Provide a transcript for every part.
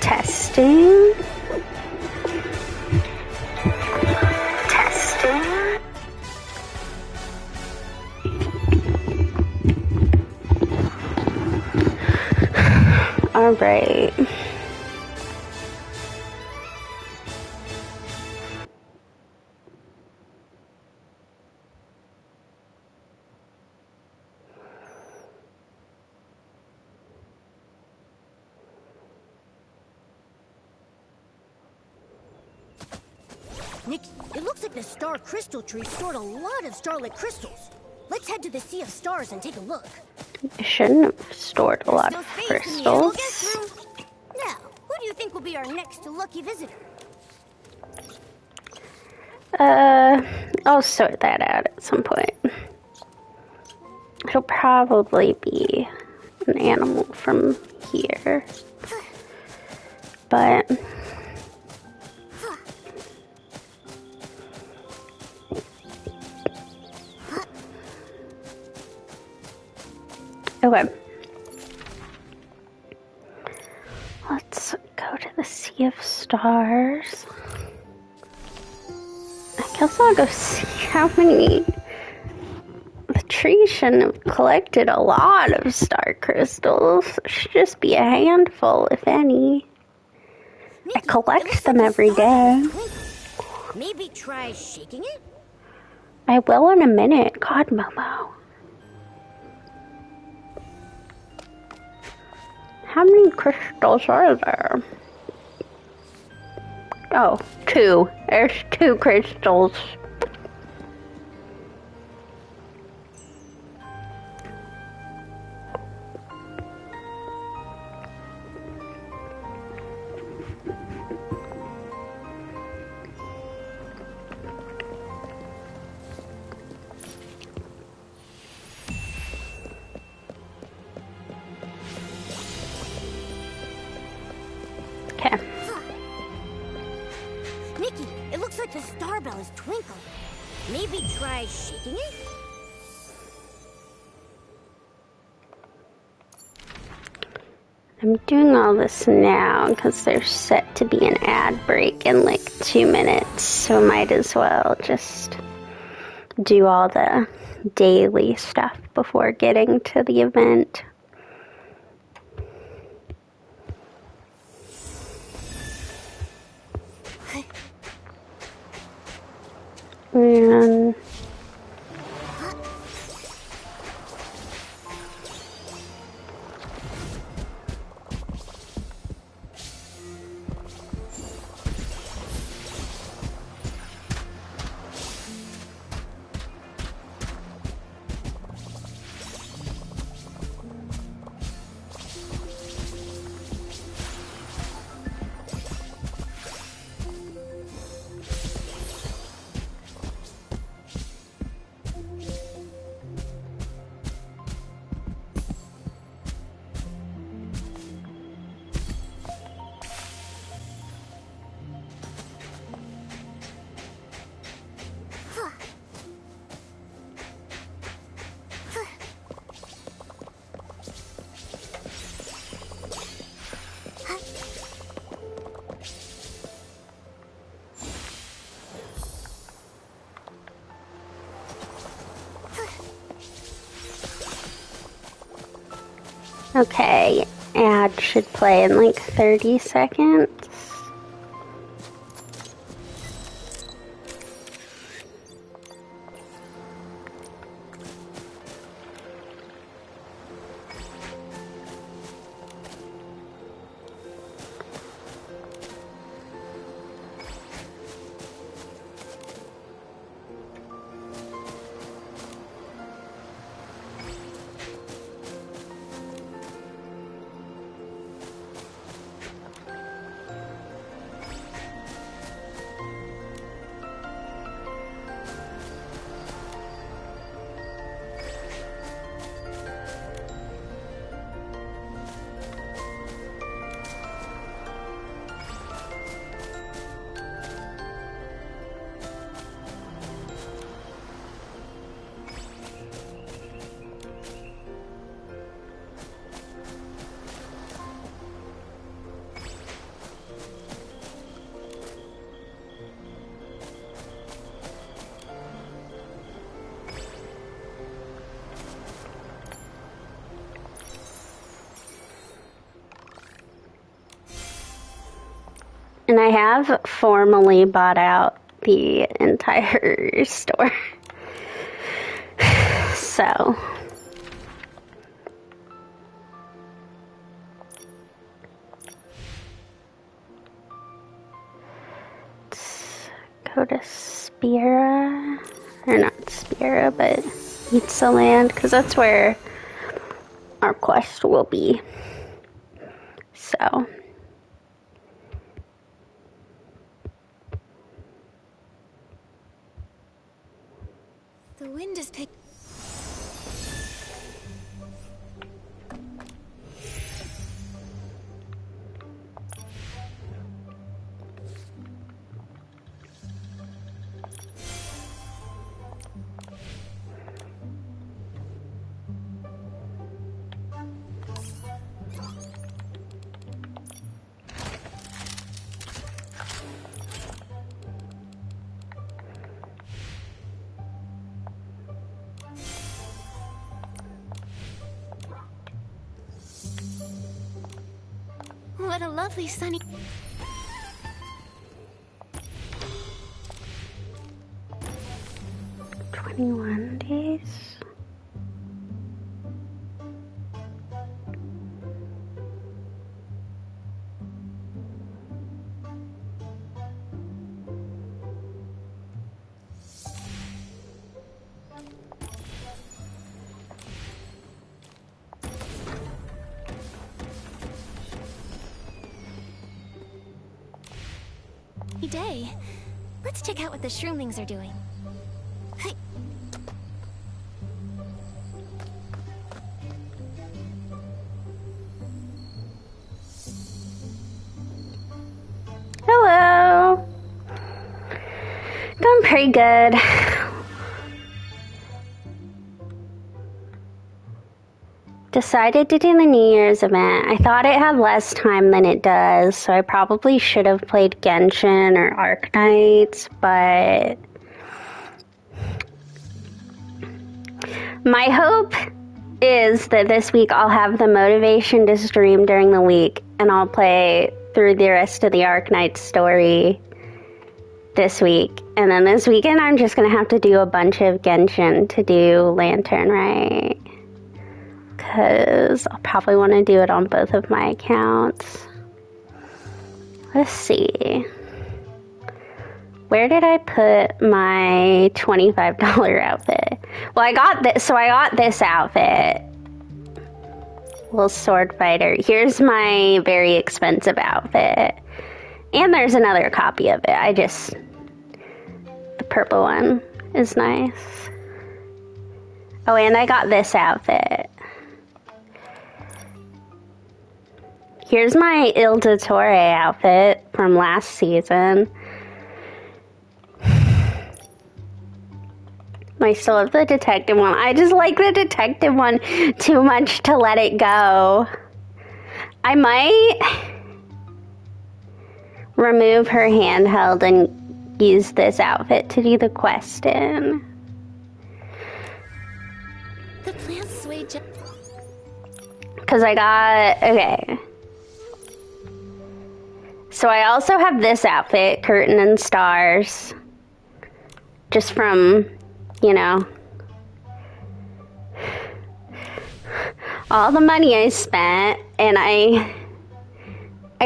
Testing. Testing. All right. Nikki, it looks like the star crystal tree stored a lot of starlit crystals. Let's head to the Sea of Stars and take a look. I shouldn't have stored a lot of crystals. Now, who do you think will be our next lucky visitor? I'll sort that out at some point. It'll probably be an animal from here. But okay. Let's go to the Sea of Stars. I guess I'll go see how many. The tree shouldn't have collected a lot of star crystals. It should just be a handful, if any. I collect them every day. Maybe try shaking it? I will in a minute. God, Momo. How many crystals are there? Oh, 2. There's 2 crystals. Okay. Nikki, it looks like the star bell is twinkling. Maybe try shaking it? I'm doing all this now because there's set to be an ad break in like 2 minutes, so might as well just do all the daily stuff before getting to the event. And Okay, ad should play in like 30 seconds. And I have formally bought out the entire store. So. Let's go to Spira. Or not Spira, but Pizza Land, because that's where our quest will be. So. The wind is picking. What a lovely sunny... 21 days. Day. Let's check out what the shroomlings are doing. Hey. Hello. Doing pretty good. Decided to do the New Year's event. I thought it had less time than it does, so I probably should have played Genshin or Arknights, but my hope is that this week I'll have the motivation to stream during the week, and I'll play through the rest of the Arknights story this week. And then this weekend I'm just going to have to do a bunch of Genshin to do Lantern, right? Because I'll probably want to do it on both of my accounts. Let's see. Where did I put my $25 outfit? Well, I got this outfit. Little sword fighter. Here's my very expensive outfit. And there's another copy of it. The purple one is nice. Oh, and I got this outfit. Here's my Il Dottore outfit from last season. I still have the detective one. I just like the detective one too much to let it go. I might remove her handheld and use this outfit to do the quest in. The plants sway Because I got... Okay. So I also have this outfit, Curtain and Stars. Just from, you know, all the money I spent. And I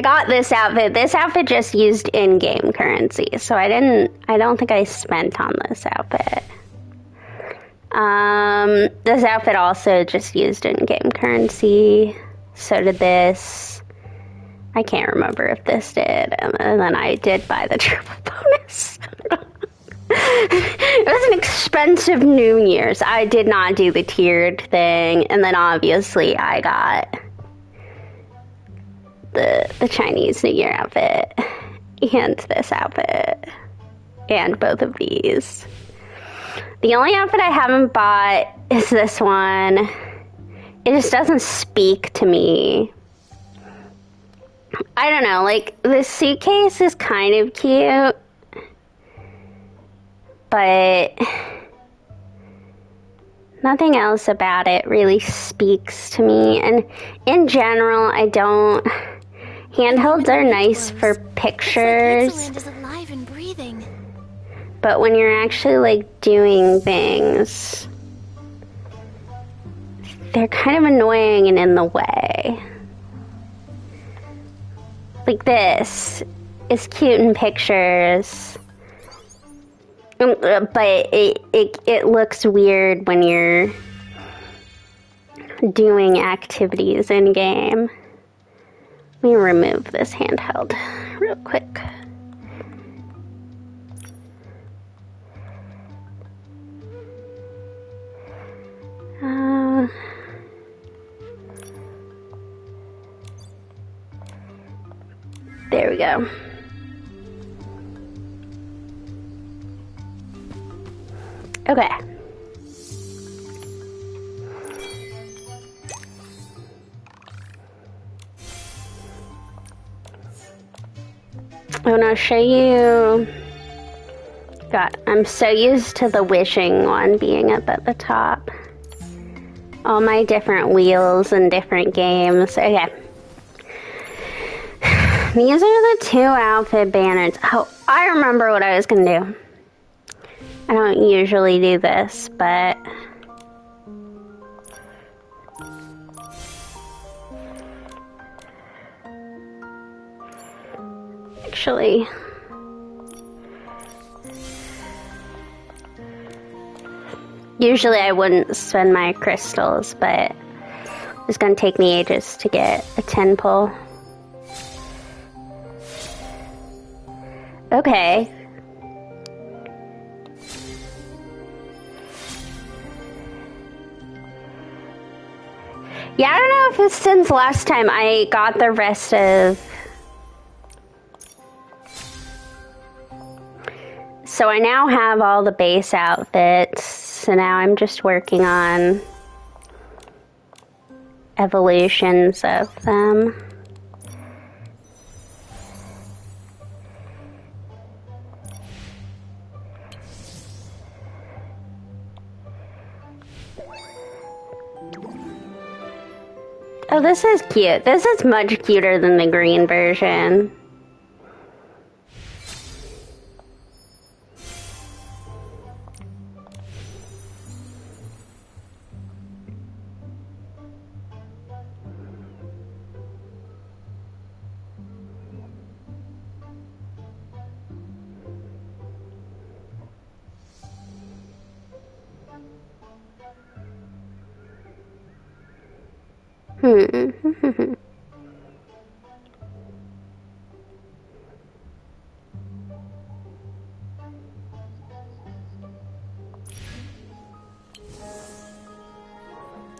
got this outfit. This outfit just used in-game currency. So I don't think I spent on this outfit. This outfit also just used in-game currency. So did this. I can't remember if this did. And then I did buy the triple bonus. It was an expensive New Year's. I did not do the tiered thing. And then obviously I got the Chinese New Year outfit. And this outfit. And both of these. The only outfit I haven't bought is this one. It just doesn't speak to me. I don't know, like, this suitcase is kind of cute. But nothing else about it really speaks to me. And in general, I don't... Handhelds are nice for pictures. Ixaland is alive and breathing. But when you're actually, like, doing things, they're kind of annoying and in the way. Like this is cute in pictures, but it looks weird when you're doing activities in game. Let me remove this handheld real quick. There we go. Okay. I want to show you... God, I'm so used to the wishing one being up at the top. All my different wheels and different games. Okay. These are the two outfit banners. Oh, I remember what I was going to do. I don't usually do this, but... Actually... Usually I wouldn't spend my crystals, but it's going to take me ages to get a 10 pull. Okay. Yeah, I don't know if it's since last time I got the rest of... So I now have all the base outfits, so now I'm just working on evolutions of them. Oh, this is cute. This is much cuter than the green version.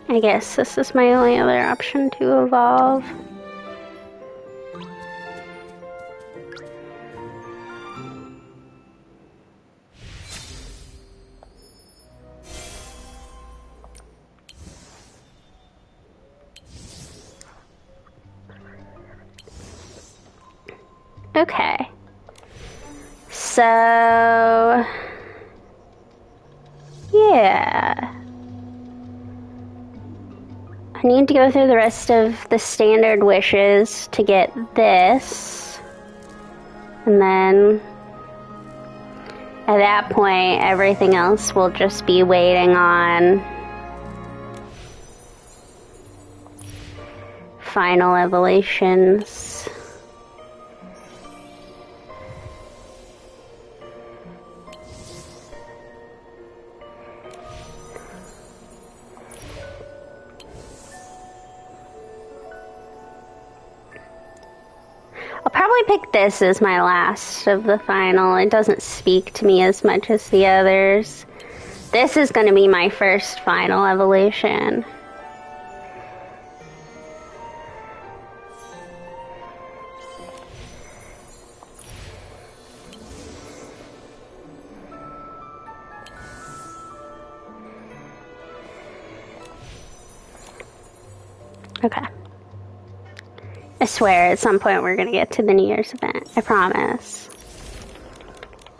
I guess this is my only other option to evolve. Okay. So... yeah. I need to go through the rest of the standard wishes to get this. And then at that point, everything else will just be waiting on final evolutions. I'll probably pick this as my last of the final. It doesn't speak to me as much as the others. This is going to be my first final evolution. Okay. I swear at some point we're gonna get to the New Year's event. I promise.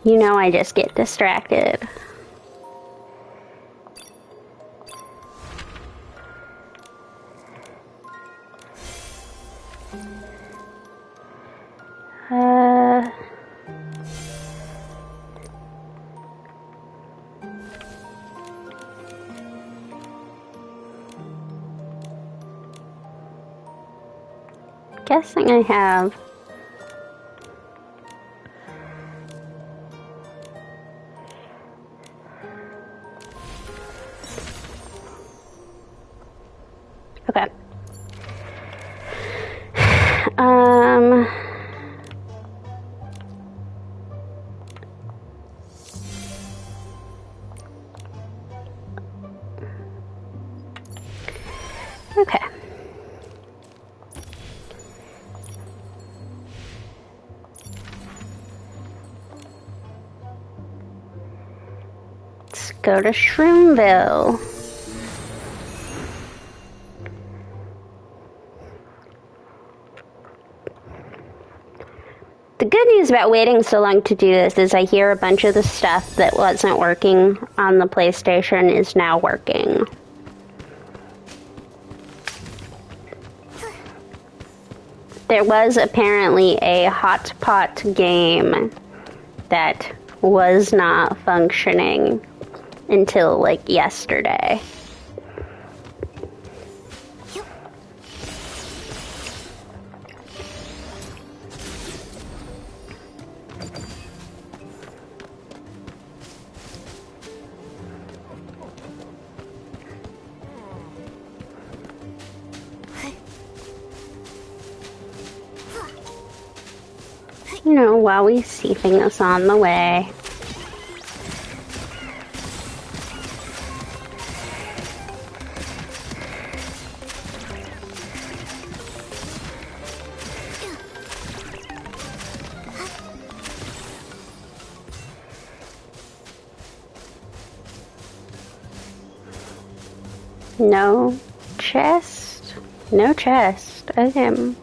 You know I just get distracted. Guessing I have. Okay. Okay. Let's go to Shroomville. The good news about waiting so long to do this is I hear a bunch of the stuff that wasn't working on the PlayStation is now working. There was apparently a hotpot game that was not functioning until like yesterday. You know, while we see things on the way. No chest? No chest. Okay.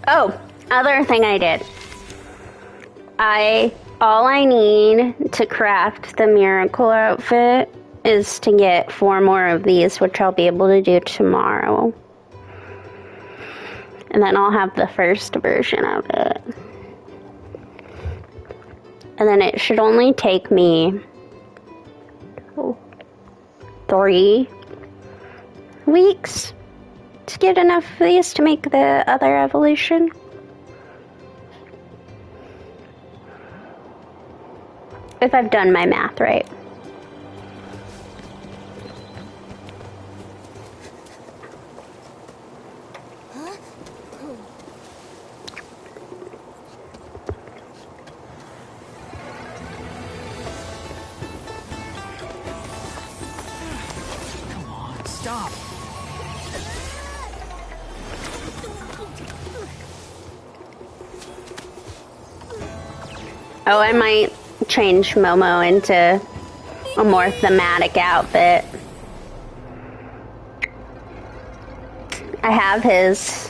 Oh, other thing I did. All I need to craft the miracle outfit is to get 4 more of these, which I'll be able to do tomorrow. And then I'll have the first version of it. And then it should only take me 3 weeks to get enough of these to make the other evolution. If I've done my math right. Come on, stop. Oh, I might change Momo into a more thematic outfit. I have his.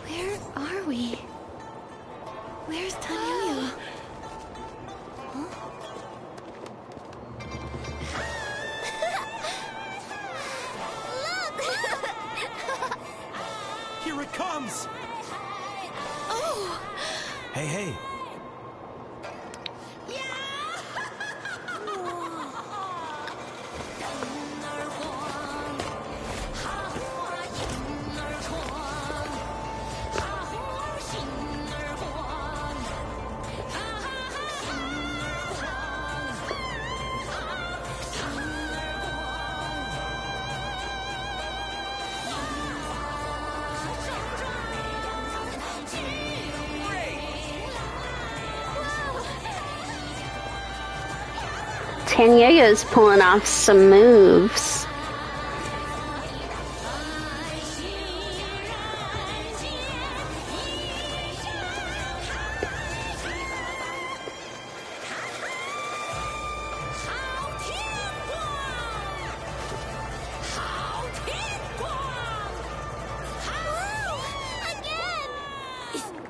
Where are we? Where's Tanyo? Here it comes! Oh! Hey, hey. Tanyayo's pulling off some moves.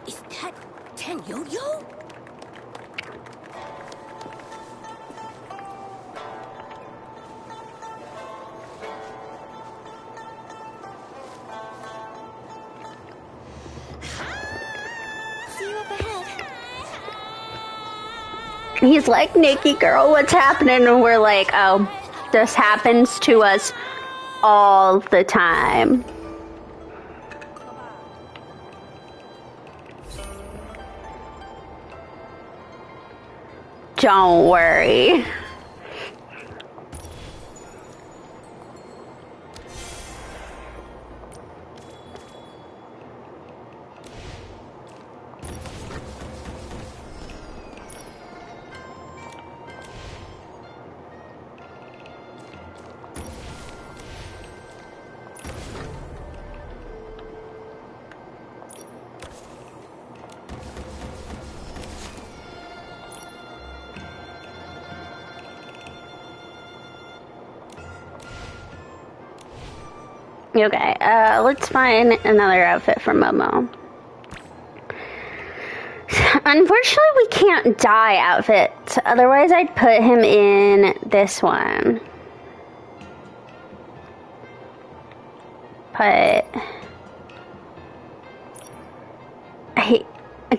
Is that Tanyo-yo? See you up ahead. He's like, Nikki girl, what's happening? And we're like, oh, this happens to us all the time. Don't worry. Okay, let's find another outfit for Momo. Unfortunately, we can't dye outfits. Otherwise, I'd put him in this one. But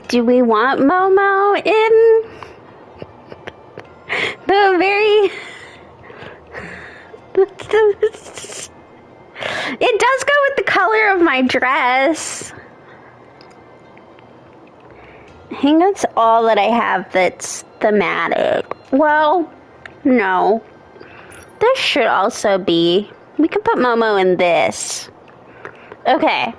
do we want Momo in the very... It does go with the color of my dress. I think that's all that I have that's thematic. Well, no. This should also be... We can put Momo in this. Okay.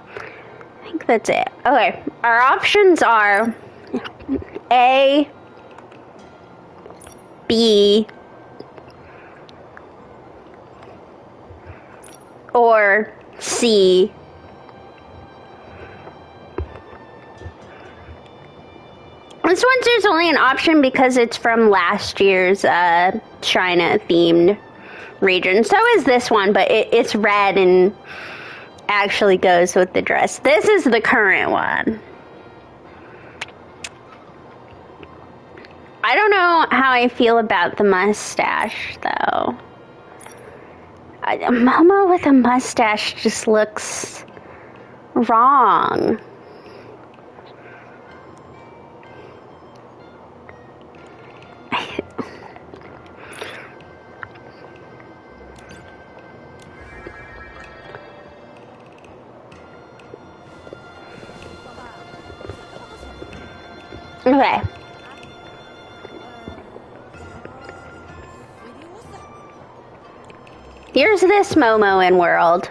I think that's it. Okay, our options are A, B, or C. This one's there's only an option because it's from last year's China themed region. So is this one, but it's red and actually goes with the dress. This is the current one. I don't know how I feel about the mustache, though. Momo with a mustache just looks wrong. Okay. Here's this Momo in world.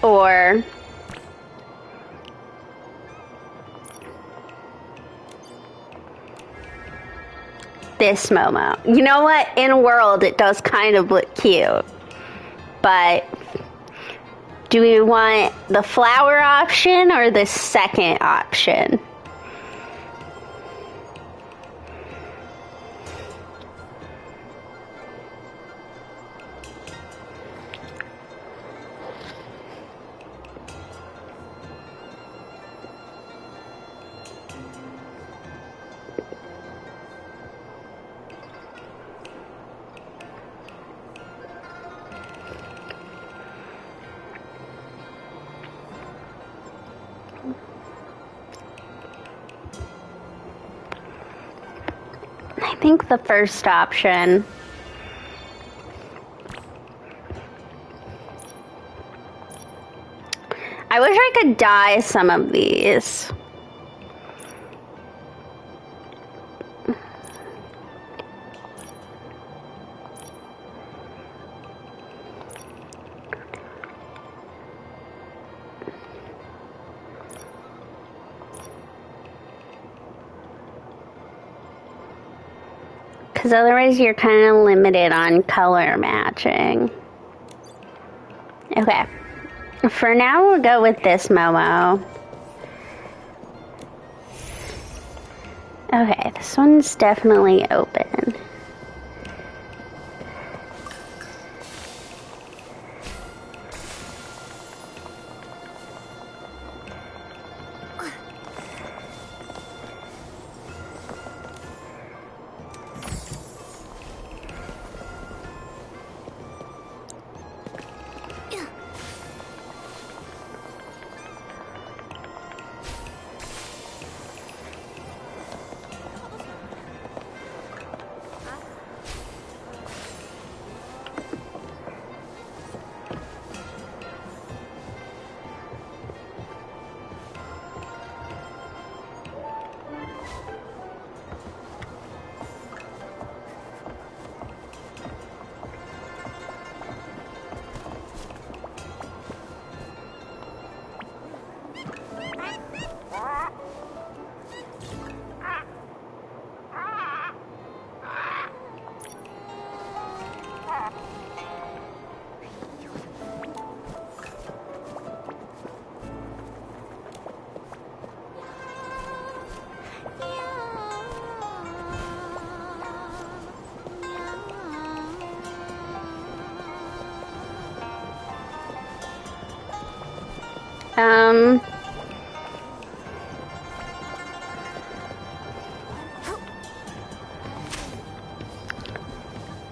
Or this Momo. You know what? In world, it does kind of look cute. But do we want the flower option or the second option? I think the first option. I wish I could dye some of these. Because otherwise you're kind of limited on color matching. Okay. For now, we'll go with this Momo. Okay, this one's definitely open.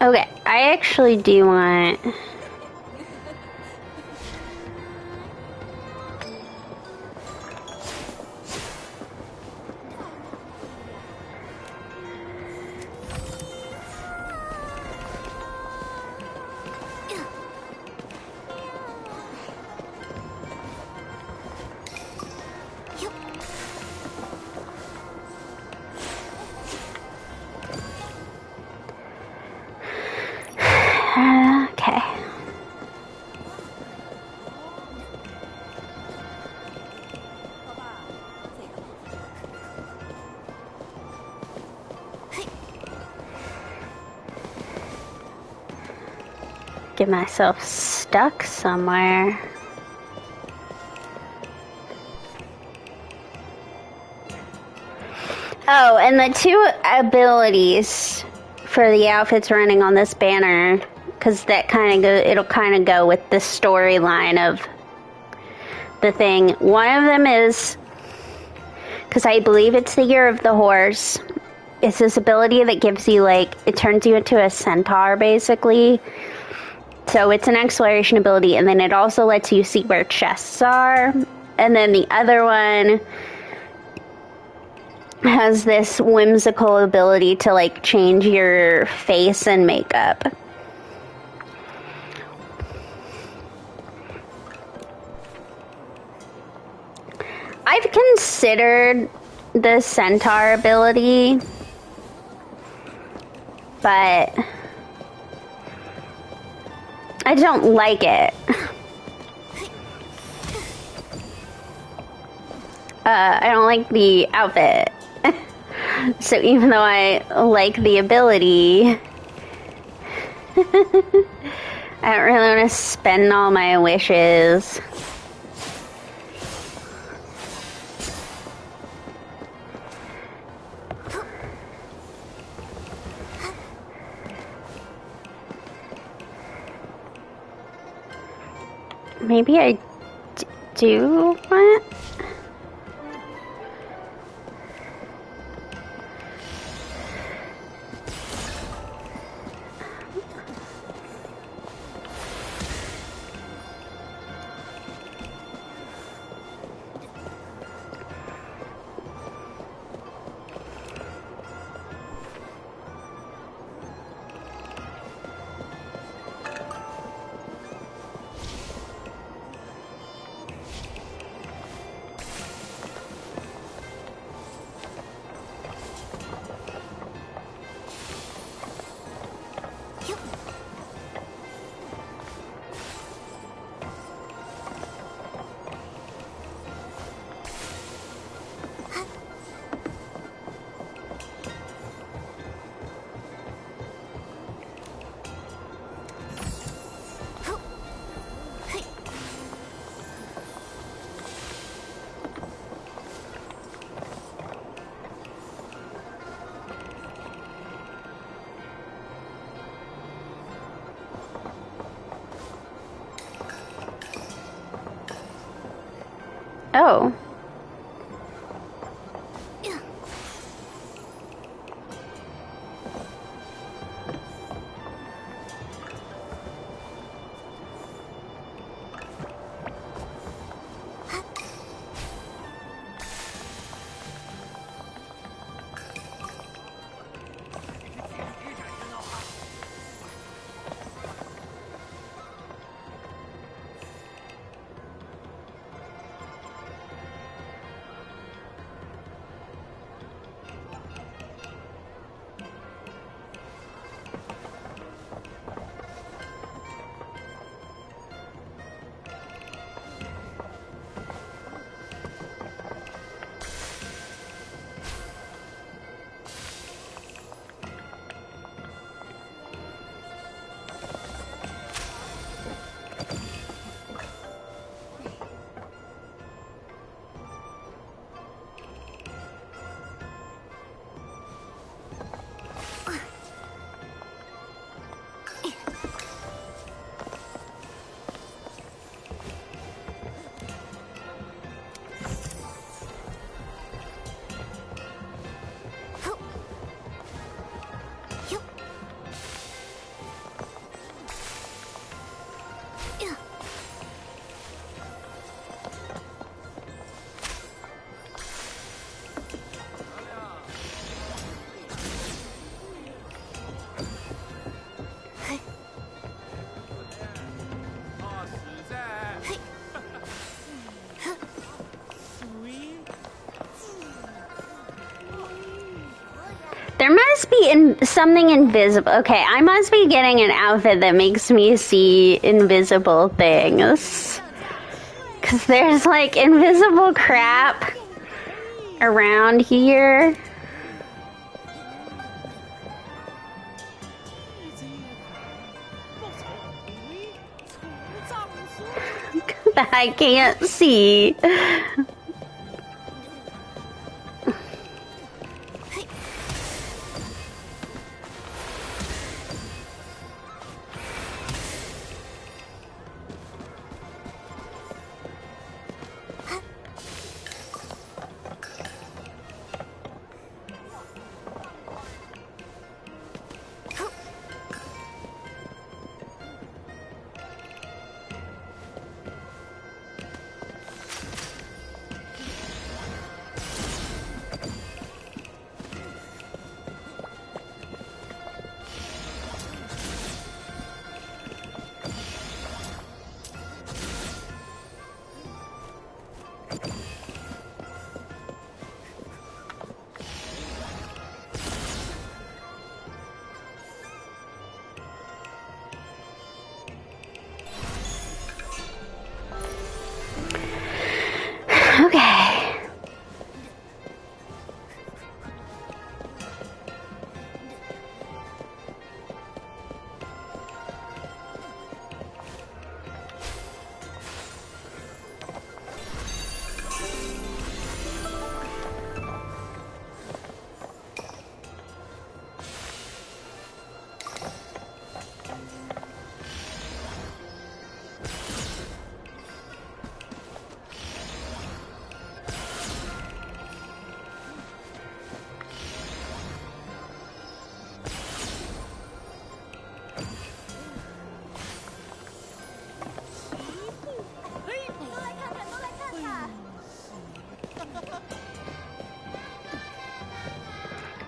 Okay, I actually do want... Okay. Get myself stuck somewhere. Oh, and the two abilities for the outfits running on this banner, because that kind of it'll kind of go with the storyline of the thing. One of them is, because I believe it's the Year of the Horse, it's this ability that gives you, like, it turns you into a centaur, basically. So it's an exploration ability, and then it also lets you see where chests are. And then the other one has this whimsical ability to, like, change your face and makeup. I've considered the centaur ability, but I don't like it. I don't like the outfit. So even though I like the ability, I don't really want to spend all my wishes. Maybe I do want... Oh. There must be something invisible. Okay, I must be getting an outfit that makes me see invisible things. Because there's like invisible crap around here. That I can't see.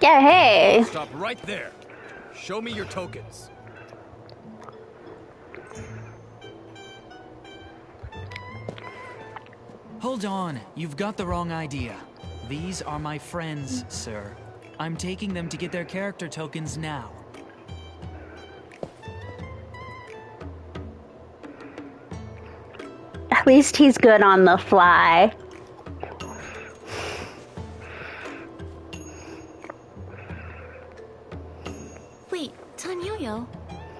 Yeah, hey. Stop right there. Show me your tokens. Hold on, you've got the wrong idea. These are my friends, sir. I'm taking them to get their character tokens now. At least he's good on the fly. Wait, Tanyoyo,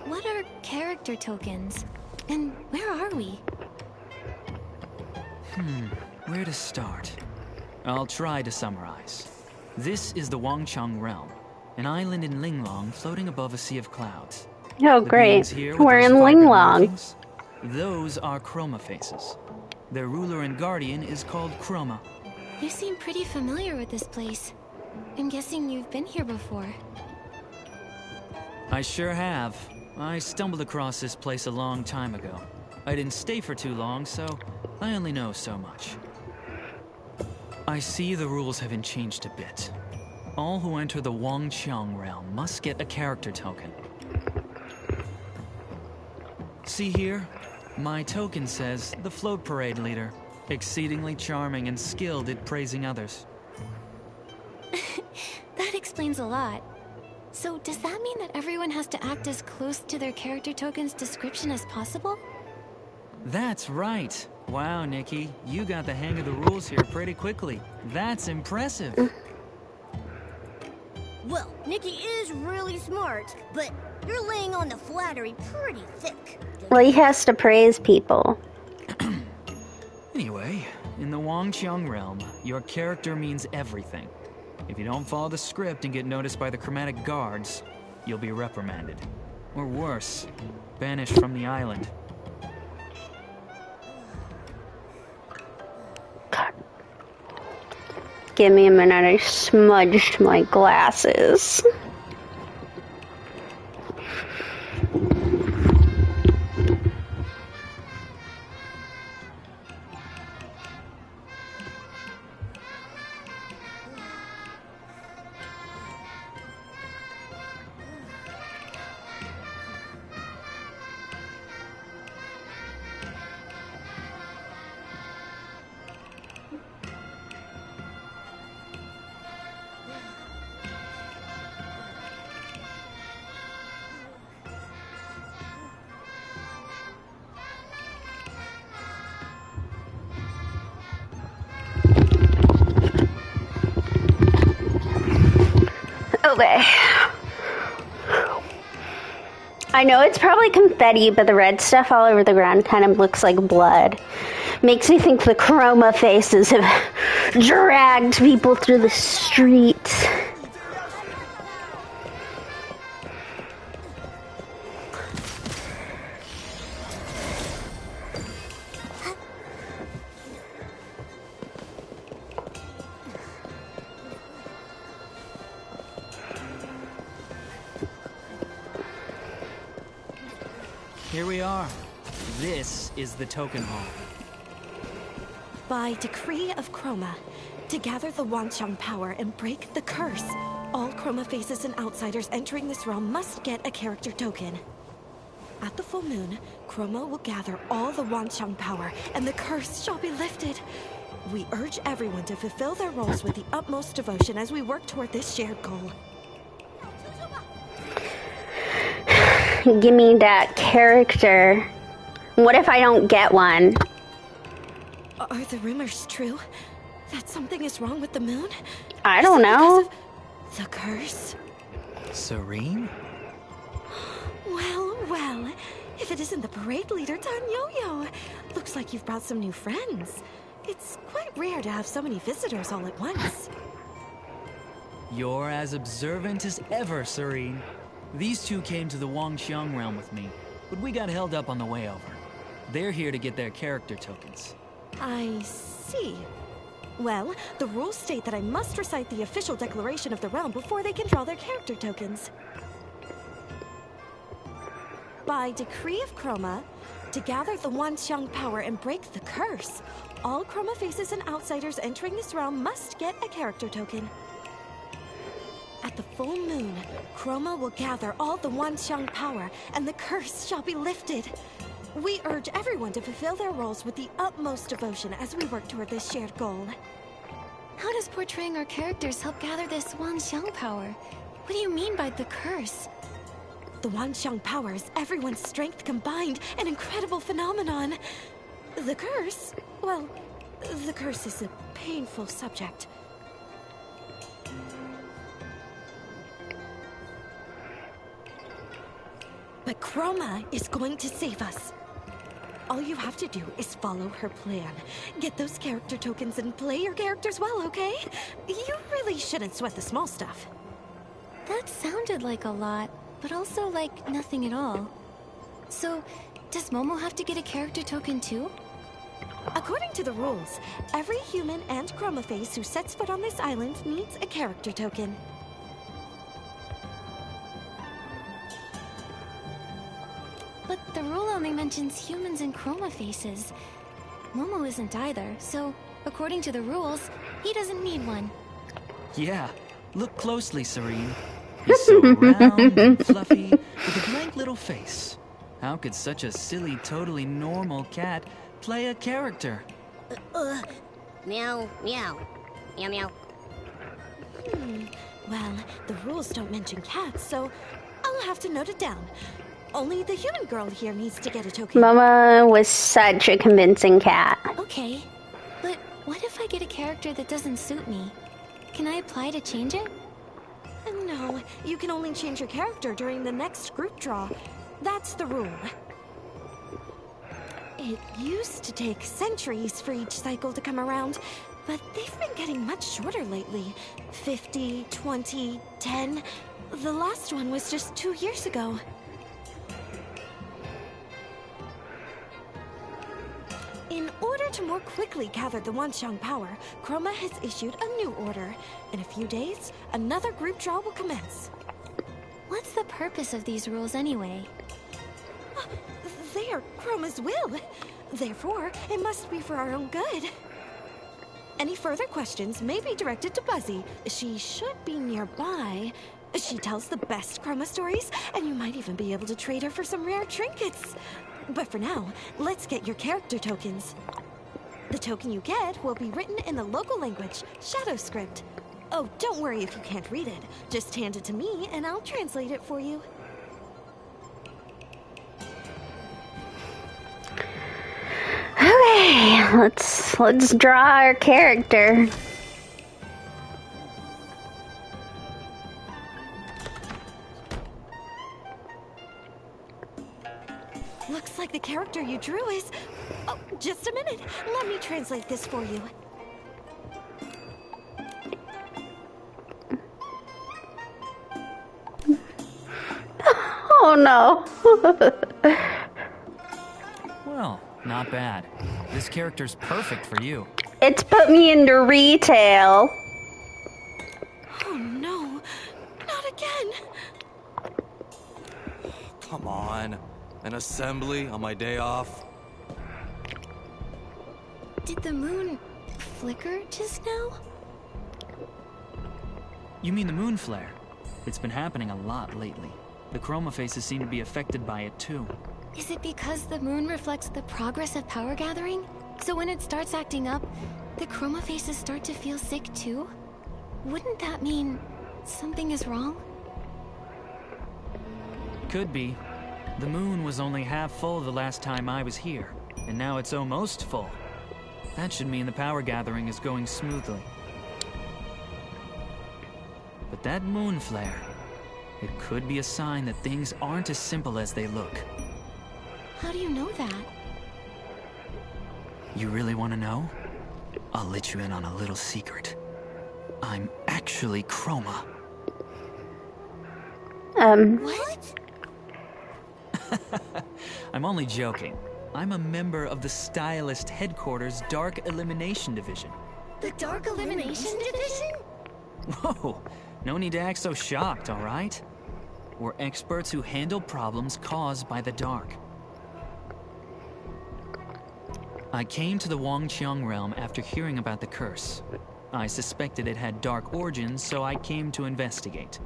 what are character tokens? And where are we? Where to start? I'll try to summarize. This is the Wangchang Realm, an island in Linglong floating above a sea of clouds. Oh, The great. beings here with We're those in vibrant Linglong. markings, those are Chroma faces. Their ruler and guardian is called Chroma. You seem pretty familiar with this place. I'm guessing you've been here before. I sure have. I stumbled across this place a long time ago. I didn't stay for too long, so I only know so much. I see the rules haven't changed a bit. All who enter the Wangchang realm must get a character token. See here? My token says the float parade leader. Exceedingly charming and skilled at praising others. That explains a lot. So does that mean that everyone has to act as close to their character token's description as possible? That's right. Wow, Nikki, you got the hang of the rules here pretty quickly. That's impressive. Well, Nikki is really smart, but you're laying on the flattery pretty thick. Well, he has to praise people. Anyway, in the Wangchang realm, your character means everything. If you don't follow the script and get noticed by the chromatic guards, you'll be reprimanded. Or worse, banished from the island. Give me a minute, I smudged my glasses. Okay. I know it's probably confetti, but the red stuff all over the ground kind of looks like blood. Makes me think the chroma faces have dragged people through the streets. Here we are. This is the token hall. By decree of Chroma, to gather the Wangchang power and break the curse, all Chroma faces and outsiders entering this realm must get a character token. At the full moon, Chroma will gather all the Wangchang power, and the curse shall be lifted. We urge everyone to fulfill their roles with the utmost devotion as we work toward this shared goal. Give me that character. What if I don't get one? Are the rumors true? That something is wrong with the moon? I don't know. Because of the curse? Serene? Well, well. If it isn't the parade leader, Tanyoyo. Looks like you've brought some new friends. It's quite rare to have so many visitors all at once. You're as observant as ever, Serene. These two came to the Wangchang realm with me, but we got held up on the way over. They're here to get their character tokens. I see. Well, the rules state that I must recite the official declaration of the realm before they can draw their character tokens. By decree of Chroma, to gather the Wangchang power and break the curse, all Chroma faces and outsiders entering this realm must get a character token. At At the full moon, Chroma will gather all the Wanxiang power, and the curse shall be lifted. We urge everyone to fulfill their roles with the utmost devotion as we work toward this shared goal. How does portraying our characters help gather this Wanxiang power? What do you mean by the curse? The Wanxiang power is everyone's strength combined, an incredible phenomenon. The curse? Well, the curse is a painful subject. But Chroma is going to save us. All you have to do is follow her plan. Get those character tokens and play your characters well, okay? You really shouldn't sweat the small stuff. That sounded like a lot, but also like nothing at all. So, does Momo have to get a character token too? According to the rules, every human and Chroma face who sets foot on this island needs a character token. But the rule only mentions humans and Chroma faces. Momo isn't either, so according to the rules, he doesn't need one. Yeah, look closely, Serene. He's so round and fluffy, with a blank little face. How could such a silly, totally normal cat play a character? Meow, meow. Meow, meow. Well, the rules don't mention cats, so I'll have to note it down. Only the human girl here needs to get a token. Momo was such a convincing cat. Okay, but what if I get a character that doesn't suit me? Can I apply to change it? No, you can only change your character during the next group draw. That's the rule. It used to take centuries for each cycle to come around, but they've been getting much shorter lately. 50, 20, 10. The last one was just 2 years ago. In order to more quickly gather the Wanxiang power, Chroma has issued a new order. In a few days, another group draw will commence. What's the purpose of these rules anyway? They are Chroma's will. Therefore, it must be for our own good. Any further questions may be directed to Buzzy. She should be nearby. She tells the best Chroma stories, and you might even be able to trade her for some rare trinkets. But for now, let's get your character tokens. The token you get will be written in the local language, Shadow Script. Oh, don't worry if you can't read it. Just hand it to me, and I'll translate it for you. Okay, let's draw our character. Looks like the character you drew is... Oh, just a minute. Let me translate this for you. Oh no. Well, not bad. This character's perfect for you. It's put me into retail. Oh no, not again. Come on. An assembly on my day off? Did the moon flicker just now? You mean the moon flare? It's been happening a lot lately. The Chroma faces seem to be affected by it too. Is it because the moon reflects the progress of power gathering? So when it starts acting up, the Chroma faces start to feel sick too? Wouldn't that mean something is wrong? Could be. The moon was only half full the last time I was here, and now it's almost full. That should mean the power gathering is going smoothly. But that moon flare, it could be a sign that things aren't as simple as they look. How do you know that? You really want to know? I'll let you in on a little secret. I'm actually Chroma. What? I'm only joking. I'm a member of the Stylist Headquarters Dark Elimination Division. The Dark Elimination Division? Whoa, no need to act so shocked, all right? We're experts who handle problems caused by the dark. I came to the Wanxiang realm after hearing about the curse. I suspected it had dark origins, so I came to investigate.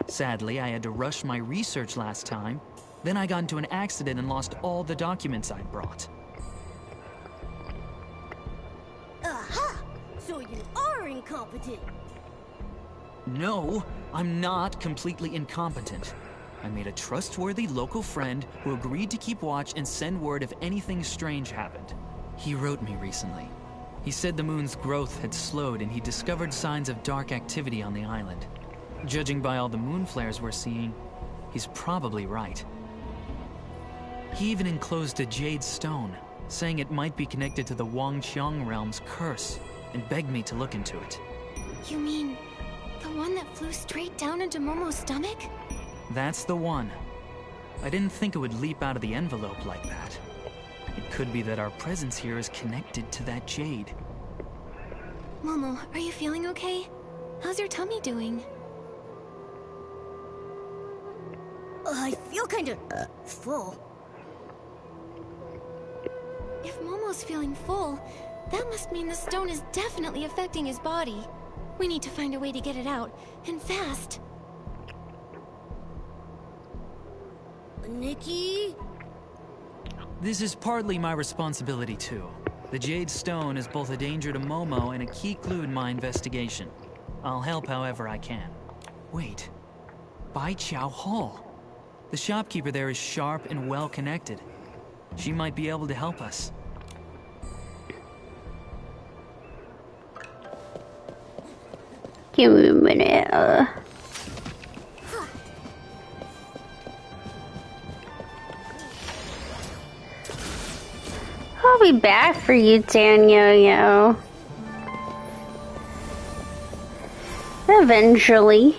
Sadly, I had to rush my research last time. Then I got into an accident and lost all the documents I'd brought. Aha! So you are incompetent. No, I'm not completely incompetent. I made a trustworthy local friend who agreed to keep watch and send word if anything strange happened. He wrote me recently. He said the moon's growth had slowed and he discovered signs of dark activity on the island. Judging by all the moon flares we're seeing, he's probably right. He even enclosed a jade stone, saying it might be connected to the Wangqiang realm's curse, and begged me to look into it. You mean the one that flew straight down into Momo's stomach? That's the one. I didn't think it would leap out of the envelope like that. It could be that our presence here is connected to that jade. Momo, are you feeling okay? How's your tummy doing? I feel kinda full. If Momo's feeling full, that must mean the stone is definitely affecting his body. We need to find a way to get it out, and fast. Nikki? This is partly my responsibility too. The Jade Stone is both a danger to Momo and a key clue in my investigation. I'll help however I can. Wait. Bai Chao Hall. The shopkeeper there is sharp and well connected. She might be able to help us. Give me a minute. I'll be back for you, Dan Yo-Yo. Eventually.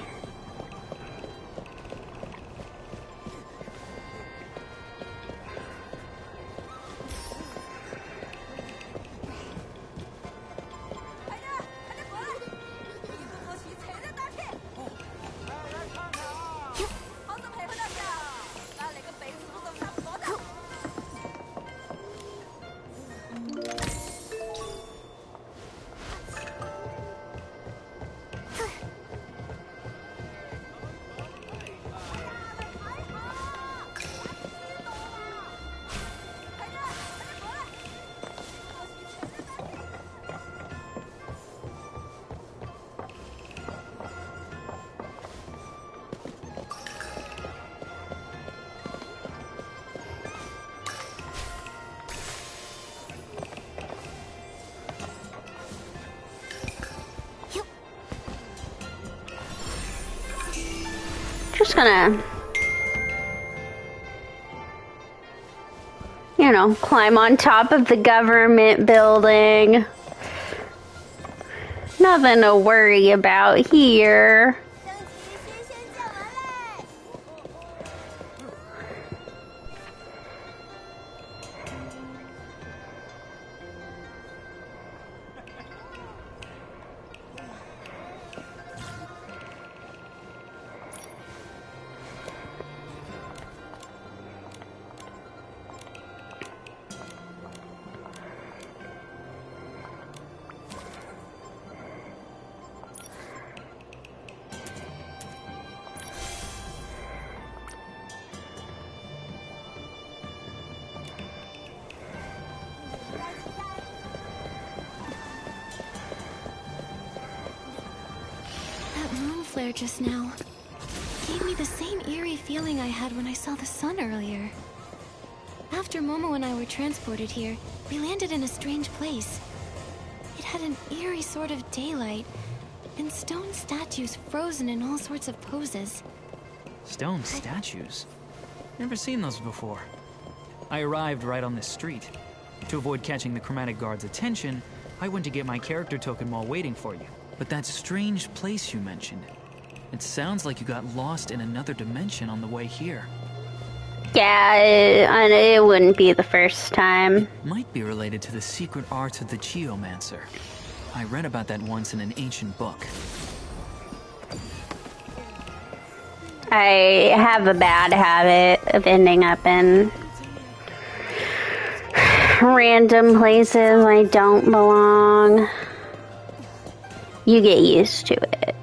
Just gonna, you know, climb on top of the government building. Nothing to worry about here. Just now gave me the same eerie feeling I had when I saw the sun earlier. After Momo and I were transported here, we landed in a strange place. It had an eerie sort of daylight, and stone statues frozen in all sorts of poses. Stone statues? Never seen those before. I arrived right on this street. To avoid catching the Chromatic Guard's attention, I went to get my character token while waiting for you. But that strange place you mentioned, it sounds like you got lost in another dimension on the way here. Yeah, it wouldn't be the first time. It might be related to the secret arts of the Geomancer. I read about that once in an ancient book. I have a bad habit of ending up in random places I don't belong. You get used to it.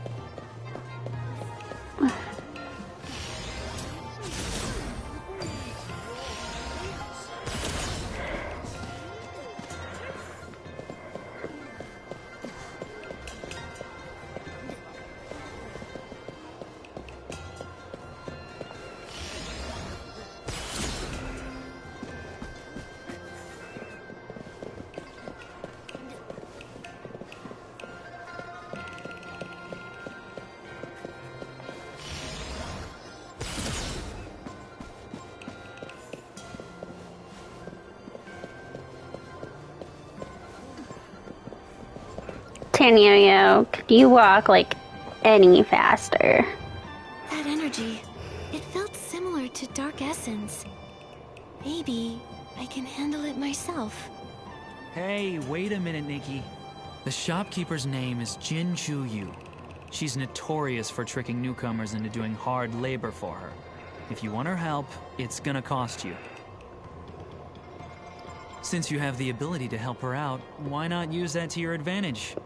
Tanyo, could you walk like any faster? That energy, it felt similar to Dark Essence. Maybe I can handle it myself. Hey, wait a minute, Nikki. The shopkeeper's name is Jin Chu Yu. She's notorious for tricking newcomers into doing hard labor for her. If you want her help, it's gonna cost you. Since you have the ability to help her out, why not use that to your advantage?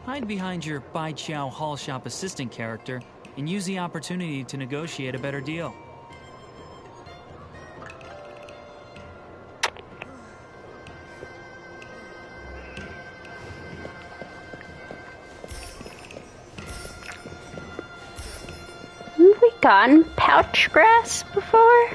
Hide behind your Bai Qiao Hall Shop assistant character and use the opportunity to negotiate a better deal. Have we gotten pouch grass before?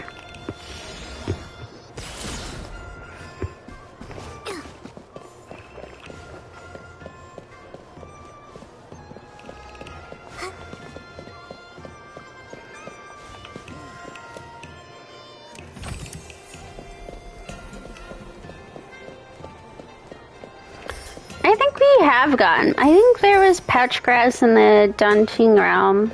I think we have gotten. I think there was pouch grass in the Dunqing realm.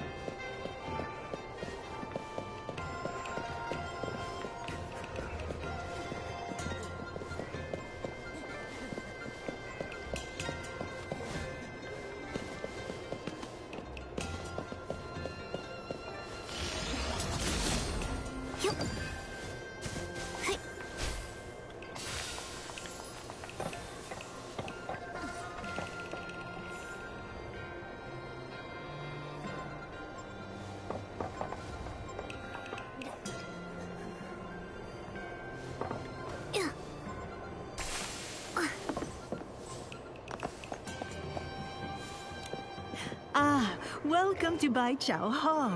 Welcome to Bai Qiao Hall.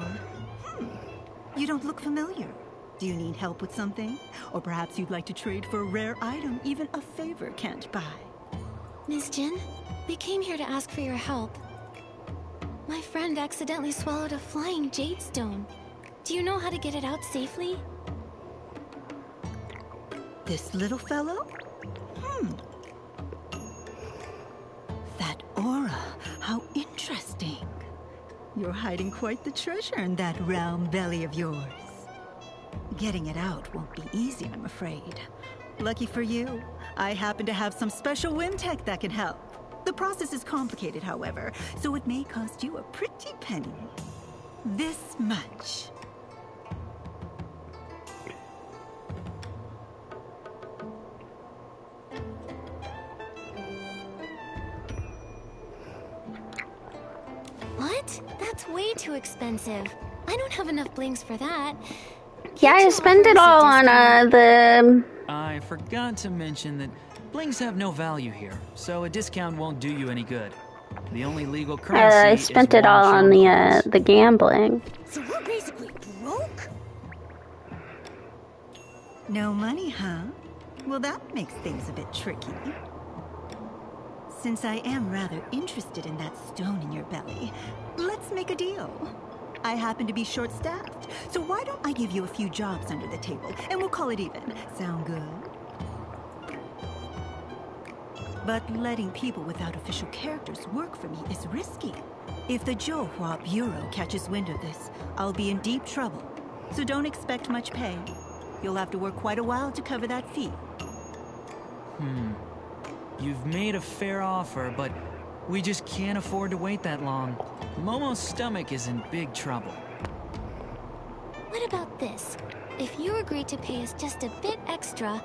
You don't look familiar. Do you need help with something? Or perhaps you'd like to trade for a rare item even a favor can't buy. Miss Jin, we came here to ask for your help. My friend accidentally swallowed a flying jade stone. Do you know how to get it out safely? This little fellow? That aura, how interesting. You're hiding quite the treasure in that round belly of yours. Getting it out won't be easy, I'm afraid. Lucky for you, I happen to have some special wind tech that can help. The process is complicated, however, so it may cost you a pretty penny. This much. What? That's way too expensive. I don't have enough blinks for that. Yeah, I spent it all on the... I forgot to mention that blinks have no value here, so a discount won't do you any good. The only legal currency I spent it all on the gambling. So we're basically broke? No money, huh? Well, that makes things a bit tricky. Since I am rather interested in that stone in your belly, let's make a deal. I happen to be short-staffed, so why don't I give you a few jobs under the table, and we'll call it even. Sound good? But letting people without official characters work for me is risky. If the Zhouhua Bureau catches wind of this, I'll be in deep trouble. So don't expect much pay. You'll have to work quite a while to cover that fee. You've made a fair offer, but we just can't afford to wait that long. Momo's stomach is in big trouble. What about this? If you agree to pay us just a bit extra,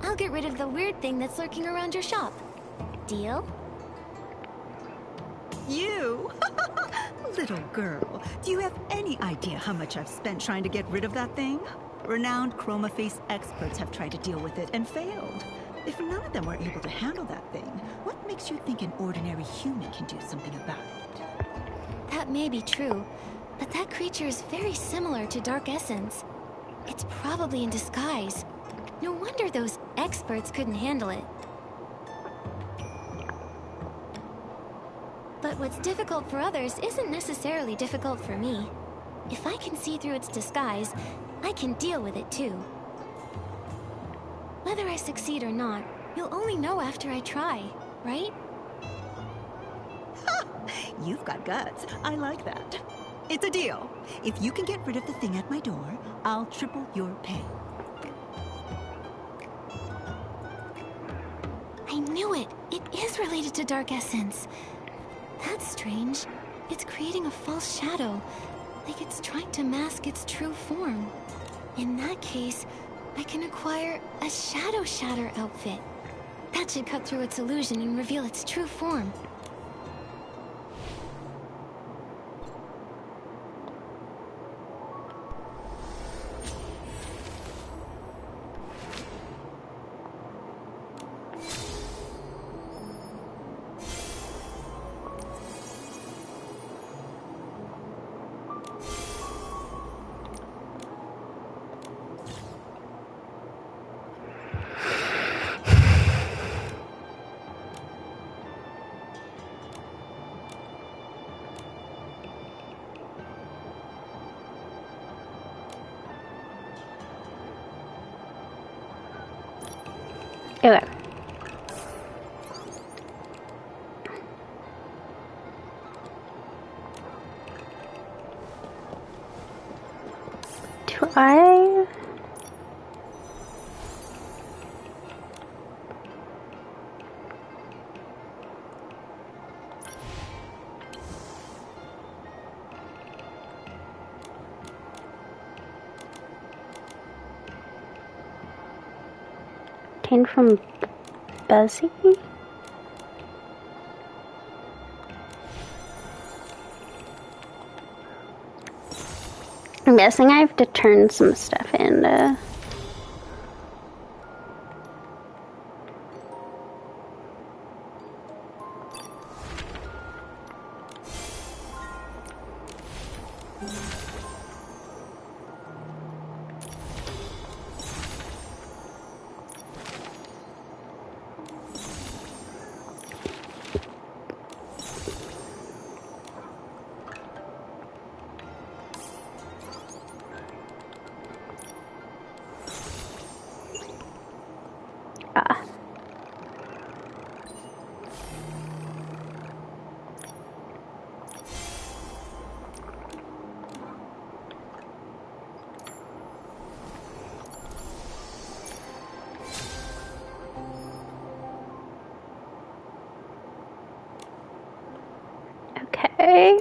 I'll get rid of the weird thing that's lurking around your shop. Deal? You? Little girl, do you have any idea how much I've spent trying to get rid of that thing? Renowned chroma face experts have tried to deal with it and failed. If none of them were able to handle that thing, what makes you think an ordinary human can do something about it? That may be true, but that creature is very similar to Dark Essence. It's probably in disguise. No wonder those experts couldn't handle it. But what's difficult for others isn't necessarily difficult for me. If I can see through its disguise, I can deal with it too. Whether I succeed or not, you'll only know after I try, right? You've got guts. I like that. It's a deal. If you can get rid of the thing at my door, I'll triple your pay. I knew it! It is related to Dark Essence. That's strange. It's creating a false shadow, like it's trying to mask its true form. In that case, I can acquire a Shadow Shatter outfit. That should cut through its illusion and reveal its true form. Okay. Do I? Came from Buzzy? I'm guessing I have to turn some stuff into... Okay.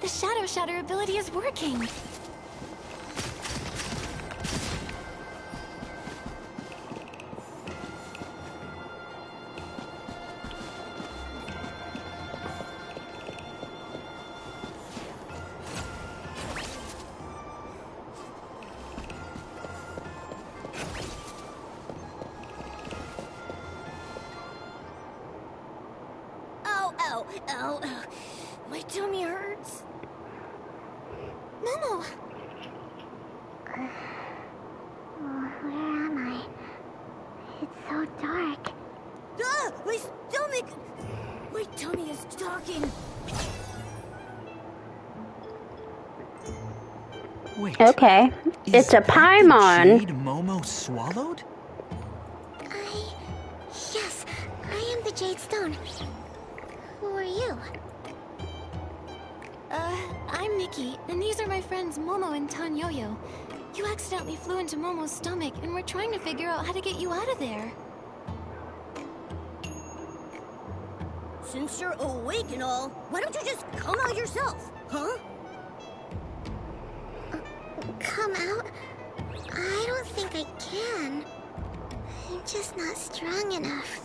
The Shadow Shatter ability is working! Ow, ow, ow, ow. My tummy hurts. Momo! Where am I? It's so dark. Ah! My stomach! My tummy is talking. Wait. Okay. Is It's a that the Paimon. jade Momo swallowed? Yes, I am the Jade Stone. Who are you? I'm Nikki, and these are my friends Momo and Tanyoyo. You accidentally flew into Momo's stomach, and we're trying to figure out how to get you out of there. Since you're awake and all, why don't you just come out yourself, huh? Come out? I don't think I can. I'm just not strong enough.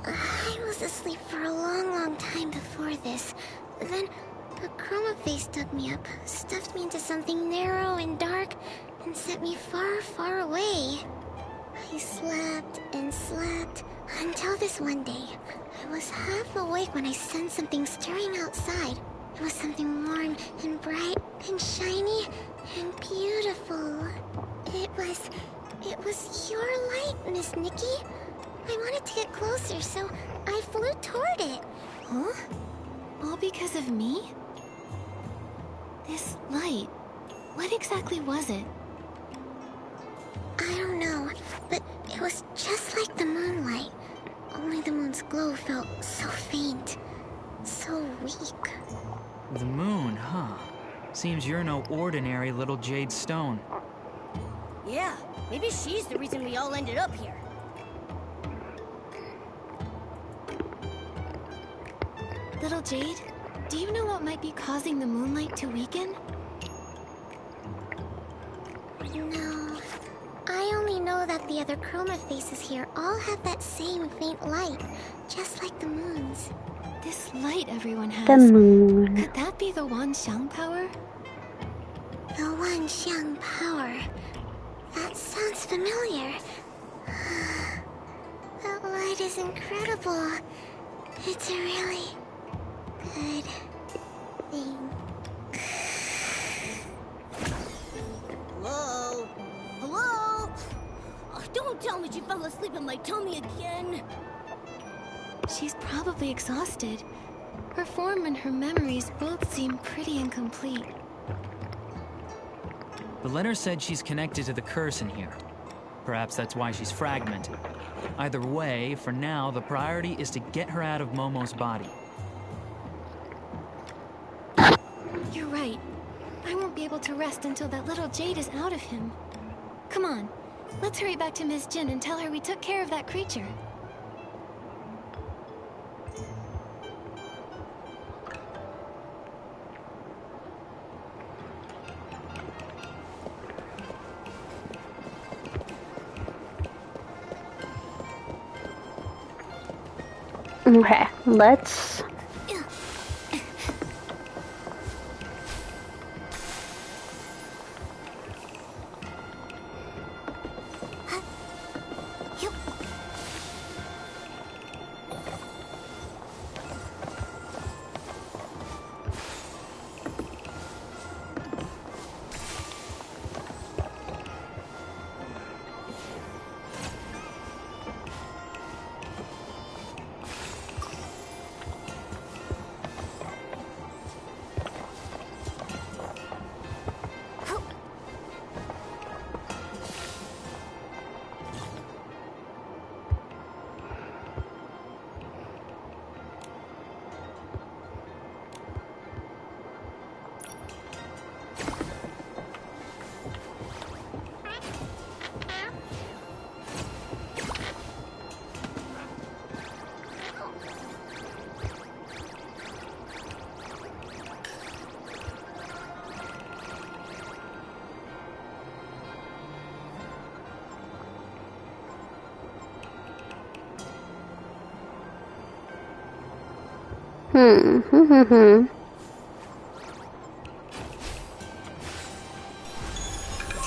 I was asleep for a long time before this. Then a chroma face dug me up, stuffed me into something narrow and dark, and sent me far away. I slept and slept until this one day. I was half awake when I sensed something stirring outside. It was something warm and bright and shiny and beautiful. It was your light, Miss Nikki. I wanted to get closer, so I flew toward it. Huh? All because of me? This light, what exactly was it? I don't know, but it was just like the moonlight. Only the moon's glow felt so faint, so weak. The moon, huh? Seems you're no ordinary little jade stone. Yeah, maybe she's the reason we all ended up here. Little Jade, do you know what might be causing the moonlight to weaken? No, I only know that the other chroma faces here all have that same faint light, just like the moon's. This light everyone has. The moon. Could that be the Wanxiang power? The Wanxiang power. That sounds familiar. That light is incredible. It's a really good thing. Hello? Hello? Oh, don't tell me she fell asleep in my tummy again. She's probably exhausted. Her form and her memories both seem pretty incomplete. The letter said she's connected to the curse in here. Perhaps that's why she's fragmented. Either way, for now, the priority is to get her out of Momo's body. You're right. I won't be able to rest until that little Jade is out of him. Come on, let's hurry back to Ms. Jin and tell her we took care of that creature. Okay, let's...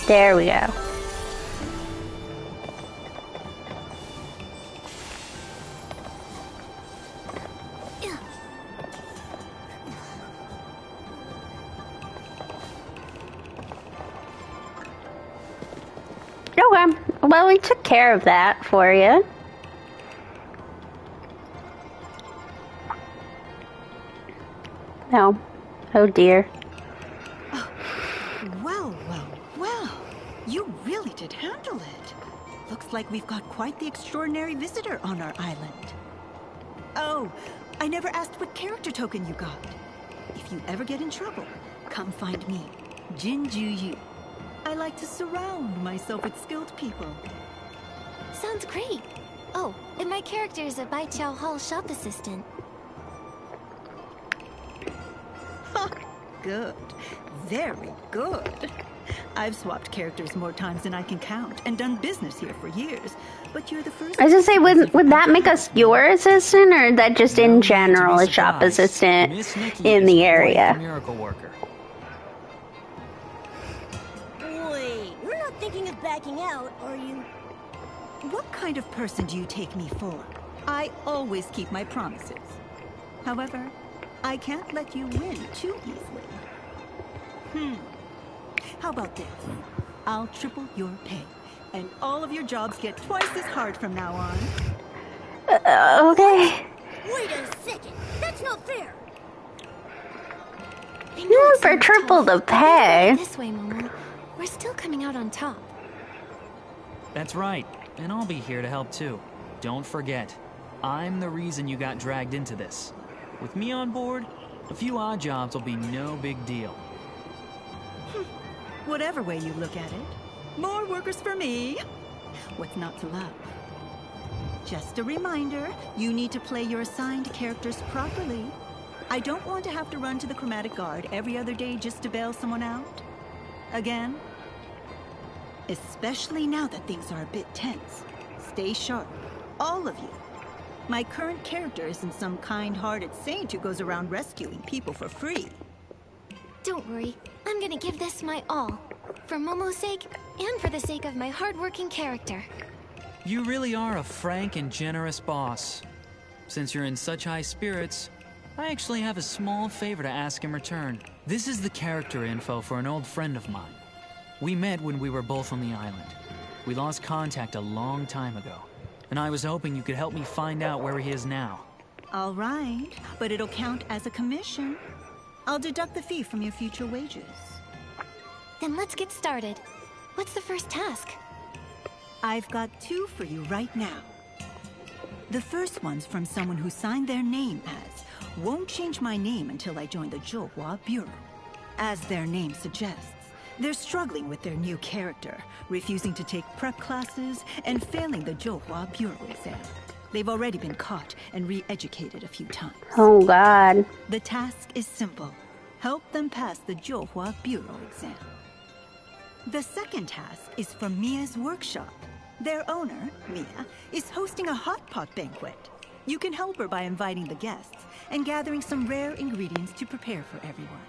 There we go. Okay, well, we took care of that for you. No. Oh dear. Well, You really did handle it. Looks like we've got quite the extraordinary visitor on our island. Oh, I never asked what character token you got. If you ever get in trouble, come find me, Jinju Yu. I like to surround myself with skilled people. Sounds great. Oh, and my character is a Bai Chao Hall shop assistant. Good. Very good. I've swapped characters more times than I can count and done business here for years. But you're the first... I was gonna say, would that make us your assistant, or that just in general a shop assistant Miss Nikki in is the quite area? the miracle worker. Wait, you're not thinking of backing out, are you? What kind of person do you take me for? I always keep my promises. However, I can't let you win too easily. How about this? I'll triple your pay, and all of your jobs get twice as hard from now on. Okay. Wait a second, that's not fair. I know Yeah, it for sounds triple tough, the but think about it pay. this way, Momo. We're still coming out on top. That's right, and I'll be here to help too. Don't forget, I'm the reason you got dragged into this. With me on board, a few odd jobs will be no big deal. Whatever way you look at it, more workers for me. What's not to love? Just a reminder, you need to play your assigned characters properly. I don't want to have to run to the Chromatic Guard every other day just to bail someone out. Again. Especially now that things are a bit tense. Stay sharp, all of you. My current character isn't some kind-hearted saint who goes around rescuing people for free. Don't worry, I'm gonna give this my all. For Momo's sake, and for the sake of my hardworking character. You really are a frank and generous boss. Since you're in such high spirits, I actually have a small favor to ask in return. This is the character info for an old friend of mine. We met when we were both on the island. We lost contact a long time ago, and I was hoping you could help me find out where he is now. All right, but it'll count as a commission. I'll deduct the fee from your future wages. Then let's get started. What's the first task? I've got two for you right now. The first one's from someone who signed their name as "Won't change my name until I join the Zhouhua Bureau." As their name suggests, they're struggling with their new character, refusing to take prep classes and failing the Zhouhua Bureau exam. They've already been caught and re-educated a few times. Oh God. The task is simple. Help them pass the Zhouhua Bureau exam. The second task is from Mia's workshop. Their owner, Mia, is hosting a hot pot banquet. You can help her by inviting the guests and gathering some rare ingredients to prepare for everyone.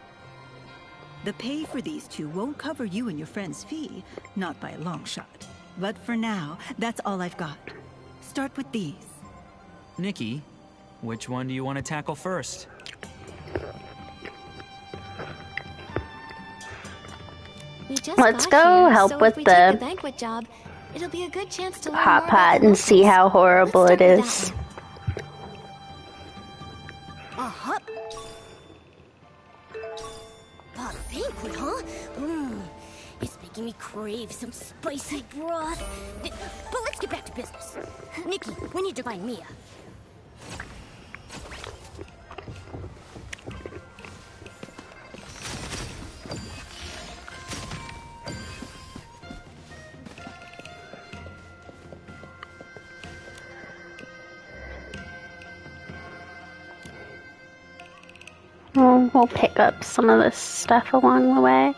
The pay for these two won't cover you and your friend's fee, not by a long shot. But for now, that's all I've got. Start with these. Nikki, which one do you want to tackle first? We just Let's got go here, help so with if we the take the banquet job, it'll be a good chance to learn hot more about pot the and see locals. how horrible Let's it start with is. that A hot pot banquet, huh? It's making me crave some spicy broth. But let's get back to business. Nikki, we need to find Mia. We'll pick up some of this stuff along the way.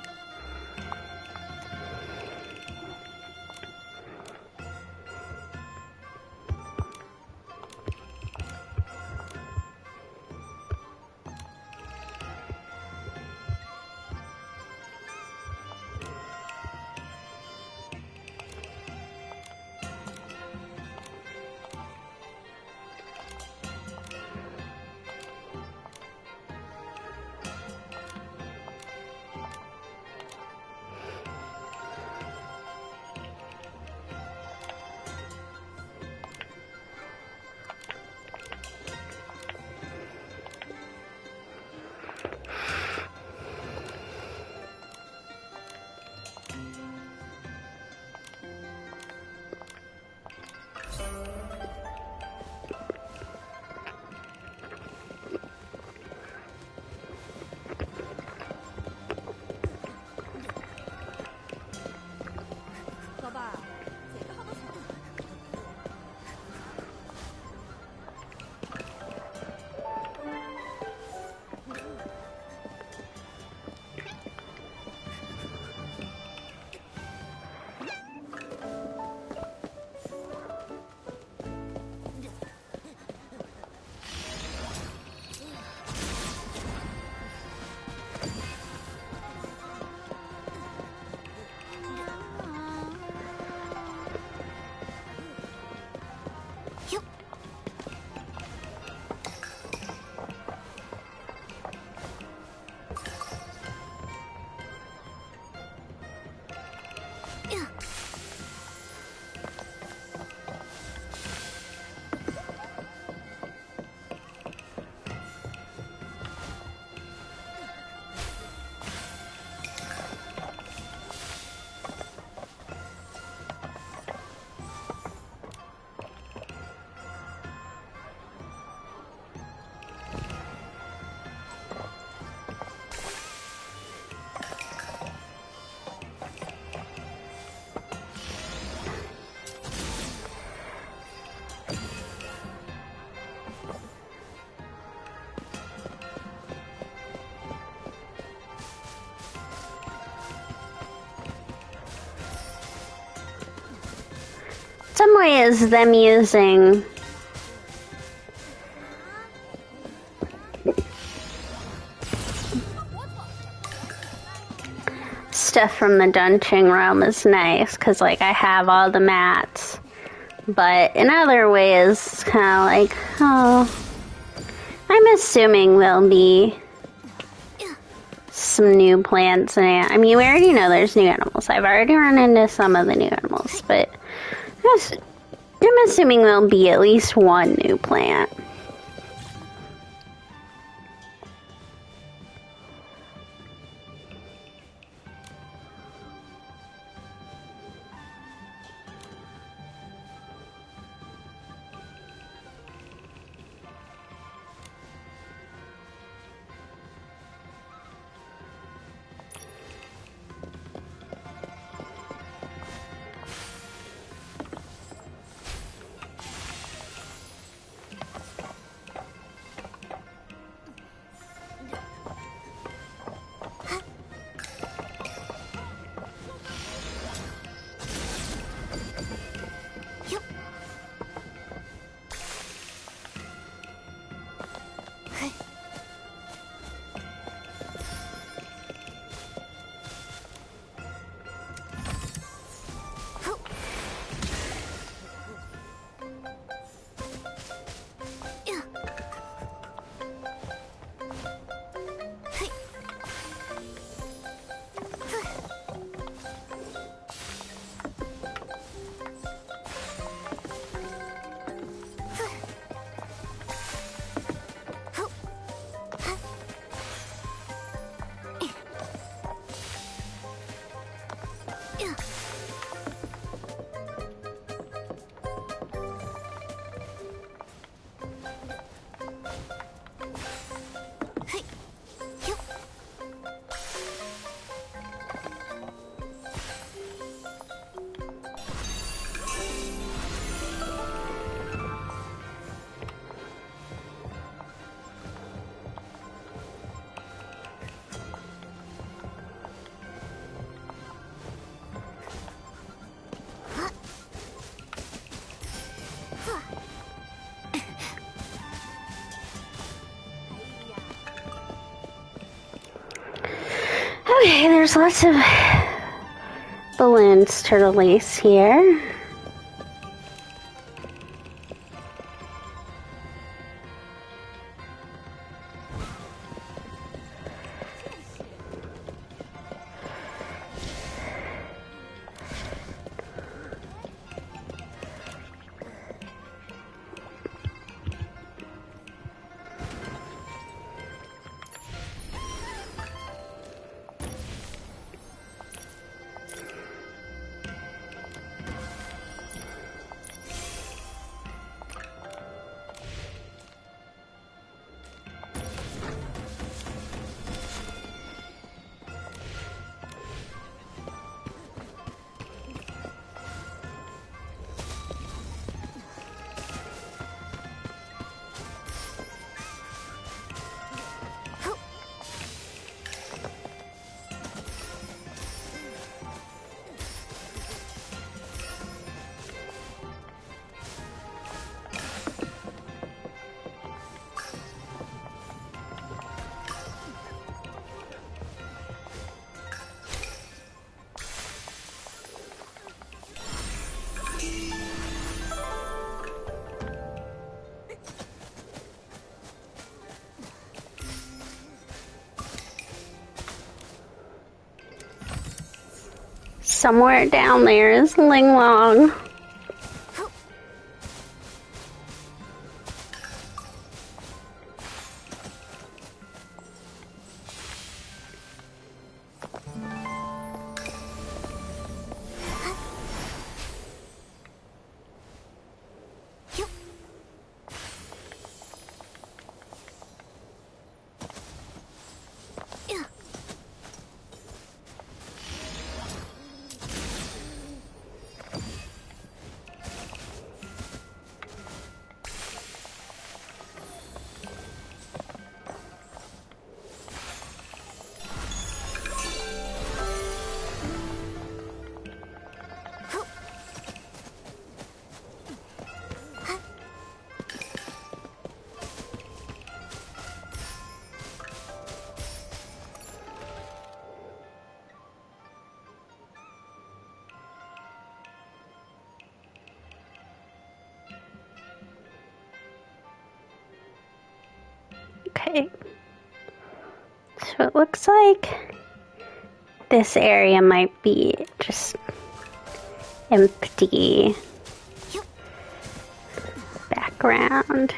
some ways, them using stuff from the Dunching realm is nice, because, like, I have all the mats. But in other ways, it's kind of like, oh, I'm assuming there'll be some new plants. And I mean, we already know there's new animals. I've already run into some of the new animals, but I'm assuming there'll be at least one new plant. Okay, there's lots of balloons to release here. Somewhere down there is Linglong. Okay. So it looks like this area might be just empty background.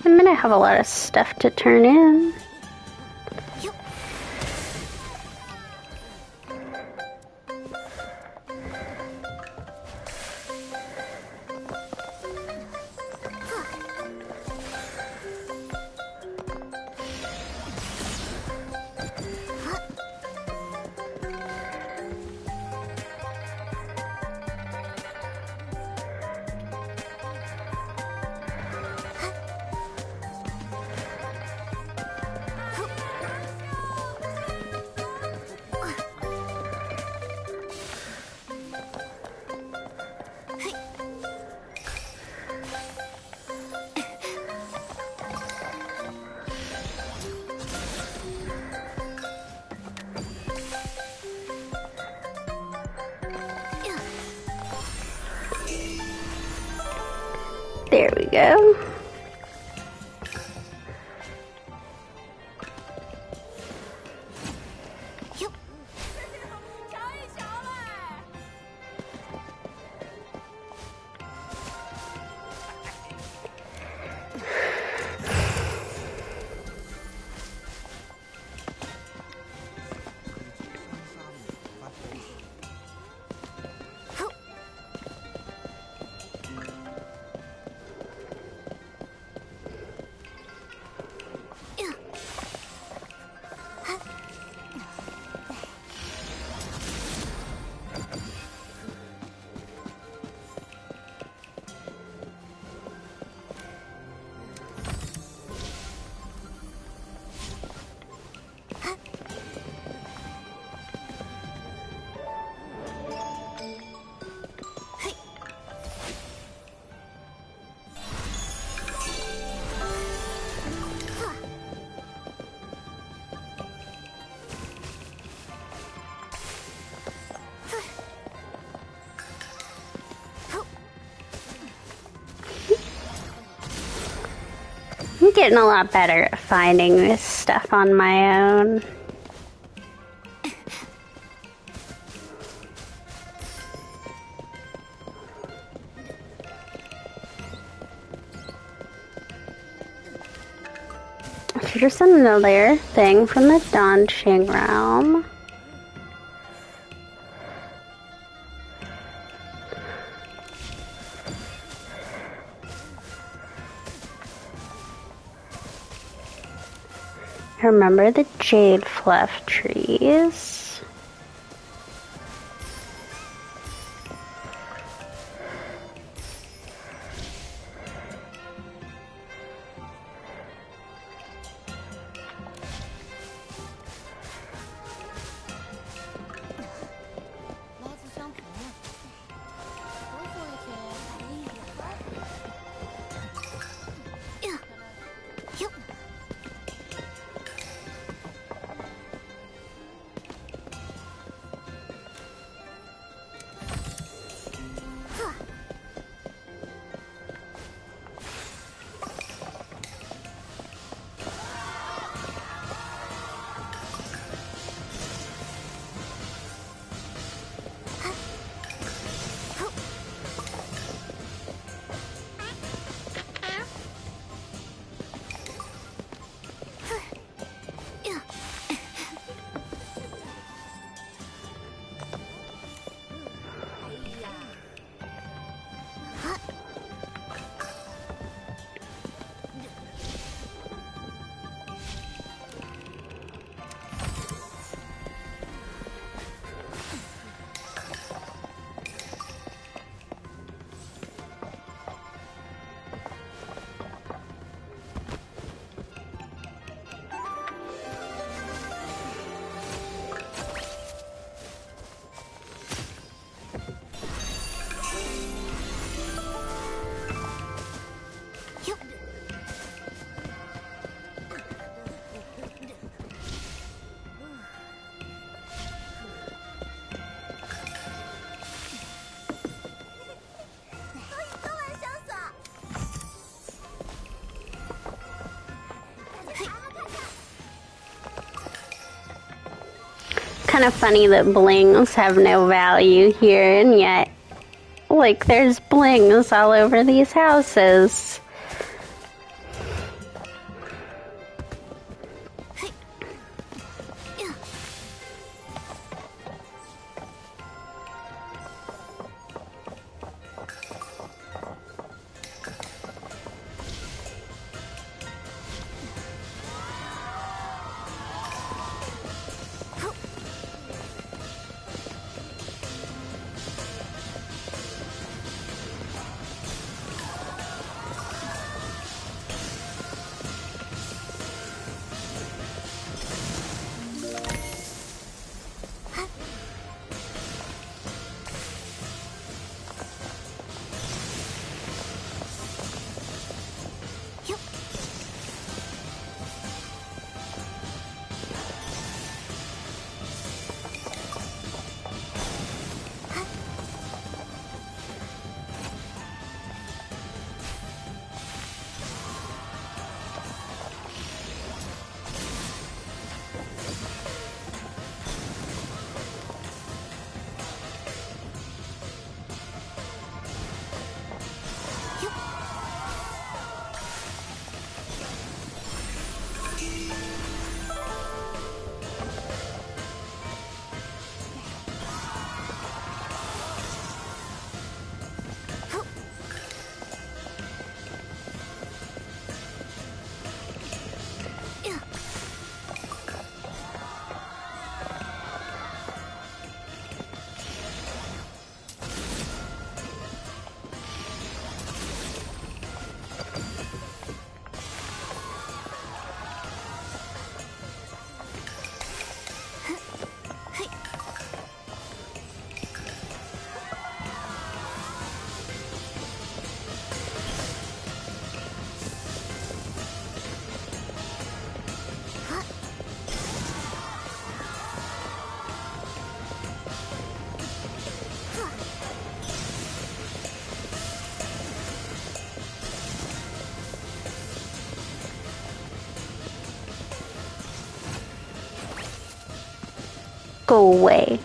I'm gonna have a lot of stuff to turn in. There we go. I'm getting a lot better at finding this stuff on my own. Here's another thing from the Donqing realm. Remember the jade fluff trees? Kind of funny that blings have no value here, and yet, like, there's blings all over these houses. Go away.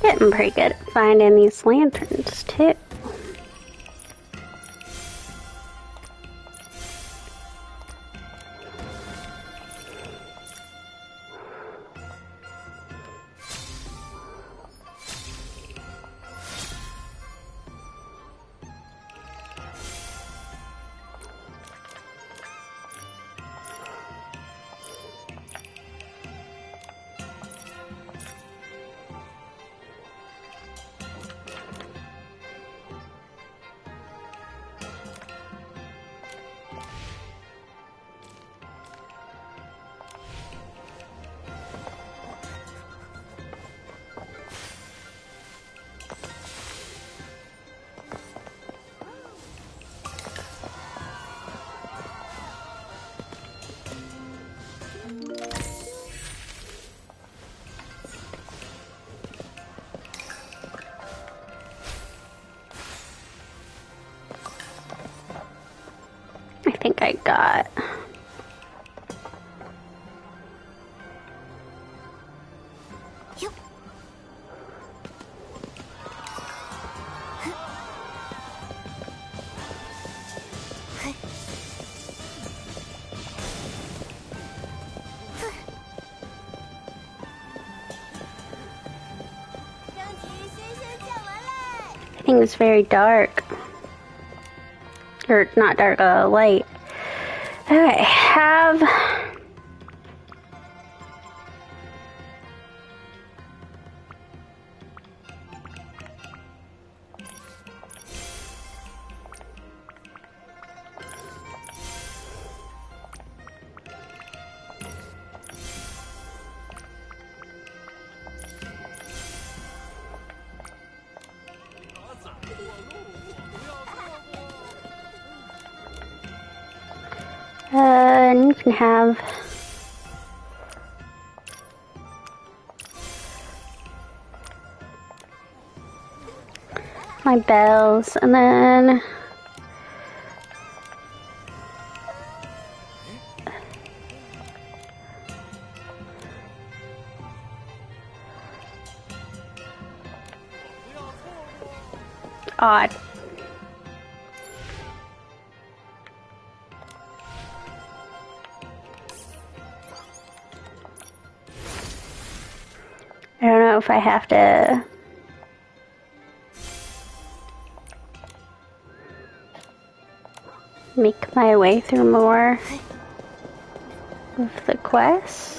Getting pretty good at finding these lanterns, too. I think I got... I think it's very dark. Or not dark, light. Okay, have... and you can have my bells, and then odd. I don't know if I have to make my way through more of the quest.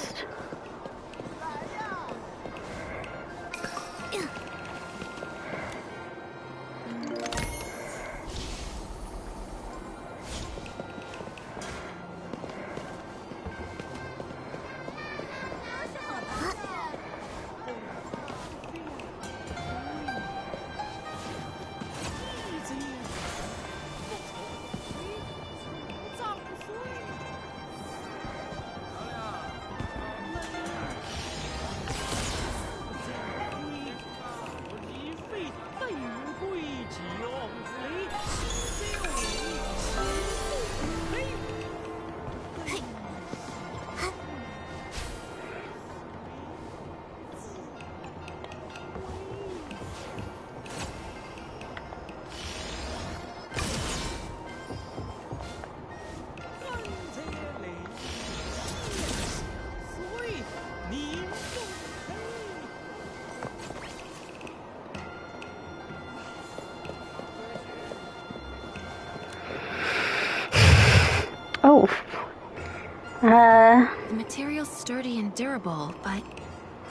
The material's sturdy and durable, but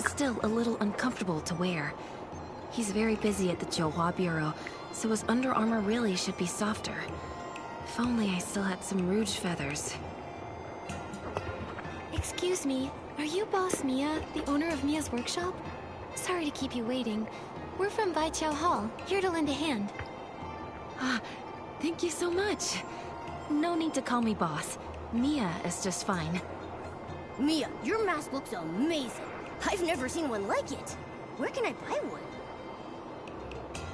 still a little uncomfortable to wear. He's very busy at the Jiuhua Bureau, so his under armor really should be softer. If only I still had some rouge feathers. Excuse me, are you Boss Mia, the owner of Mia's workshop? Sorry to keep you waiting. We're from Baiqiao Hall, here to lend a hand. Ah, thank you so much. No need to call me boss. Mia is just fine. Mia, your mask looks amazing. I've never seen one like it. Where can I buy one?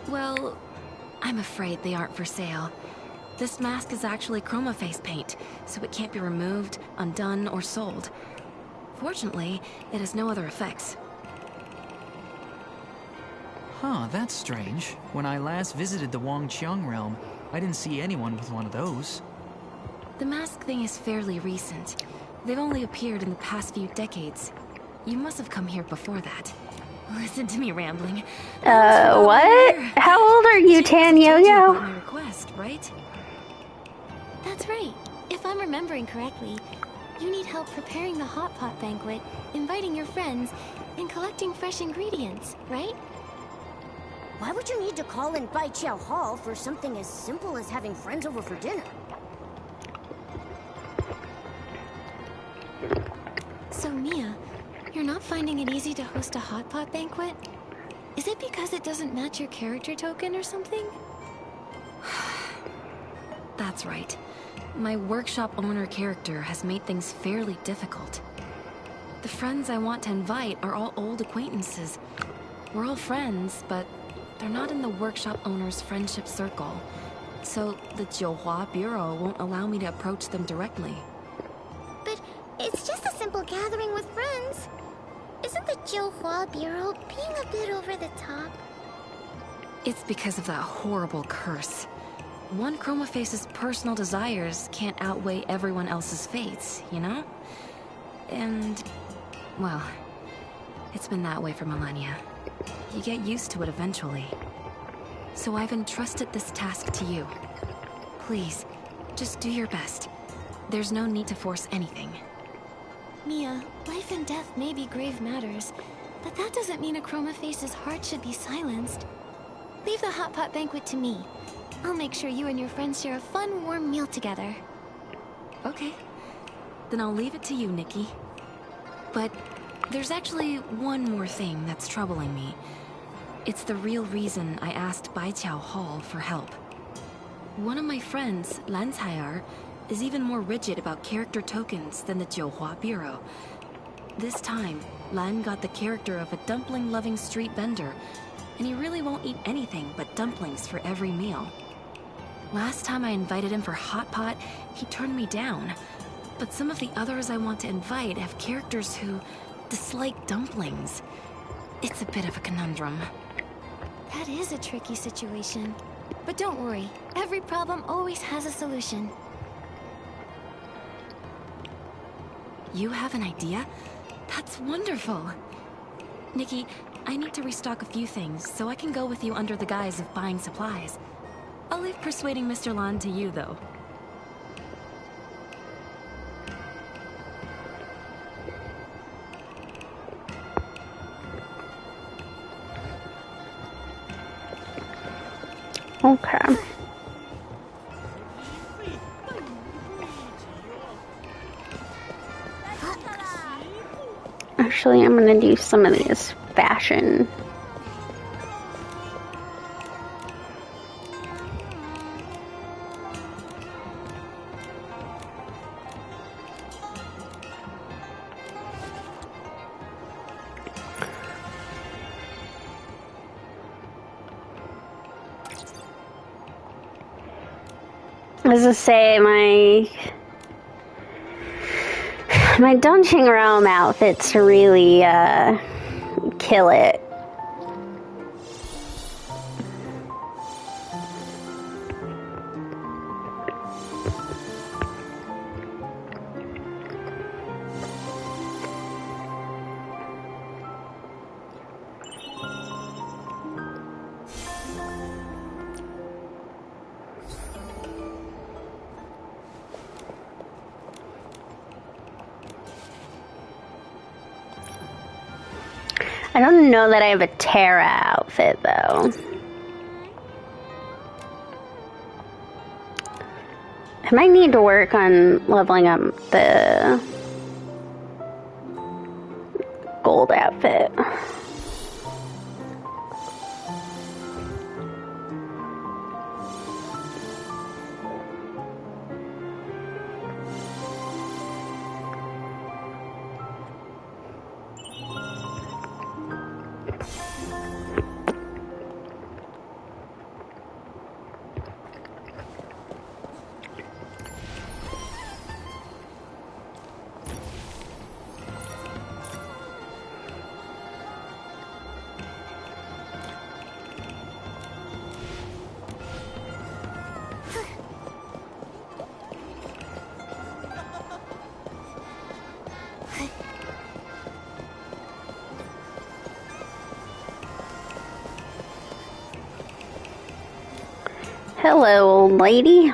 Well, I'm afraid they aren't for sale. This mask is actually chroma face paint, so it can't be removed, undone, or sold. Fortunately, it has no other effects. Huh, that's strange. When I last visited the Wangqiang realm, I didn't see anyone with one of those. The mask thing is fairly recent. They've only appeared in the past few decades. You must have come here before that. Listen to me rambling. What? How old are you, Tan Yo-Yo? My request, right? That's right. If I'm remembering correctly, you need help preparing the hot pot banquet, inviting your friends, and collecting fresh ingredients, right? Why would you need to call in Baiqiao Hall for something as simple as having friends over for dinner? So, Mia, you're not finding it easy to host a hot pot banquet? Is it because it doesn't match your character token or something? That's right. My workshop owner character has made things fairly difficult. The friends I want to invite are all old acquaintances. We're all friends, but they're not in the workshop owner's friendship circle. So the Jiuhua Bureau won't allow me to approach them directly. But it's just a simple gathering with friends. Isn't the Jiuhua Bureau being a bit over the top? It's because of that horrible curse. One Chroma Face's personal desires can't outweigh everyone else's fates, you know? And, well, it's been that way for millennia. You get used to it eventually. So I've entrusted this task to you. Please, just do your best. There's no need to force anything. Mia, life and death may be grave matters, but that doesn't mean a Chroma Face's heart should be silenced. Leave the hot pot banquet to me. I'll make sure you and your friends share a fun, warm meal together. Okay. Then I'll leave it to you, Nikki. But there's actually one more thing that's troubling me. It's the real reason I asked Baiqiao Hall for help. One of my friends, Lan Cai'er, is even more rigid about character tokens than the Jiuhua Bureau. This time, Lan got the character of a dumpling-loving street vendor, and he really won't eat anything but dumplings for every meal. Last time I invited him for hot pot, he turned me down. But some of the others I want to invite have characters who dislike dumplings. It's a bit of a conundrum. That is a tricky situation. But don't worry, every problem always has a solution. You have an idea? That's wonderful! Nikki, I need to restock a few things, so I can go with you under the guise of buying supplies. I'll leave persuading Mr. Lan to you, though. Okay. Actually, I'm gonna do some of these fashion. As I say, my Dongqing Realm outfits really kill it. I don't know that I have a Terra outfit, though. I might need to work on leveling up the gold outfit. Hello, old lady.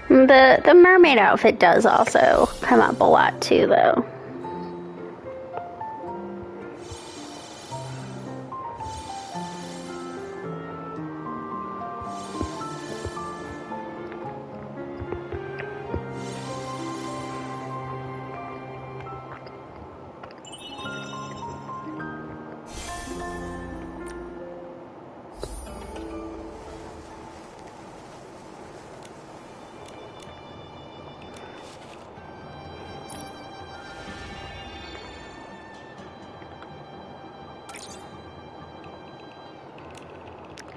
The mermaid outfit does also come up a lot too, though.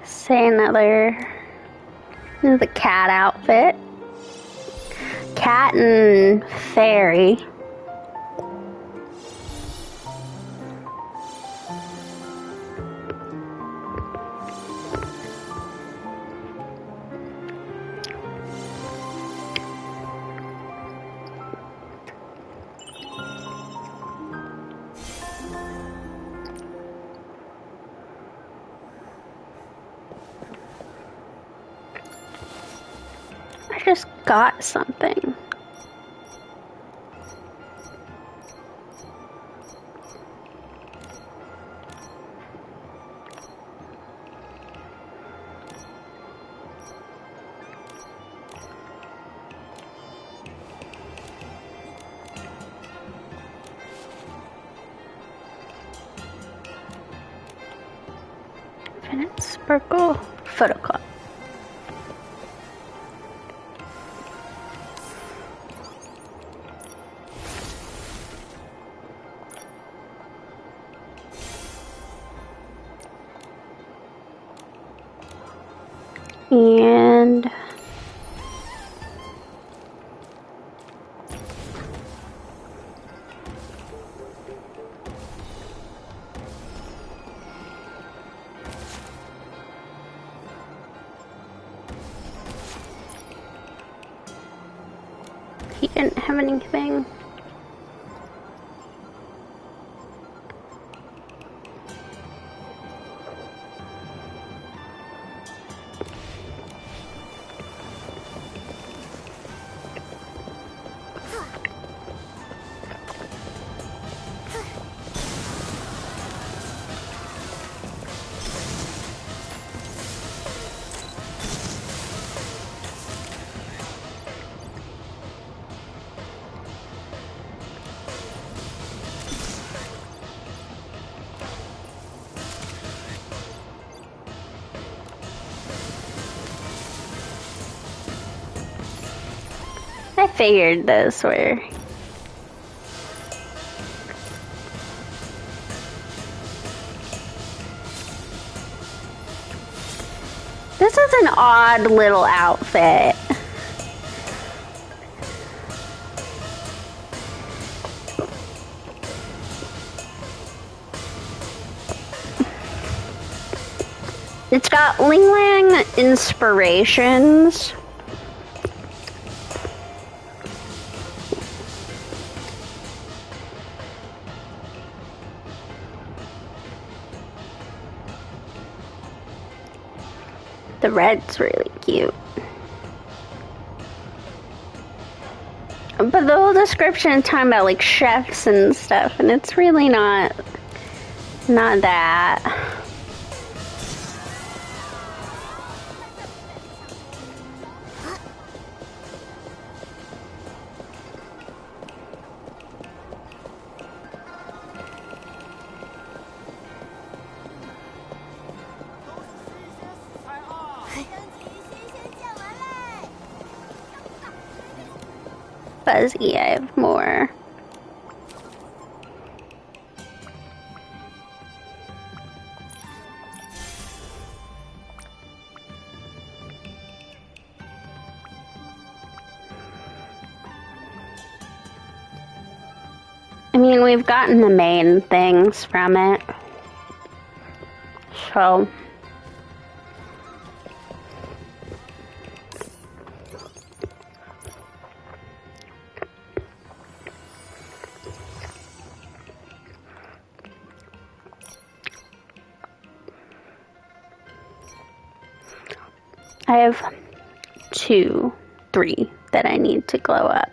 Say another. This is the cat outfit. Cat and fairy. I just got something. Infinite Sparkle Photocop. And he didn't have anything. I figured those were. This is an odd little outfit. It's got Ling Lang inspirations. The red's really cute. But the whole description is talking about like chefs and stuff, and it's really not that. Fuzzy, I have more. I mean, we've gotten the main things from it, so I have 2, 3 that I need to glow up.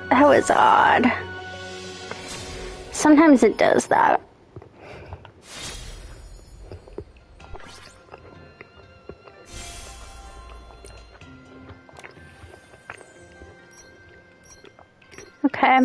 That was odd. Sometimes it does that. Okay.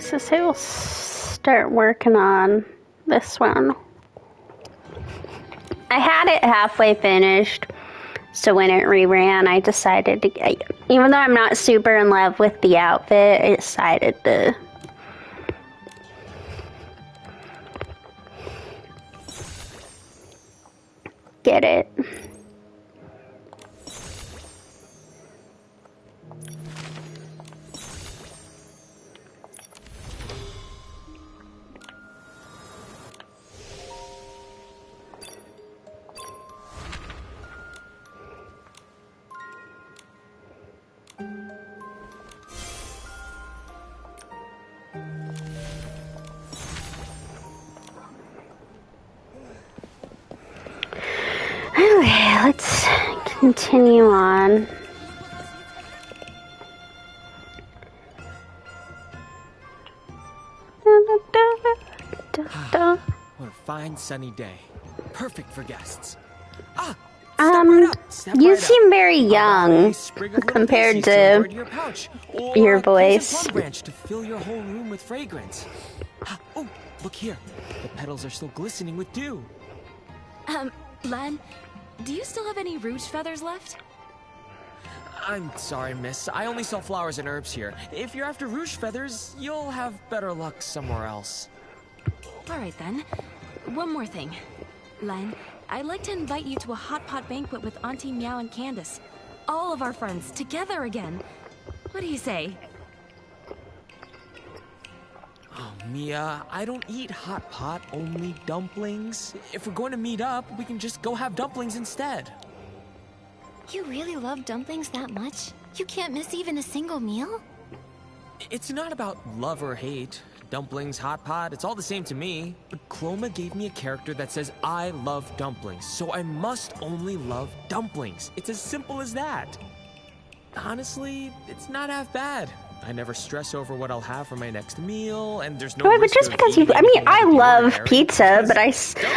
So say we'll start working on this one. I had it halfway finished, so when it reran, I decided to, even though I'm not super in love with the outfit, I decided to get it. Okay, let's continue on. What a fine sunny day. Perfect for guests. You seem very young compared to your voice. Branch to fill your whole room with fragrance. Oh, look here. The petals are still glistening with dew. Len, do you still have any rouge feathers left? I'm sorry, miss. I only sell flowers and herbs here. If you're after rouge feathers, you'll have better luck somewhere else. All right, then. One more thing. Len, I'd like to invite you to a hot pot banquet with Auntie Meow and Candace. All of our friends, together again. What do you say? Oh, Mia, I don't eat hot pot, only dumplings. If we're going to meet up, we can just go have dumplings instead. You really love dumplings that much? You can't miss even a single meal? It's not about love or hate. Dumplings, hot pot, it's all the same to me. But Chroma gave me a character that says I love dumplings, so I must only love dumplings. It's as simple as that. Honestly, it's not half bad. I never stress over what I'll have for my next meal, and there's no. Right, but just because you, I mean, I love pizza, but I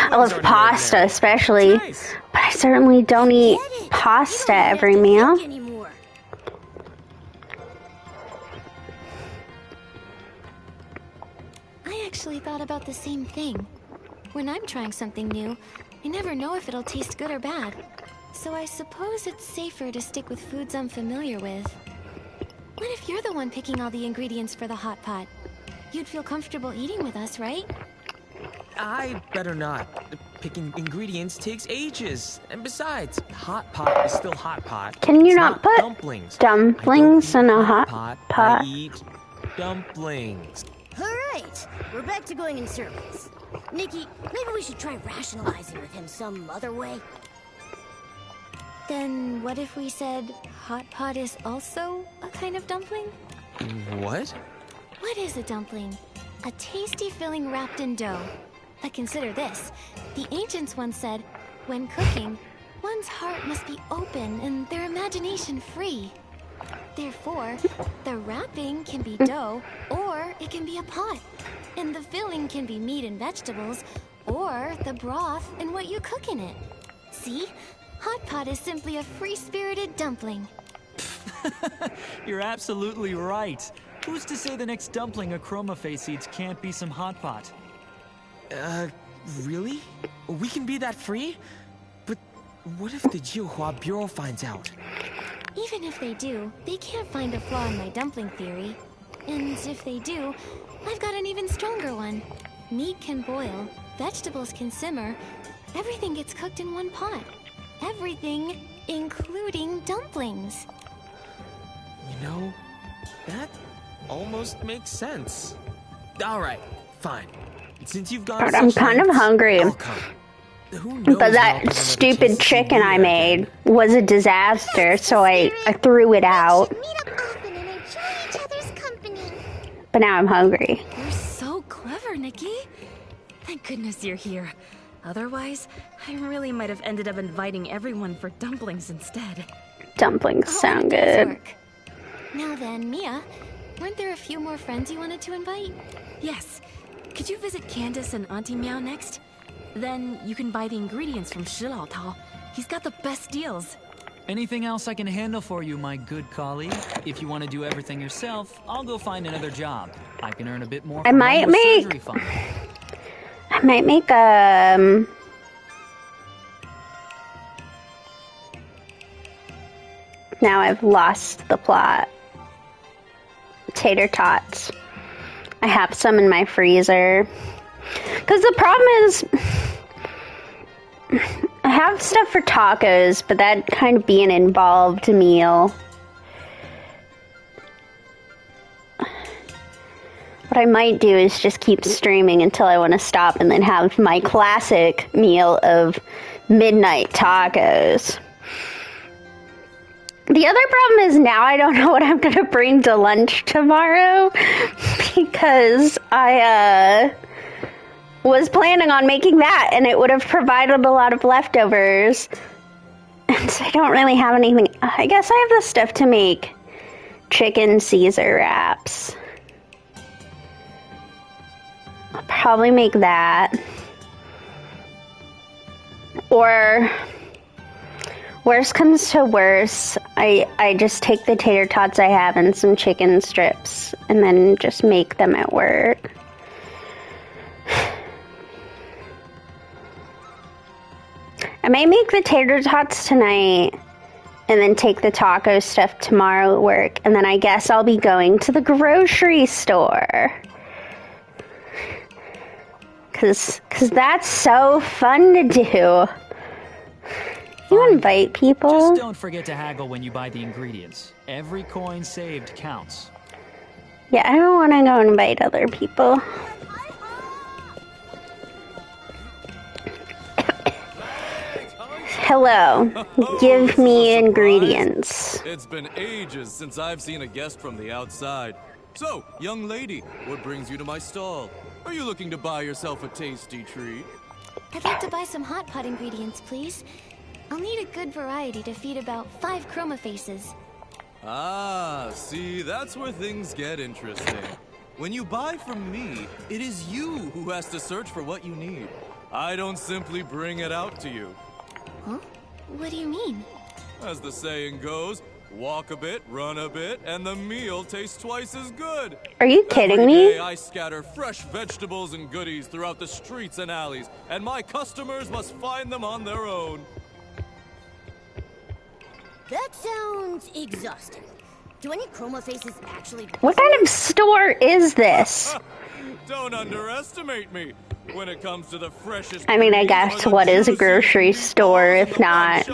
love pasta especially. Nice. But I certainly don't eat pasta every meal. actually thought about the same thing. When I'm trying something new, I never know if it'll taste good or bad. So I suppose it's safer to stick with foods I'm familiar with. What if you're the one picking all the ingredients for the hot pot? You'd feel comfortable eating with us, right? I better not. Picking ingredients takes ages. And besides, hot pot is still hot pot. Can you It's not put dumplings in a hot pot? I eat dumplings. Alright, we're back to going in circles. Nikki, maybe we should try rationalizing with him some other way. Then what if we said hot pot is also a kind of dumpling? What? What is a dumpling? A tasty filling wrapped in dough. But consider this. The ancients once said, when cooking, one's heart must be open and their imagination free. Therefore, the wrapping can be dough, or it can be a pot. And the filling can be meat and vegetables, or the broth and what you cook in it. See? Hot pot is simply a free-spirited dumpling. You're absolutely right. Who's to say the next dumpling a Chroma Face eats can't be some hot pot? Really? We can be that free? But what if the Jiuhua Bureau finds out? Even if they do, they can't find a flaw in my dumpling theory. And if they do, I've got an even stronger one. Meat can boil, vegetables can simmer, everything gets cooked in one pot. Everything, including dumplings. You know, that almost makes sense. Alright, fine. Since you've gone, But I'm kind of hungry. I'll come. Who knows But that stupid chicken I made was a disaster, so I threw it out. Meet up often and enjoy each other's company. But now I'm hungry. You're so clever, Nikki. Thank goodness you're here. Otherwise, I really might have ended up inviting everyone for dumplings instead. Dumplings sound it does good. work. Now then, Mia, weren't there a few more friends you wanted to invite? Yes. Could you visit Candace and Auntie Meow next? Then you can buy the ingredients from Shi Lao Tao. He's got the best deals. Anything else I can handle for you, my good colleague? If you want to do everything yourself, I'll go find another job. I can earn a bit more from my surgery fund. I might make Now I've lost the plot. Tater tots. I have some in my freezer. Because the problem is, I have stuff for tacos, but that'd kind of be an involved meal. What I might do is just keep streaming until I want to stop and then have my classic meal of midnight tacos. The other problem is now I don't know what I'm going to bring to lunch tomorrow because I was planning on making that and it would have provided a lot of leftovers. And so I don't really have anything. I guess I have the stuff to make chicken Caesar wraps. I'll probably make that. Or, worst comes to worst, I just take the tater tots I have and some chicken strips and then just make them at work. I may make the tater tots tonight and then take the taco stuff tomorrow at work, and then I guess I'll be going to the grocery store. Cause that's so fun to do. You invite people. Just don't forget to haggle when you buy the ingredients. Every coin saved counts. Yeah, I don't want to go invite other people. Hello. Give me ingredients. It's been ages since I've seen a guest from the outside. So, young lady, what brings you to my stall? Are you looking to buy yourself a tasty treat? I'd like to buy some hot pot ingredients, please. I'll need a good variety to feed about 5 Chroma Faces. Ah, see, that's where things get interesting. When you buy from me, it is you who has to search for what you need. I don't simply bring it out to you. Huh? What do you mean? As the saying goes, Walk a bit, run a bit, and the meal tastes twice as good. Are you kidding Every me? day I scatter fresh vegetables and goodies throughout the streets and alleys, and my customers must find them on their own. That sounds exhausting. Do any chroma faces actually... What kind of store is this? Don't underestimate me when it comes to the freshest... I mean, I guess what is a grocery store if not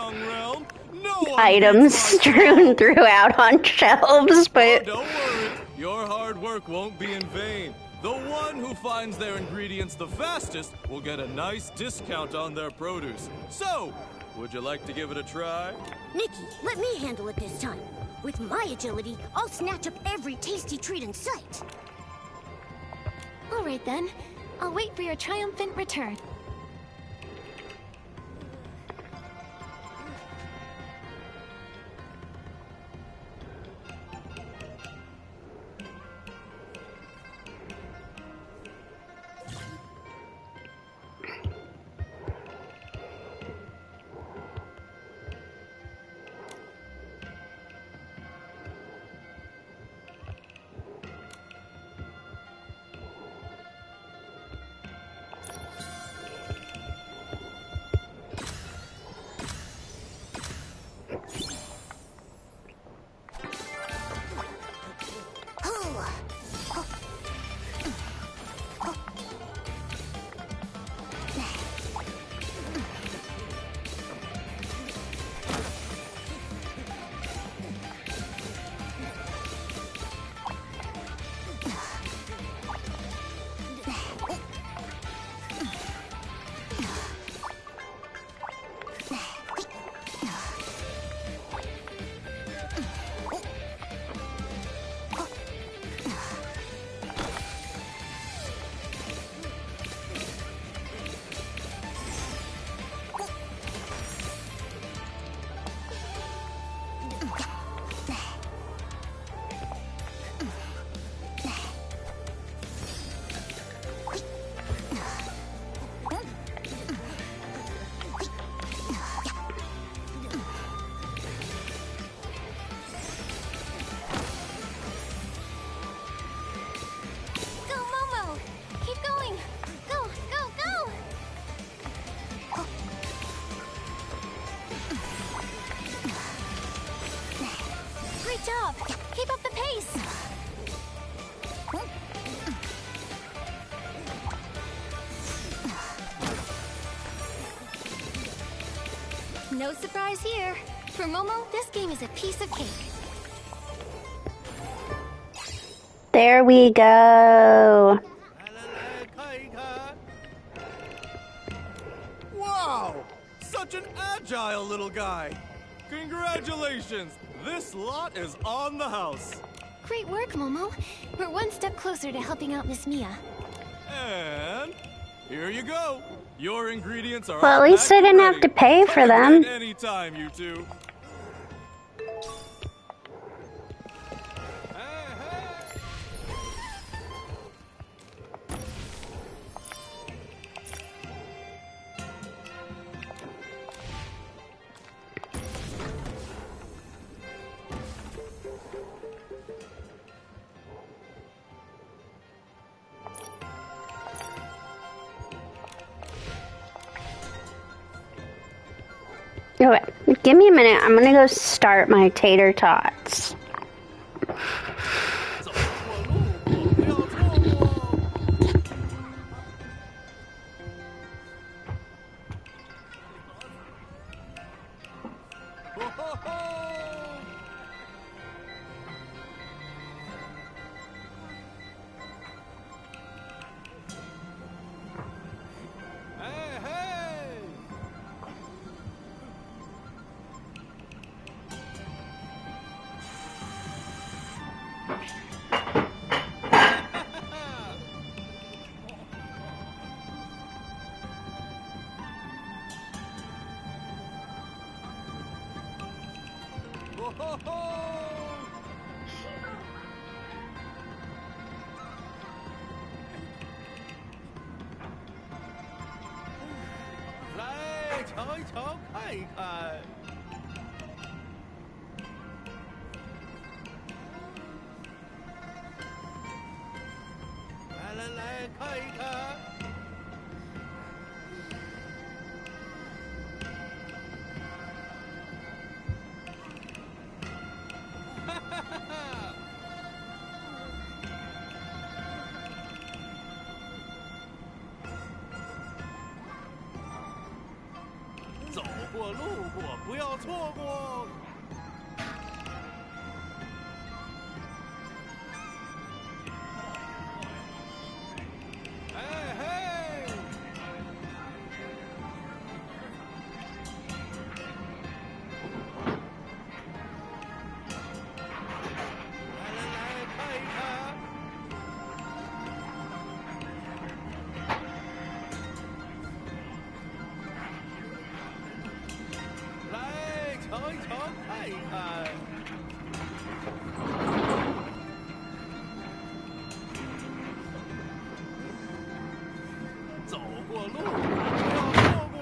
items strewn throughout on shelves, but... Oh, don't worry. Your hard work won't be in vain. The one who finds their ingredients the fastest will get a nice discount on their produce. So, would you like to give it a try? Nikki, let me handle it this time. With my agility, I'll snatch up every tasty treat in sight. All right then. I'll wait for your triumphant return. No surprise here. For Momo, this game is a piece of cake. There we go. Wow! Such an agile little guy. Congratulations! This lot is on the house. Great work, Momo. We're one step closer to helping out Miss Mia. And here you go. Your ingredients are Well, at least I didn't have to pay for them. Anytime, you two. Okay, give me a minute. I'm gonna go start my tater tots. 看一看。哈哈哈哈！走过路过，不要错过。哎嘿！来，看一看。来，瞧一瞧，看一看。走过路过，不要错过。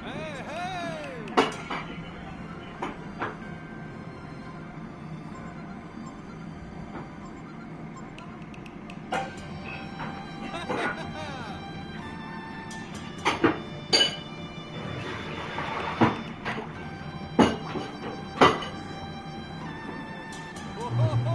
哎嘿！哈哈哈哈！哦吼吼！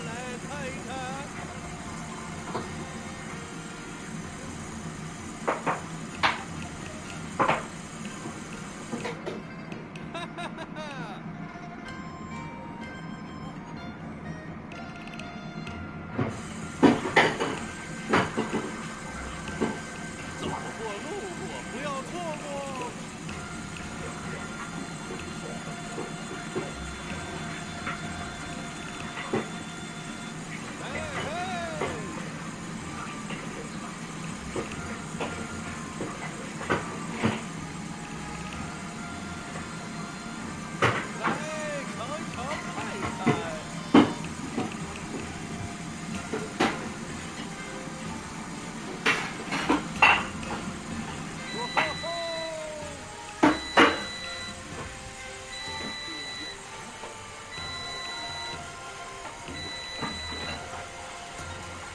来，看一看。哈哈哈哈！走过路过，不要错过。哎嘿！来，瞧一瞧，看一看。哦吼吼！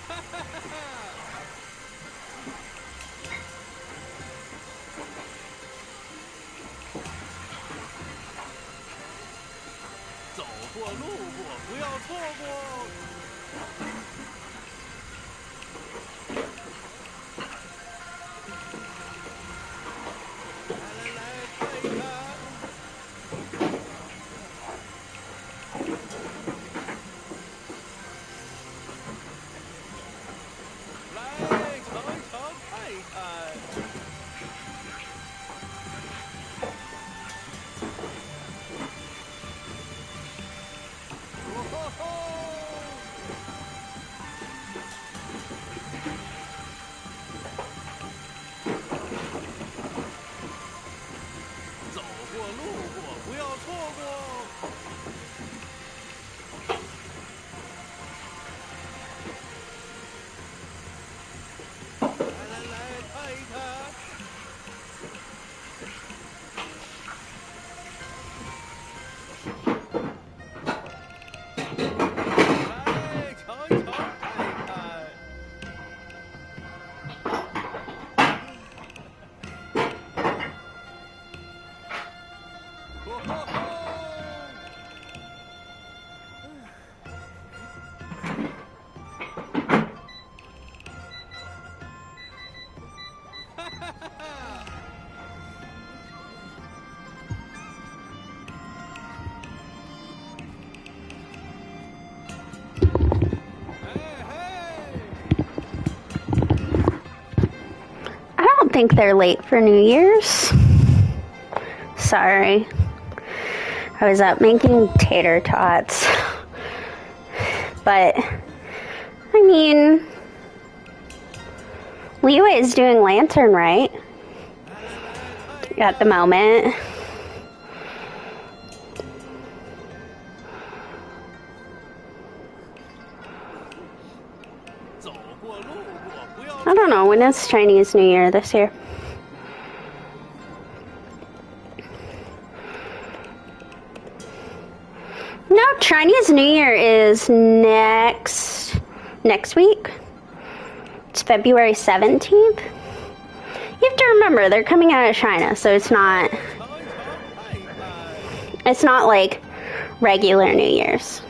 哈哈哈哈！走过路过，不要错过。来，看一看。来，瞧一瞧，看一看。哦吼吼！走过路过，不要错过。来，看一看。来，瞧一瞧，看一看。哦吼吼！哈哈哈哈！哎嘿！ I don't think they're late for New Year's. Sorry. I was up making tater tots. But, I mean, Liyue is doing Lantern, right? At the moment. I don't know, when is Chinese New Year this year? No, Chinese New Year is next week. It's February 17th. You have to remember, they're coming out of China, so it's not like regular New Year's.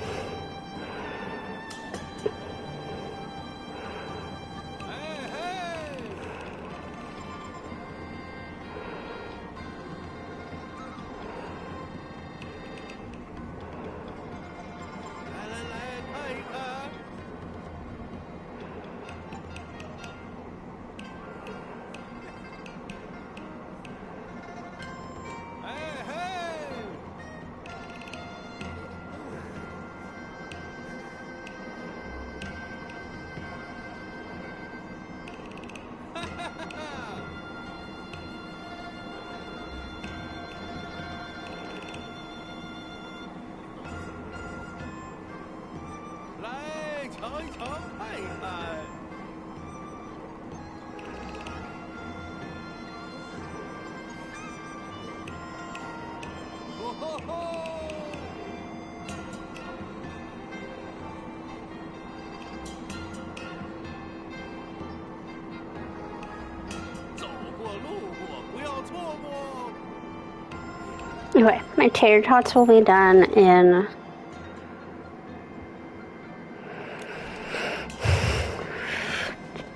Okay, my tater tots will be done in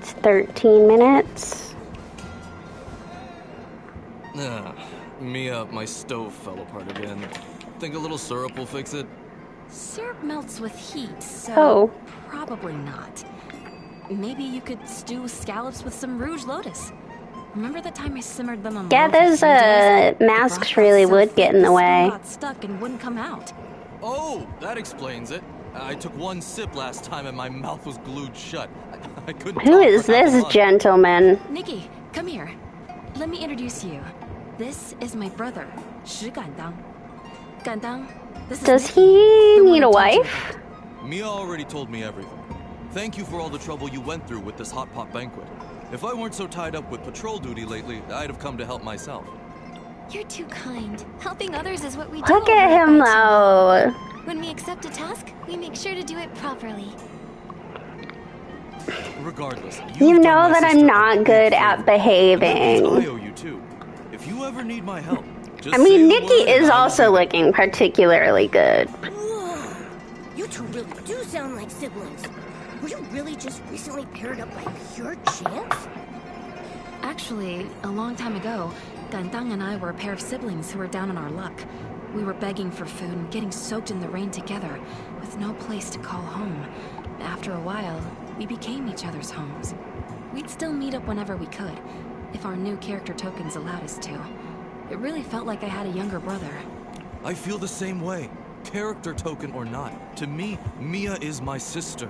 13 minutes. Mia, my stove fell apart again. Think a little syrup will fix it? Syrup melts with heat, so probably not. Maybe you could stew scallops with some Rouge Lotus. Remember the time I simmered them on Yeah, those masks really would get in the way. Got stuck and wouldn't come out. Oh, that explains it. I took one sip last time and my mouth was glued shut. I couldn't. Who is this gentleman? Nikki, come here. Let me introduce you. This is my brother, Shi Gandang. Gandang, this is Does Nikki, he the one need I a told you wife? Mia already told me everything. Thank you for all the trouble you went through with this hot pot banquet. If I weren't so tied up with patrol duty lately, I'd have come to help myself. You're too kind. Helping others is what we do. Look at over him at though. When we accept a task, we make sure to do it properly. Regardless, You know that I'm not good at I behaving. owe you too. If you ever need my help, just I mean, say the Nikki word and is I will also be looking particularly good. Whoa! You two really do sound like siblings. Were you really just recently paired up by pure chance? Actually, a long time ago, Gandang and I were a pair of siblings who were down on our luck. We were begging for food and getting soaked in the rain together, with no place to call home. After a while, we became each other's homes. We'd still meet up whenever we could, if our new character tokens allowed us to. It really felt like I had a younger brother. I feel the same way. Character token or not, to me, Mia is my sister,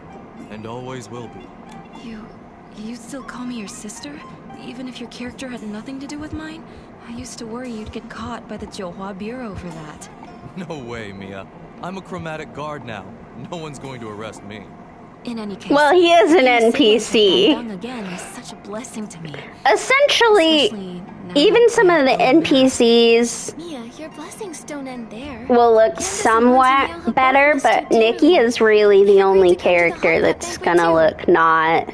and always will be. You still call me your sister? Even if your character had nothing to do with mine? I used to worry you'd get caught by the Jiuhua Bureau for that. No way, Mia. I'm a chromatic guard now. No one's going to arrest me. In any case, Well, he is an being siblings with NPC. Gandang again is such a blessing to me. Essentially, Especially now even that some of the I'm grown up. NPCs Mia, your blessings don't end there. will look Candace and Monty now have somewhat both better, listed but too. Nikki is really the Feel free only to come to the character Hot Pot that's banquet gonna too. look not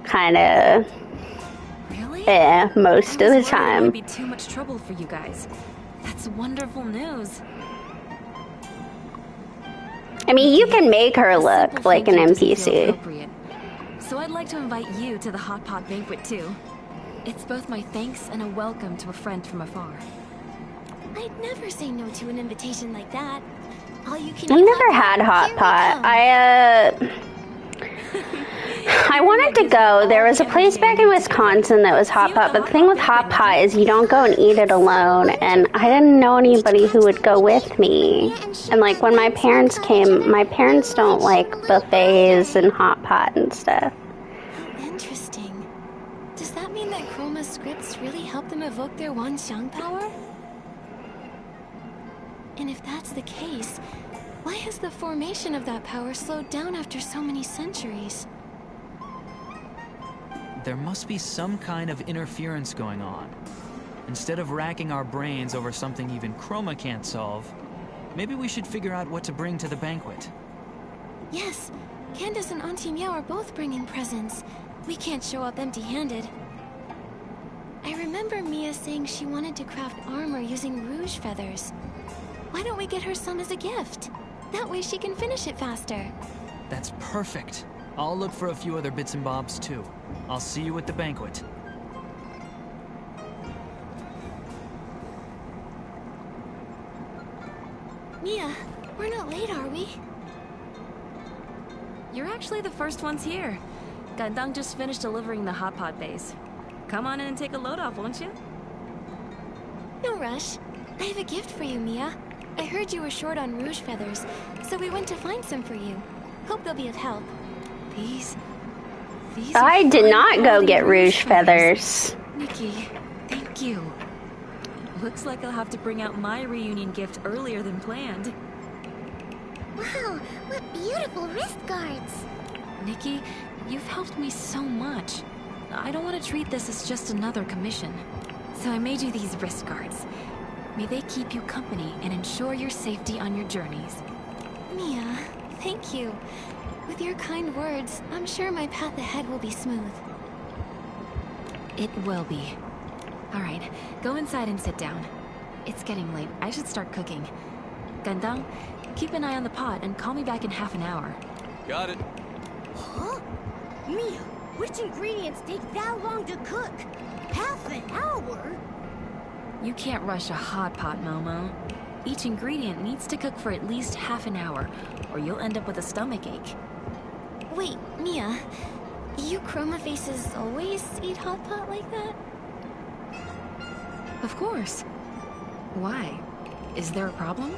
kind of Really? most I of the was worried it time. would be too much trouble for you guys. That's wonderful news. I mean, you can make her A look simple like an thank you doesn't feel NPC. appropriate. So I'd like to invite you to the Hot Pot banquet too. It's both my thanks and a welcome to a friend from afar. I'd never say no to an invitation like that. All you can I've eat never had hot Here we pot. come. I wanted to go. There was a place back in Wisconsin that was hot pot, but the thing with hot pot is you don't go and eat it alone, and I didn't know anybody who would go with me. And like when my parents came, my parents don't like buffets and hot pot and stuff. Interesting. Does that mean that Chroma's scripts really help them evoke their Wanxiang power? And if that's the case, why has the formation of that power slowed down after so many centuries? there must be some kind of interference going on. Instead of racking our brains over something even Chroma can't solve, maybe we should figure out what to bring to the banquet. Yes, Candace and Auntie Meow are both bringing presents. We can't show up empty-handed. I remember Mia saying she wanted to craft armor using rouge feathers. Why don't we get her some as a gift? That way she can finish it faster. That's perfect. I'll look for a few other bits and bobs too. I'll see you at the banquet. Mia, we're not late, are we? You're actually the first ones here. Gandang just finished delivering the hot pot base. Come on in and take a load off, won't you? No rush. I have a gift for you, Mia. I heard you were short on rouge feathers, so we went to find some for you. Hope they'll be of help. These I did not go get rouge feathers. Nikki, thank you. Looks like I'll have to bring out my reunion gift earlier than planned. Wow, what beautiful wrist guards. Nikki, you've helped me so much. I don't want to treat this as just another commission. So I made you these wrist guards. May they keep you company and ensure your safety on your journeys. Mia, thank you. With your kind words, I'm sure my path ahead will be smooth. It will be. Alright, go inside and sit down. It's getting late. I should start cooking. Gandang, keep an eye on the pot and call me back in half an hour. Got it. Huh? Mia, which ingredients take that long to cook? Half an hour? You can't rush a hot pot, Momo. Each ingredient needs to cook for at least half an hour, or you'll end up with a stomachache. Wait, Mia, you Chroma faces always eat hot pot like that? Of course. Why? Is there a problem?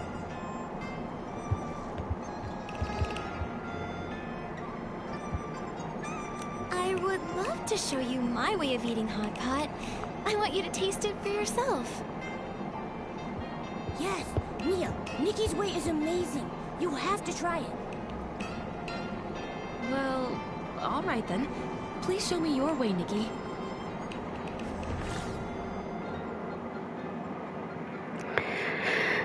I would love to show you my way of eating hot pot. I want you to taste it for yourself. Yes, Mia, Nikki's way is amazing. You have to try it. Well, alright then. Please show me your way, Nikki.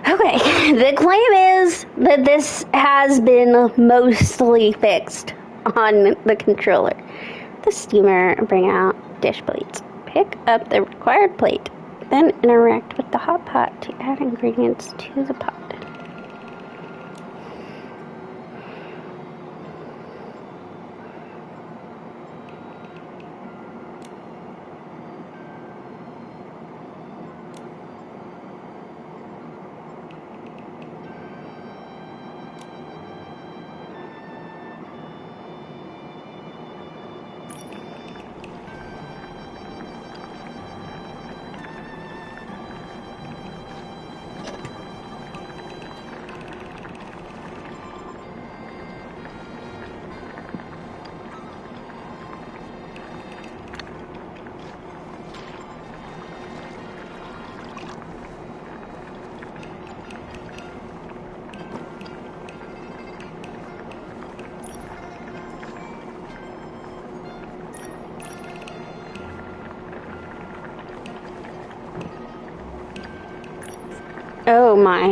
Okay, the claim is that this has been mostly fixed on the controller. The steamer, bring out dish plates. Pick up the required plate, then interact with the hot pot to add ingredients to the pot. Oh my.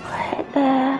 What the...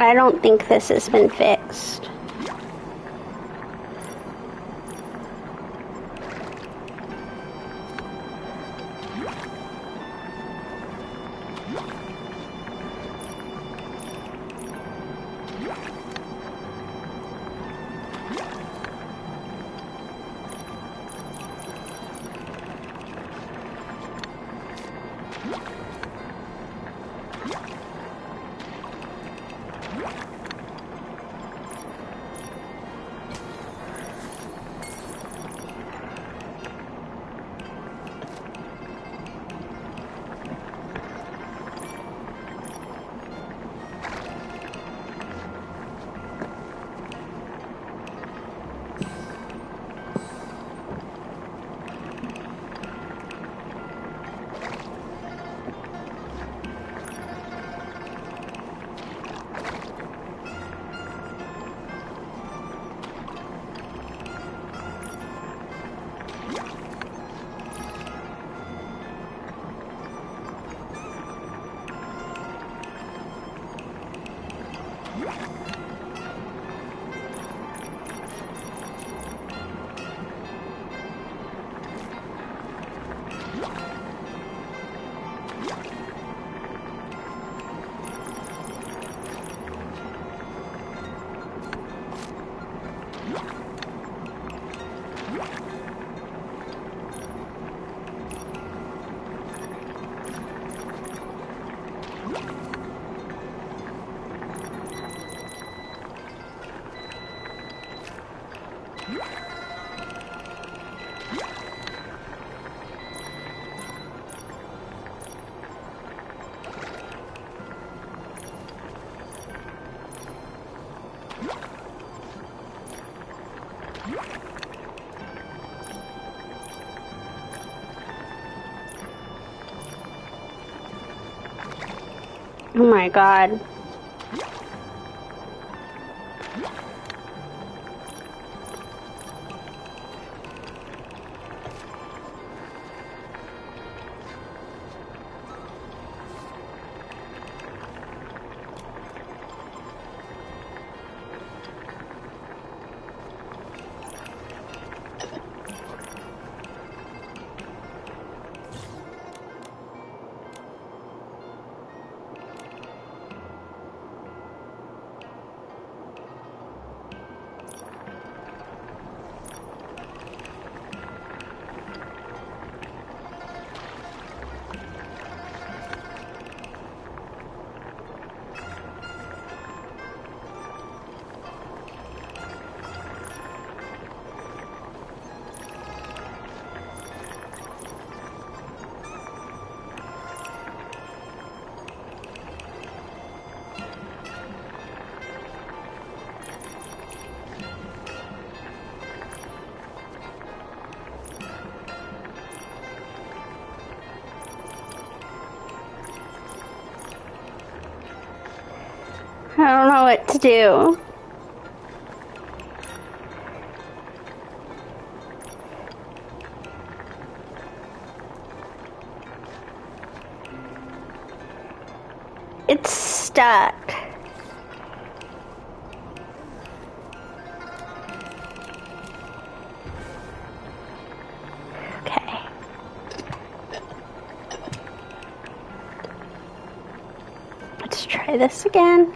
I don't think this has been fixed. Oh my god. I don't know what to do. It's stuck. Okay. Let's try this again.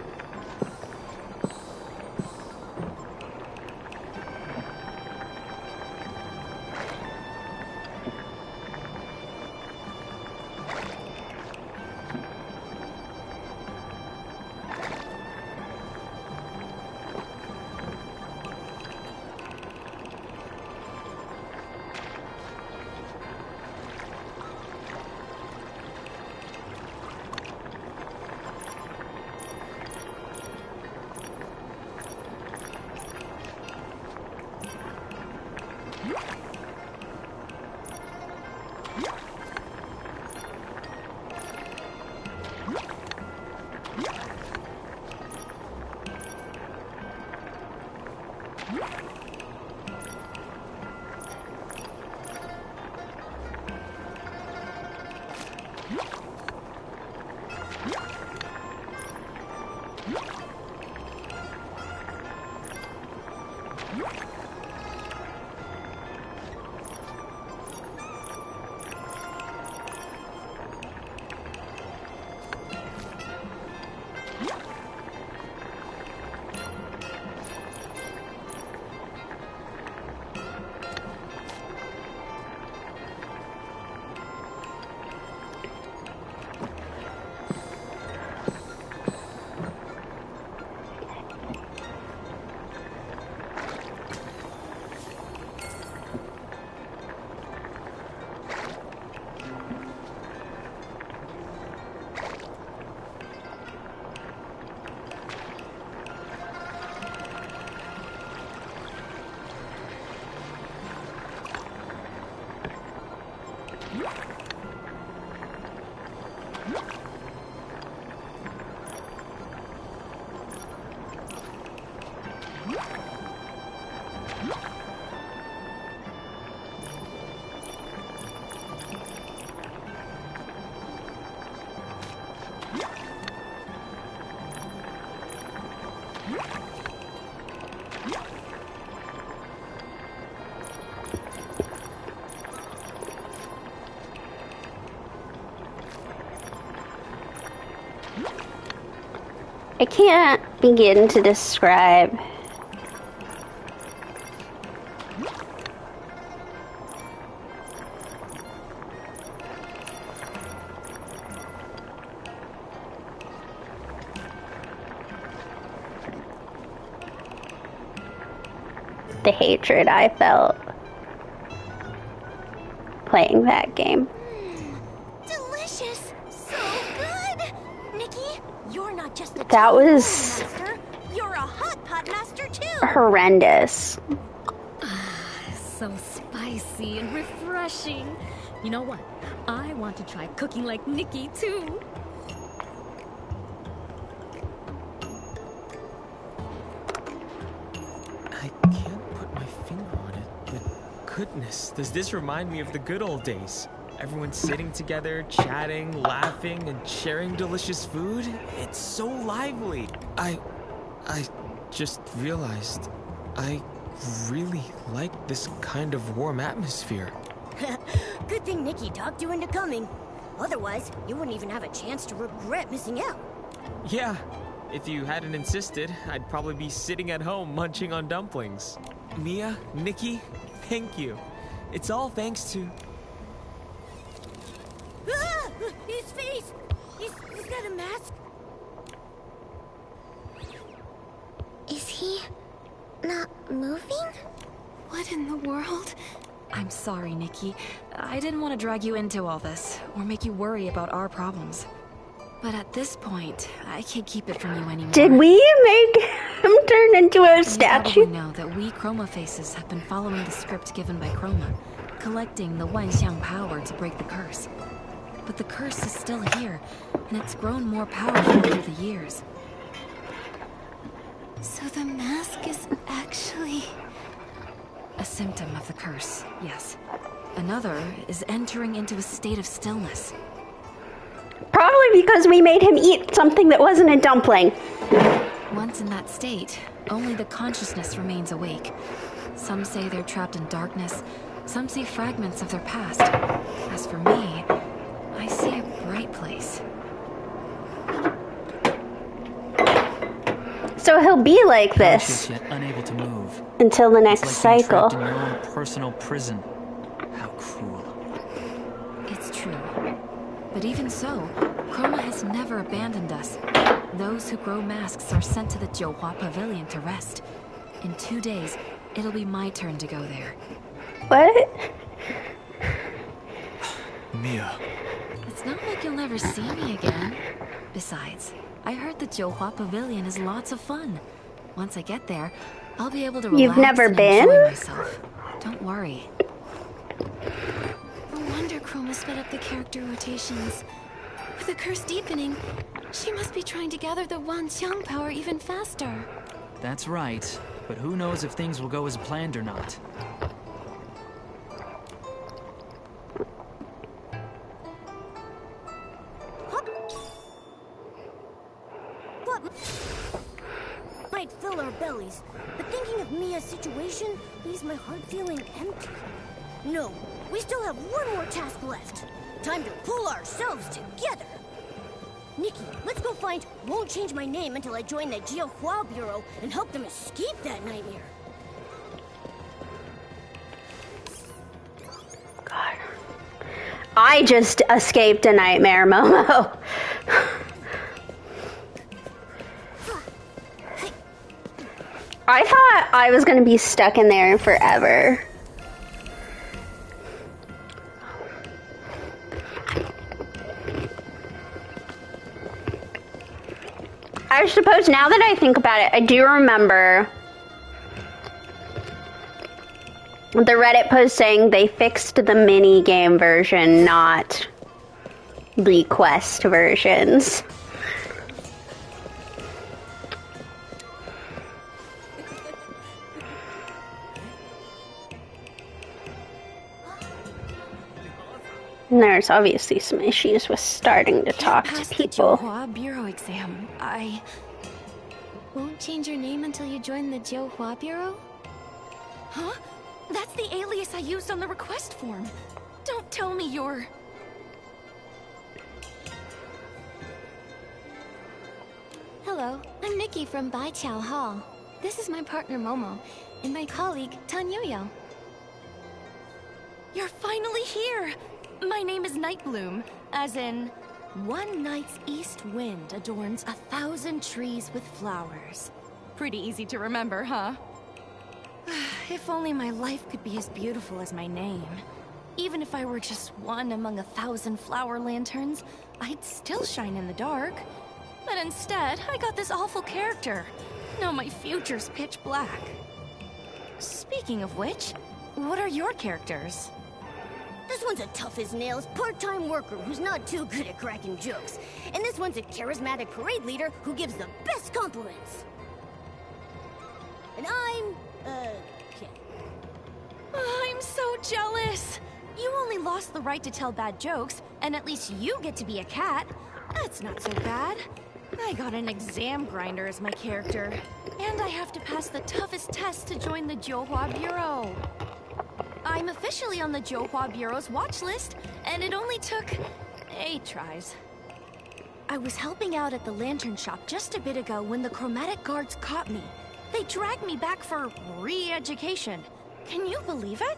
I can't begin to describe the hatred I felt playing that game. Delicious! So good! Nikki, you're not just a That was master, you're a hot pot master too! horrendous. So spicy and refreshing. You know what? I want to try cooking like Nikki too. I can't put my finger on it, but goodness, does this remind me of the good old days? Everyone sitting together, chatting, laughing, and sharing delicious food? It's so lively. I just realized I really like this kind of warm atmosphere. Good thing Nikki talked you into coming. Otherwise, you wouldn't even have a chance to regret missing out. Yeah, if you hadn't insisted, I'd probably be sitting at home munching on dumplings. Mia, Nikki, thank you. It's all thanks to... Ah! His face! Is that a mask? Is he not moving? What in the world? I'm sorry, Nikki. I didn't want to drag you into all this, or make you worry about our problems. But at this point, I can't keep it from you anymore. Did we make him turn into a statue? You probably know that we Chroma Faces have been following the script given by Chroma, collecting the Wanxiang power to break the curse. But the curse is still here, and it's grown more powerful through the years. So the mask is actually... A symptom of the curse, yes. Another is entering into a state of stillness. Probably because we made him eat something that wasn't a dumpling. Once in that state, only the consciousness remains awake. Some say they're trapped in darkness, some see fragments of their past. As for me, I see a bright place. So he'll be like Conscious this yet unable to move. until the next It's like being cycle. trapped in your own personal prison. How cruel. It's true. But even so, Chroma has never abandoned us. Those who grow masks are sent to the Jiuhua Pavilion to rest. In 2 days, it'll be my turn to go there. What? Mia. It's not like you'll never see me again. Besides, I heard the Jiuhua Pavilion is lots of fun. Once I get there, I'll be able to relax You've never and been? enjoy myself. Don't worry. No wonder Chroma sped up the character rotations. With the curse deepening, she must be trying to gather the Wanxiang power even faster. That's right. But who knows if things will go as planned or not. Might fill our bellies, but thinking of Mia's situation leaves my heart feeling empty. No, we still have one more task left. Time to pull ourselves together. Nikki, let's go find Won't Change My Name Until I Join the Jiuhua Bureau and help them escape that nightmare. God. I just escaped a nightmare, Momo. I thought I was gonna be stuck in there forever. I suppose now that I think about it, I do remember the Reddit post saying they fixed the mini game version, not the quest versions. And there's obviously some issues with starting to talk to people. The Jiuhua Bureau exam. I won't change your name until you join the Jiuhua Bureau? Huh? That's the alias I used on the request form. Don't tell me you're... Hello, Hello, I'm Nikki from Baiqiao Hall. This is my partner Momo, and my colleague Tan Yoyo. You're finally here! My name is Nightbloom, as in, one night's east wind adorns 1,000 trees with flowers. Pretty easy to remember, huh? If only my life could be as beautiful as my name. Even if I were just one among 1,000 flower lanterns, I'd still shine in the dark. But instead, I got this awful character. Now my future's pitch black. Speaking of which, what are your characters? This one's a tough as nails part-time worker who's not too good at cracking jokes. And this one's a charismatic parade leader who gives the best compliments. And I'm, okay. I'm so jealous! You only lost the right to tell bad jokes, and at least you get to be a cat. That's not so bad. I got an exam grinder as my character. And I have to pass the toughest test to join the Johua Bureau. I'm officially on the Johua Bureau's watch list, and it only took 8 tries. I was helping out at the lantern shop just a bit ago when the chromatic guards caught me. They dragged me back for re-education. Can you believe it?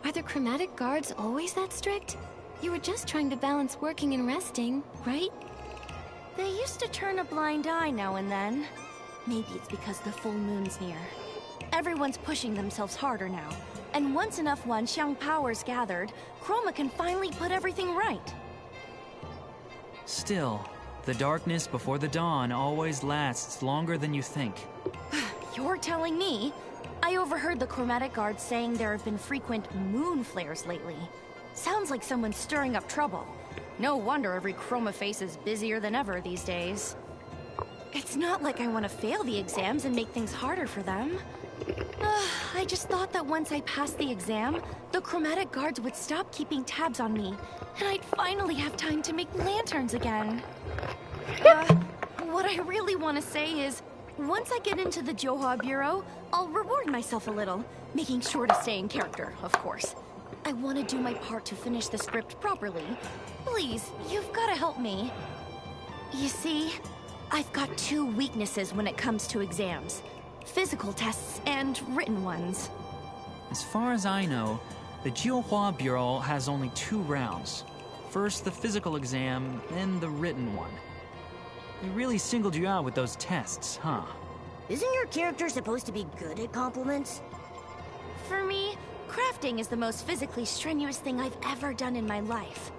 Are the chromatic guards always that strict? You were just trying to balance working and resting, right? They used to turn a blind eye now and then. Maybe it's because the full moon's near. Everyone's pushing themselves harder now. And once enough Wanxiang powers gathered, Chroma can finally put everything right. Still, the darkness before the dawn always lasts longer than you think. You're telling me? I overheard the chromatic guards saying there have been frequent moon flares lately. Sounds like someone's stirring up trouble. No wonder every chroma face is busier than ever these days. It's not like I want to fail the exams and make things harder for them. I just thought that once I passed the exam, the chromatic guards would stop keeping tabs on me, and I'd finally have time to make lanterns again. What I really want to say is, once I get into the Johua Bureau, I'll reward myself a little, making sure to stay in character, of course. I want to do my part to finish the script properly. Please, you've got to help me. You see, I've got 2 weaknesses when it comes to exams. Physical tests and written ones. As far as I know, the Johua Bureau has only 2 rounds. First the physical exam, then the written one. They really singled you out with those tests, huh? Isn't your character supposed to be good at compliments? For me, crafting is the most physically strenuous thing I've ever done in my life.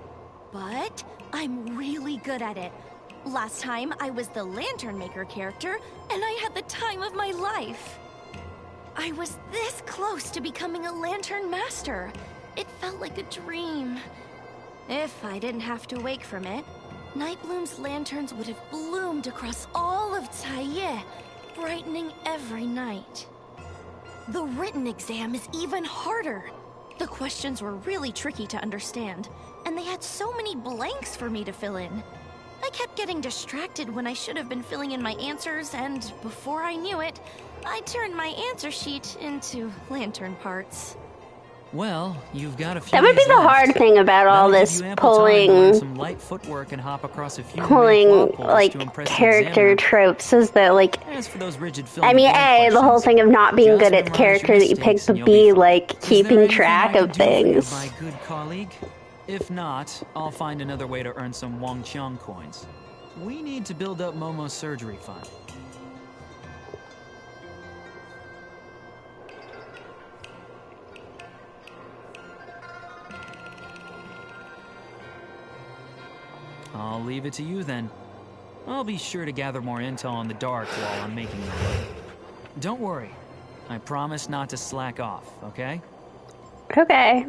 But I'm really good at it. Last time, I was the Lantern Maker character, and I had the time of my life. I was this close to becoming a Lantern Master. It felt like a dream. If I didn't have to wake from it, Nightbloom's lanterns would have bloomed across all of Taiye, brightening every night. The written exam is even harder. The questions were really tricky to understand, and they had so many blanks for me to fill in. I kept getting distracted when I should have been filling in my answers, and before I knew it, I turned my answer sheet into lantern parts. Well, you've got a few That would be days the left. hard thing about all That'll give this you ample time to learn pulling, some light footwork and hop across a few like, character tropes is that, like, As for those rigid film I mean, blank the whole questions, thing of not being just good at memorize character your that you pick, mistakes and but you'll be be, fine. like, Is there keeping anything track I can of do for you, things. my good colleague? If not, I'll find another way to earn some Wangqiang coins. We need to build up Momo's surgery fund. I'll leave it to you then. I'll be sure to gather more intel on the dark while I'm making them. Don't worry. I promise not to slack off, okay? Okay.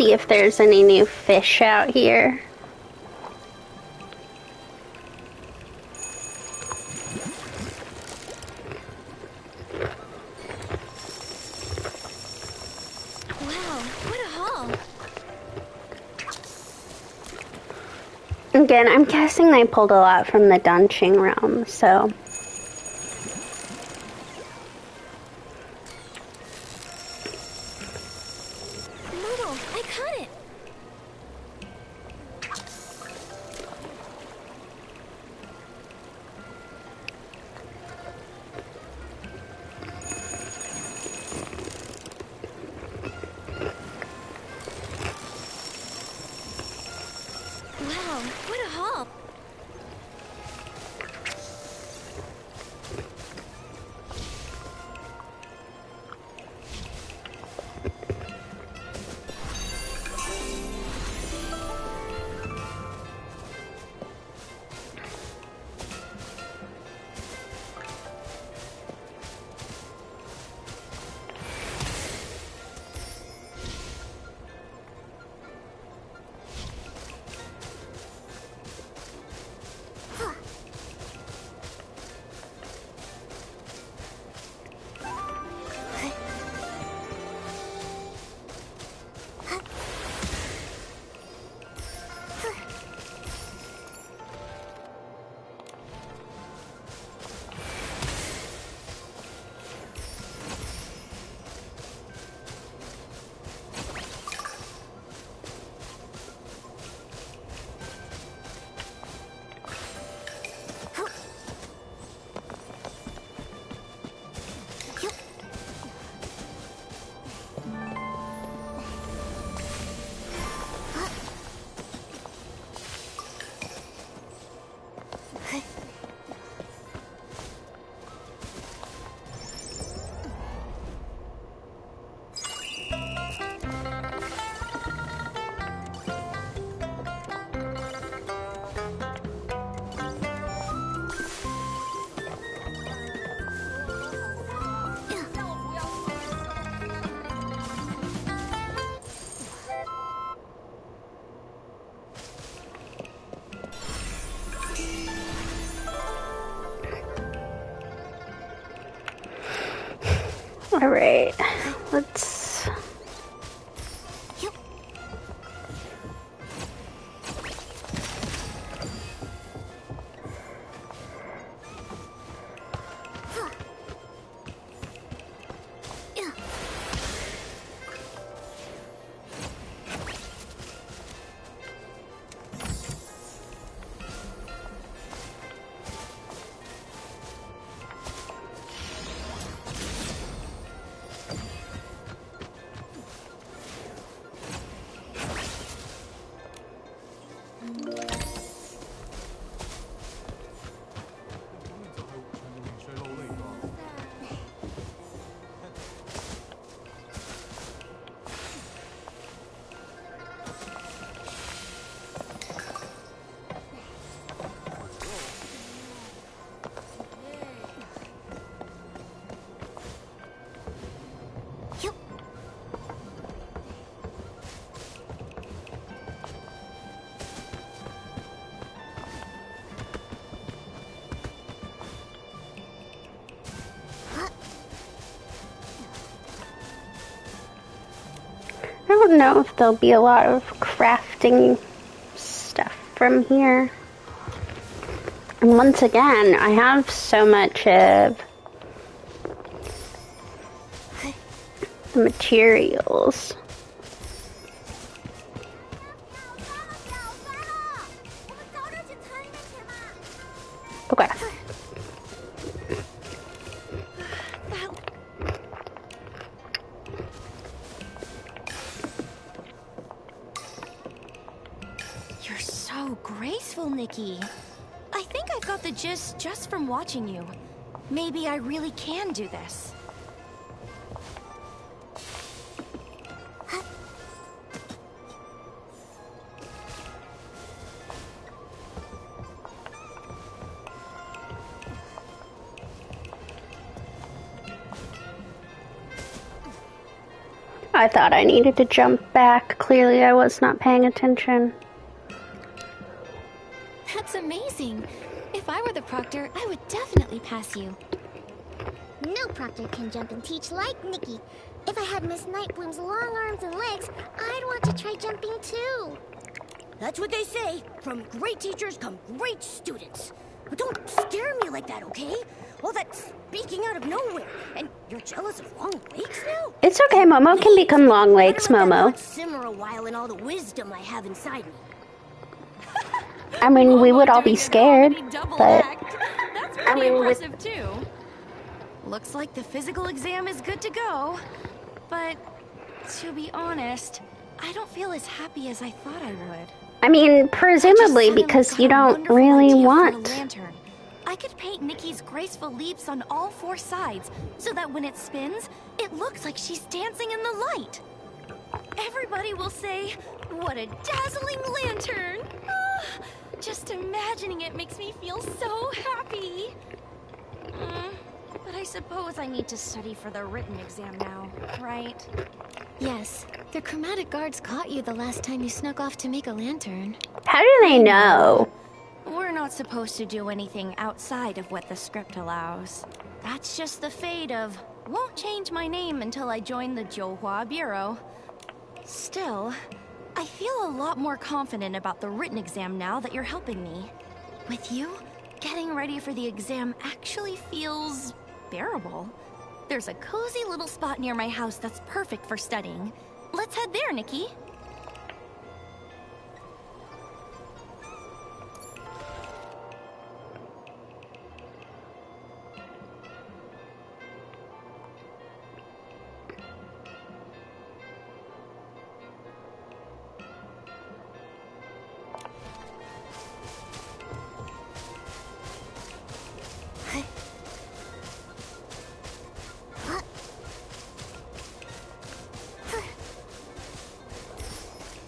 see if there's any new fish out here. Wow, what a haul. Again, I'm guessing they pulled a lot from the Dunching realm, so... Momo, I caught it. Wow, what a haul. Alright, let's... I don't know if there'll be a lot of crafting stuff from here. And once again, I have so much of the materials. Okay. You're so graceful, Nikki. I think I got the gist just from watching you. Maybe I really can do this. I thought I needed to jump back. Clearly I was not paying attention. That's amazing. If I were the proctor, I would definitely pass you. No proctor can jump and teach like Nikki. If I had Miss Nightbloom's long arms and legs, I'd want to try jumping too. That's what they say. From great teachers come great students. But don't stare at me like that, okay? All that speaking out of nowhere. And you're jealous of long legs now? It's okay, Momo can become long legs, Momo. Simmer a while in all the wisdom I have inside me. I mean, we would all be scared, but... That's pretty impressive, too. Looks like the physical exam is good to go. But, to be honest, I don't feel as happy as I thought I would. I mean, presumably because you don't really want. Lantern. I could paint Nikki's graceful leaps on all four sides, so that when it spins, it looks like she's dancing in the light. Everybody will say, "What a dazzling lantern!" Just imagining it makes me feel so happy. But I suppose I need to study for the written exam now, right? Yes. The chromatic guards caught you the last time you snuck off to make a lantern. How do they know? We're not supposed to do anything outside of what the script allows. That's just the fate of, won't change my name until I join the Johua Bureau. Still, I feel a lot more confident about the written exam now that you're helping me. With you, getting ready for the exam actually feels bearable. There's a cozy little spot near my house that's perfect for studying. Let's head there, Nikki.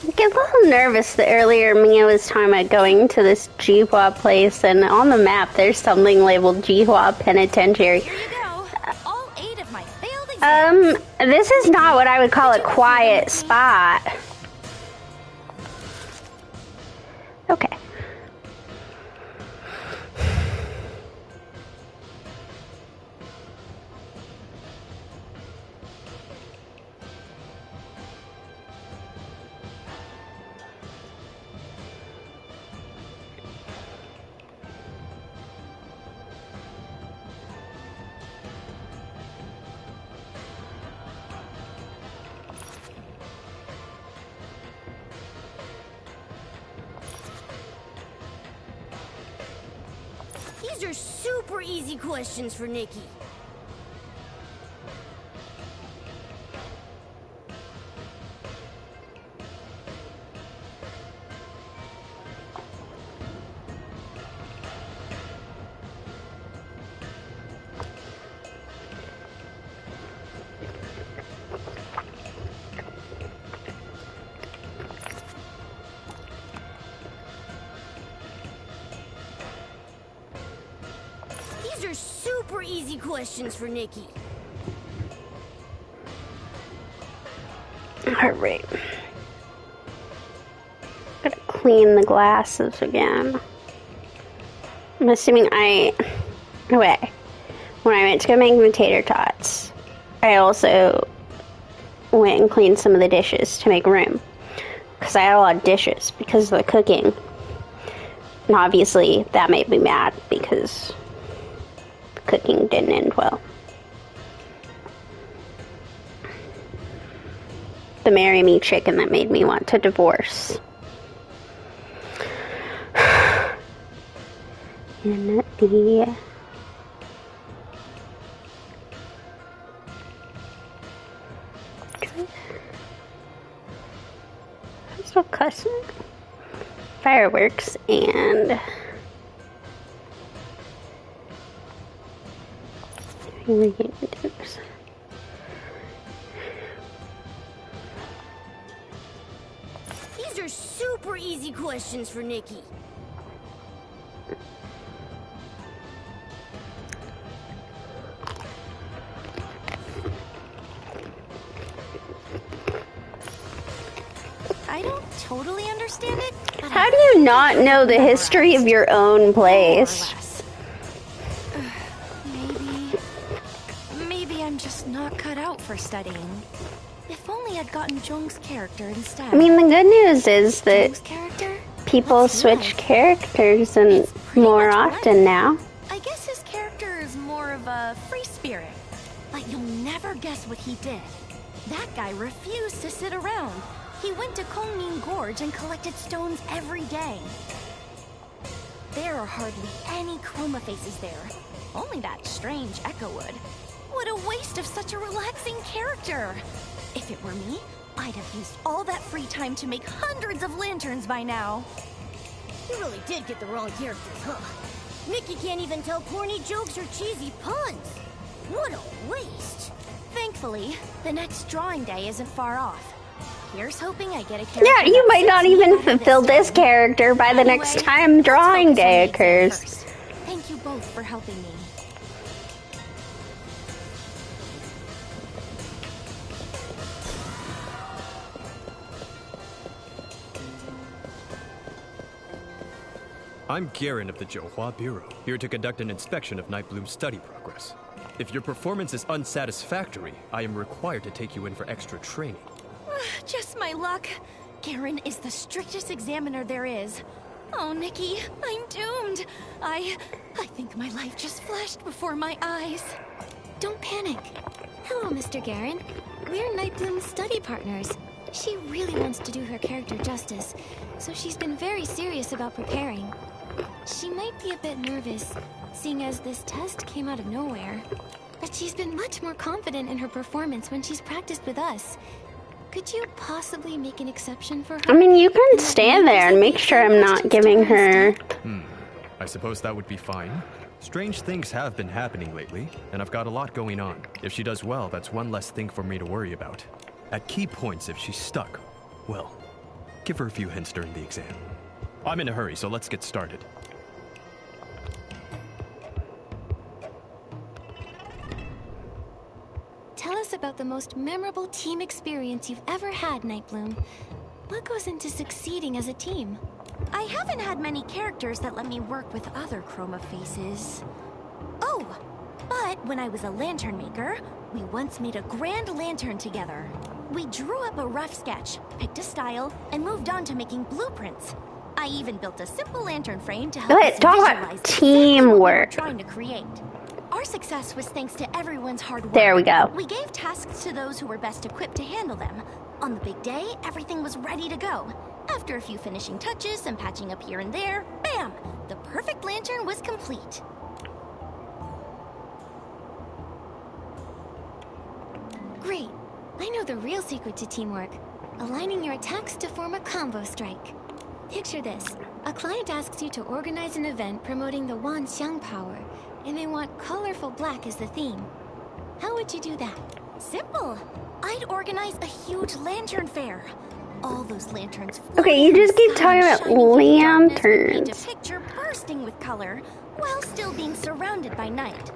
I get a little nervous the earlier Mia was talking about going to this Jihua place, and on the map there's something labeled Jihua Penitentiary. Here you go. All 8 of my failed exams. This is not what I would call a quiet spot. Okay. These are super easy questions for Nikki. These are super easy questions for Nikki. Alright. Gotta clean the glasses again. I'm assuming okay. When I went to go make the tater tots, I also went and cleaned some of the dishes to make room. Because I had a lot of dishes because of the cooking. And obviously that made me mad because the cooking didn't end well. The marry me chicken that made me want to divorce. In the I'm still cussing. Fireworks and These are super easy questions for Nikki. I don't totally understand it, but How do you not know the history of your own place? Maybe I'm just not cut out for studying. If only I'd gotten Jung's character instead. I mean, the good news is that Jung's character? people switch characters and more often now. I guess his character is more of a free spirit. But you'll never guess what he did. That guy refused to sit around. He went to Kongning Gorge and collected stones every day. There are hardly any chroma faces there. Only that strange Echowood. What a waste of such a relaxing character! If it were me, I'd have used all that free time to make hundreds of lanterns by now. You really did get the wrong characters, huh? Nikki can't even tell corny jokes or cheesy puns. What a waste! Thankfully, the next drawing day isn't far off. Here's hoping I get a character. Yeah, you that might fits not me even better fulfill this time. character by the next time drawing day occurs. Thank you both for helping me. I'm Garen of the Zhouhua Bureau, here to conduct an inspection of Nightbloom's study progress. If your performance is unsatisfactory, I am required to take you in for extra training. Just my luck. Garen is the strictest examiner there is. Oh, Nikki, I'm doomed. I think my life just flashed before my eyes. Don't panic. Hello, Mr. Garen. We're Nightbloom's study partners. She really wants to do her character justice, so she's been very serious about preparing. She might be a bit nervous, seeing as this test came out of nowhere. But she's been much more confident in her performance when she's practiced with us. Could you possibly make an exception for her? I mean, you can stand there and make sure I'm not giving her... I suppose that would be fine. Strange things have been happening lately, and I've got a lot going on. If she does well, that's one less thing for me to worry about. At key points, if she's stuck, well, give her a few hints during the exam. I'm in a hurry, so let's get started. Tell us about the most memorable team experience you've ever had, Nightbloom. What goes into succeeding as a team? I haven't had many characters that let me work with other chroma faces. Oh, but when I was a lantern maker, we once made a grand lantern together. We drew up a rough sketch, picked a style, and moved on to making blueprints. I even built a simple lantern frame to help us Talk visualize about exactly what we were teamwork. trying to create. Our success was thanks to everyone's hard work. There we go. We gave tasks to those who were best equipped to handle them. On the big day, everything was ready to go. After a few finishing touches and patching up here and there, bam! The perfect lantern was complete. Great. I know the real secret to teamwork. Aligning your attacks to form a combo strike. Picture this. A client asks you to organize an event promoting the Wanxiang power, and they want colorful black as the theme. How would you do that? Simple. I'd organize a huge lantern fair. All those lanterns. Okay, you just keep talking about Paint a lanterns. picture bursting with color, while still being surrounded by night.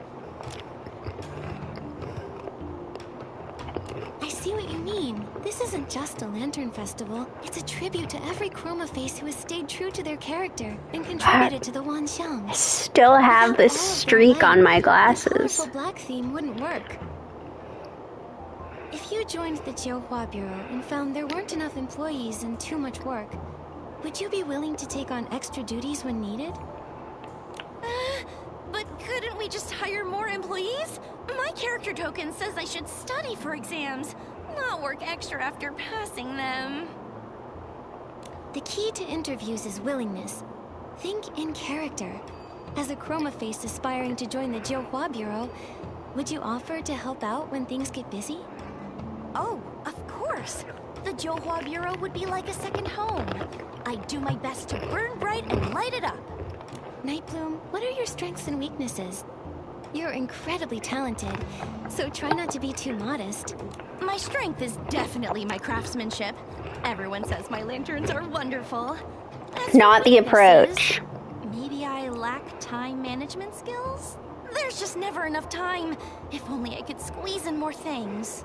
I see what you mean. This isn't just a lantern festival. It's a tribute to every chroma face who has stayed true to their character and contributed to the Wanxiang. I still have this streak on my The glasses. colorful black theme wouldn't work. If you joined the Zhouhua Bureau and found there weren't enough employees and too much work, would you be willing to take on extra duties when needed? But couldn't we just hire more employees? My character token says I should study for exams, not work extra after passing them. The key to interviews is willingness. Think in character. As a chroma face aspiring to join the Zhouhua Bureau, would you offer to help out when things get busy? Oh, of course. The Zhouhua Bureau would be like a second home. I'd do my best to burn bright and light it up. Nightbloom, what are your strengths and weaknesses? You're incredibly talented, so try not to be too modest. My strength is definitely my craftsmanship. Everyone says my lanterns are wonderful. As for Not the weaknesses, approach. Maybe I lack time management skills? There's just never enough time. If only I could squeeze in more things.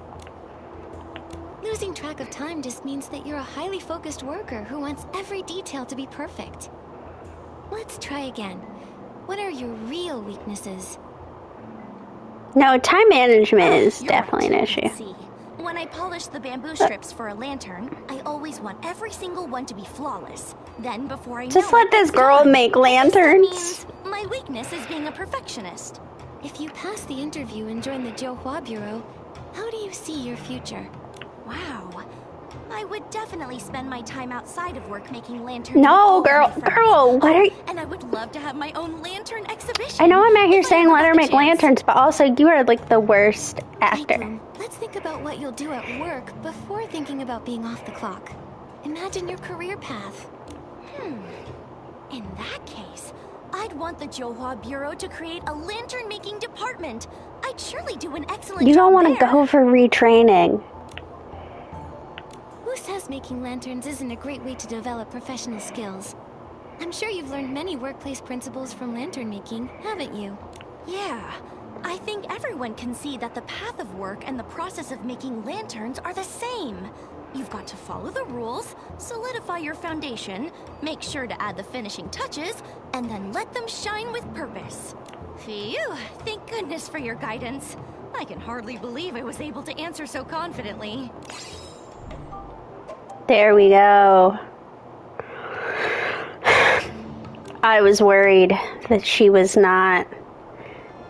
Losing track of time just means that you're a highly focused worker who wants every detail to be perfect. Let's try again. What are your real weaknesses? No, time management is definitely an issue. See, when I polish the bamboo strips for a lantern, I always want every single one to be flawless. Then, before I Just know let it, this it's girl done. make I guess that lanterns. means my weakness is being a perfectionist. If you pass the interview and join the Johua Bureau, how do you see your future? Wow. I would definitely spend my time outside of work making lanterns. No, with all of my friends. girl, what are you? And I would love to have my own lantern exhibition. I know I'm out here if I saying ever let got her the make chance. lanterns, but also you are like the worst actor. Nightbloom, let's think about what you'll do at work before thinking about being off the clock. Imagine your career path. In that case, I'd want the Johua Bureau to create a lantern-making department. I'd surely do an excellent You job don't want to there. go for retraining. Who says making lanterns isn't a great way to develop professional skills? I'm sure you've learned many workplace principles from lantern making, haven't you? Yeah. I think everyone can see that the path of work and the process of making lanterns are the same. You've got to follow the rules, solidify your foundation, make sure to add the finishing touches, and then let them shine with purpose. Phew, thank goodness for your guidance. I can hardly believe I was able to answer so confidently. There we go. I was worried that she was not.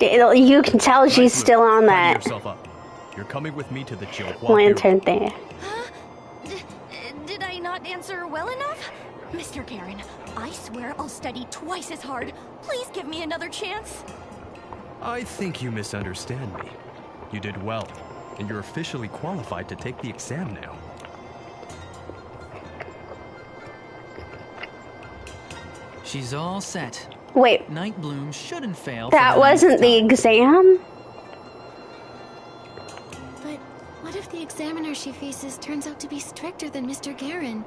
You can tell she's still on Tidy that yourself up. You're coming with me to the Johua lantern thing. Did I not answer well enough? Mr. Garen, I swear I'll study twice as hard. Please give me another chance. I think you misunderstand me. You did well, and you're officially qualified to take the exam now. She's all set. Wait, Nightbloom shouldn't fail. that wasn't the exam? But what if the examiner she faces turns out to be stricter than Mr. Garen,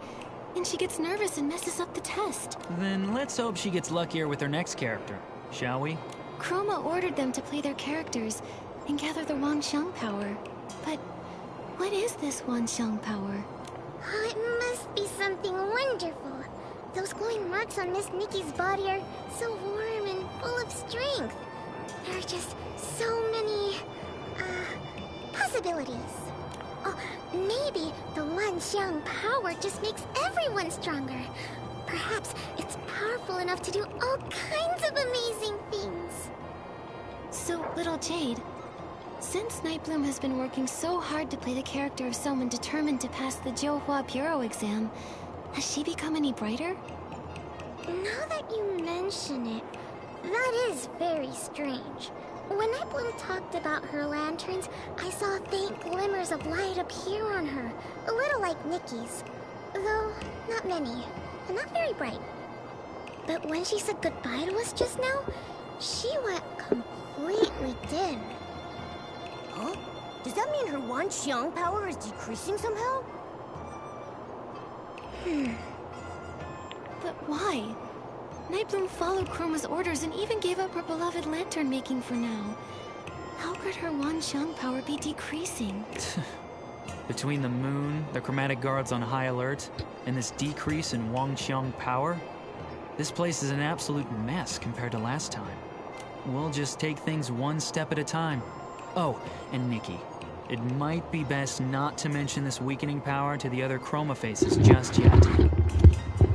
and she gets nervous and messes up the test? Then let's hope she gets luckier with her next character, shall we? Chroma ordered them to play their characters and gather the Wanxiang power. But what is this Wanxiang power? Oh, it must be something wonderful. Those glowing marks on Miss Nikki's body are so warm and full of strength. There are just so many, possibilities. Oh, maybe the Wanxiang power just makes everyone stronger. Perhaps it's powerful enough to do all kinds of amazing things. So, little Jade, since Nightbloom has been working so hard to play the character of someone determined to pass the Johua Bureau exam, has she become any brighter? Now that you mention it, that is very strange. When Nightbloom talked about her lanterns, I saw faint glimmers of light appear on her, a little like Nikki's. Though, not many, and not very bright. But when she said goodbye to us just now, she went completely dim. Huh? Does that mean her Wanxiang power is decreasing somehow? But why? Nightbloom followed Chroma's orders and even gave up her beloved lantern making for now. How could her Wanxiang power be decreasing? Between the moon, the chromatic guards on high alert, and this decrease in Wanxiang power, this place is an absolute mess compared to last time. We'll just take things one step at a time. Oh, and Nikki, it might be best not to mention this weakening power to the other Chroma faces just yet.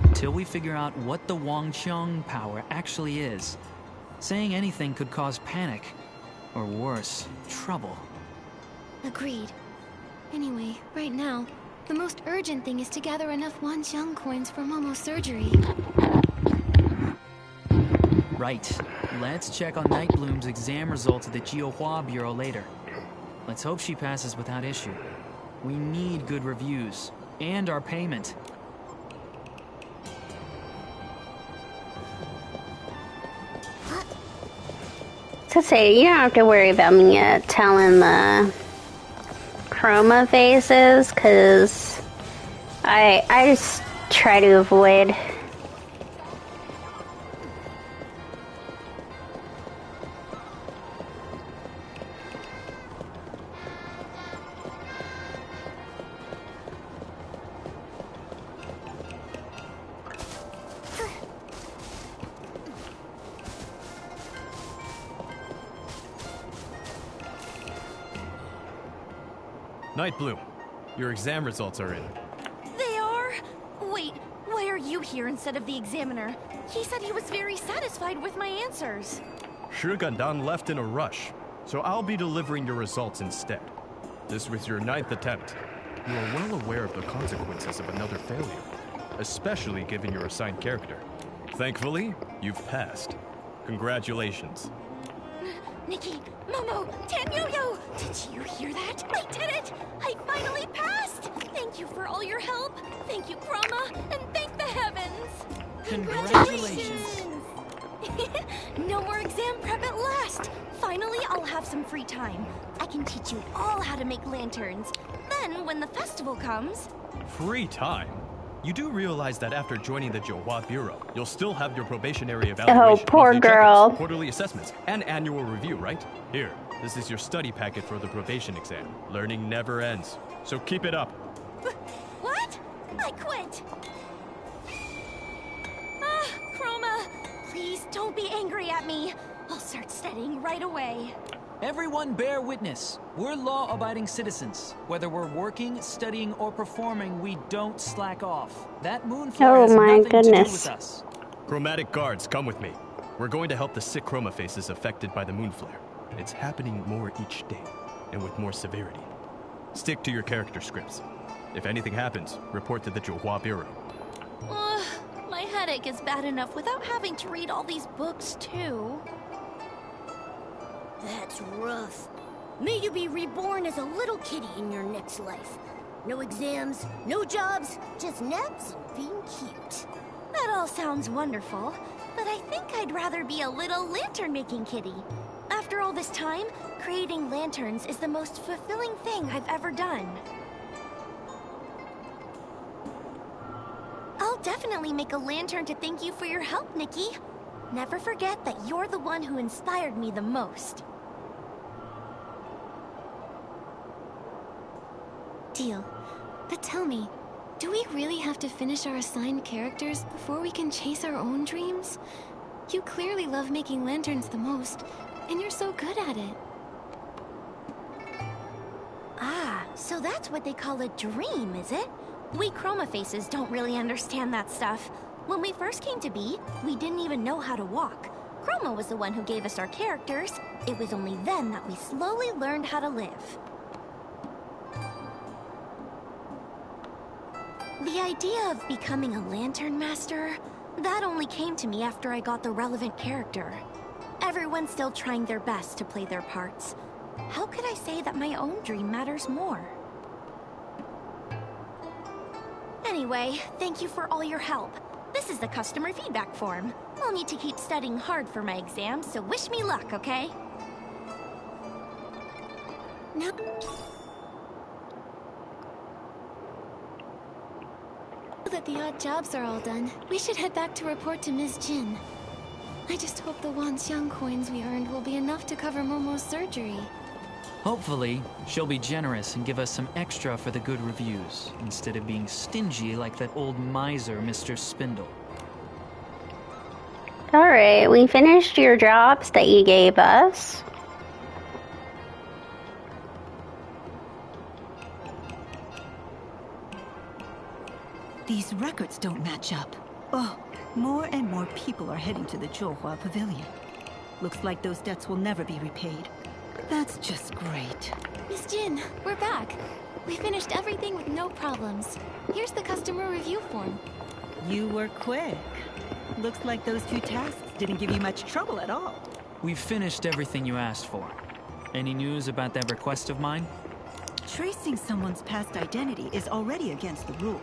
Until we figure out what the Wanxiang power actually is, saying anything could cause panic, or worse, trouble. Agreed. Anyway, right now, the most urgent thing is to gather enough Wanxiang coins for Momo's surgery. Right. Let's check on Nightbloom's exam results at the Johua Bureau later. Let's hope she passes without issue. We need good reviews, and our payment. To say, you don't have to worry about me telling the Chroma faces, because I just try to avoid. Night Bloom, your exam results are in. They are? Wait, why are you here instead of the examiner? He said he was very satisfied with my answers. Shi Gandan left in a rush, so I'll be delivering your results instead. This was your 9th attempt. You are well aware of the consequences of another failure, especially given your assigned character. Thankfully, you've passed. Congratulations. Nikki, Momo, Tanyo-yo! Did you hear that? I did it! I finally passed! Thank you for all your help. Thank you, Chroma, and thank the heavens! Congratulations! No more exam prep at last! Finally, I'll have some free time. I can teach you all how to make lanterns. Then, when the festival comes... Free time? You do realize that after joining the Johua Bureau, you'll still have your probationary evaluation, Oh, poor monthly girl. checkups, quarterly assessments, and annual review, right? Here, this is your study packet for the probation exam. Learning never ends, so keep it up. What? I quit! Chroma, please don't be angry at me. I'll start studying right away. Everyone bear witness. We're law-abiding citizens. Whether we're working, studying, or performing, we don't slack off. That moonflare has nothing to do with us. Chromatic guards, come with me. We're going to help the sick chroma faces affected by the moonflare. It's happening more each day, and with more severity. Stick to your character scripts. If anything happens, report to the Johua Bureau. My headache is bad enough without having to read all these books, too. That's rough. May you be reborn as a little kitty in your next life. No exams, no jobs, just naps and being cute. That all sounds wonderful, but I think I'd rather be a little lantern-making kitty. After all this time, creating lanterns is the most fulfilling thing I've ever done. I'll definitely make a lantern to thank you for your help, Nikki. Never forget that you're the one who inspired me the most. Deal. But tell me, do we really have to finish our assigned characters before we can chase our own dreams? You clearly love making lanterns the most, and you're so good at it. Ah, so that's what they call a dream, is it? We chroma faces don't really understand that stuff. When we first came to be, we didn't even know how to walk. Chroma was the one who gave us our characters. It was only then that we slowly learned how to live. The idea of becoming a lantern master, that only came to me after I got the relevant character. Everyone's still trying their best to play their parts. How could I say that my own dream matters more? Anyway, thank you for all your help. This is the customer feedback form. I'll need to keep studying hard for my exams, so wish me luck, okay? Now that the odd jobs are all done, we should head back to report to Ms. Jin. I just hope the Wanxiang coins we earned will be enough to cover Momo's surgery. Hopefully, she'll be generous and give us some extra for the good reviews, instead of being stingy like that old miser, Mr. Spindle. Alright, we finished your jobs that you gave us. These records don't match up. Oh, more and more people are heading to the Johua Pavilion. Looks like those debts will never be repaid. That's just great. Miss Jin, we're back. We finished everything with no problems. Here's the customer review form. You were quick. Looks like those 2 tasks didn't give you much trouble at all. We've finished everything you asked for. Any news about that request of mine? Tracing someone's past identity is already against the rules.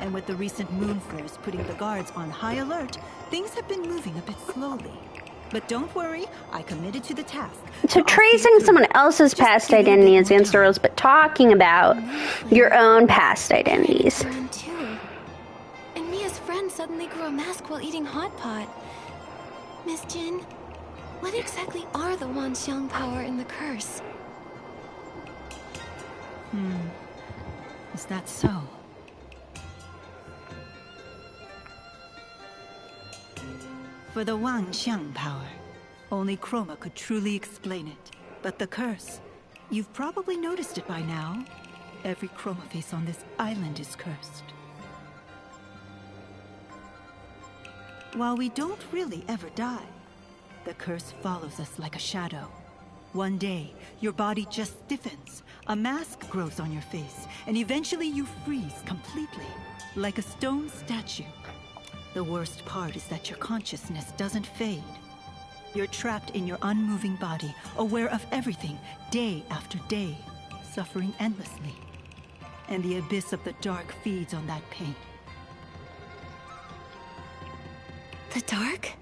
And with the recent moon flares putting the guards on high alert, things have been moving a bit slowly. But don't worry, I committed to the task. So tracing someone else's past identity is against the rules, but talking about your own past identities. And Mia's friend suddenly grew a mask while eating hot pot. Miss Jin, what exactly are the Wanxiang power and the curse? Is that so? For the Wanxiang power, only Chroma could truly explain it. But the curse, you've probably noticed it by now. Every chromaface on this island is cursed. While we don't really ever die, the curse follows us like a shadow. One day, your body just stiffens, a mask grows on your face, and eventually you freeze completely, like a stone statue. The worst part is that your consciousness doesn't fade. You're trapped in your unmoving body, aware of everything, day after day, suffering endlessly. And the abyss of the dark feeds on that pain. The dark?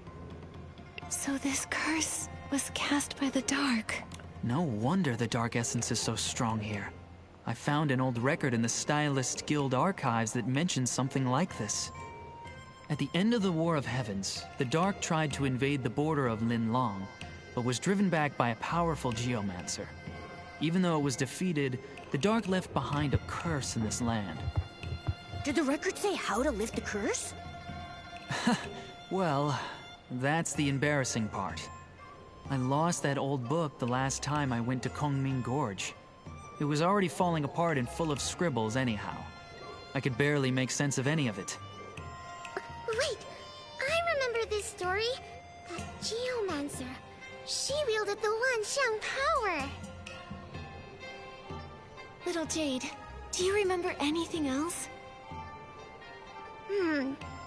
So this curse was cast by the dark. No wonder the dark essence is so strong here. I found an old record in the Stylist Guild archives that mentions something like this. At the end of the War of Heavens, the Dark tried to invade the border of Lin Long, but was driven back by a powerful geomancer. Even though it was defeated, the Dark left behind a curse in this land. Did the record say how to lift the curse? Well, that's the embarrassing part. I lost that old book the last time I went to Kongming Gorge. It was already falling apart and full of scribbles anyhow. I could barely make sense of any of it. Wait, I remember this story. That geomancer. She wielded the Wanxiang power. Little Jade, do you remember anything else?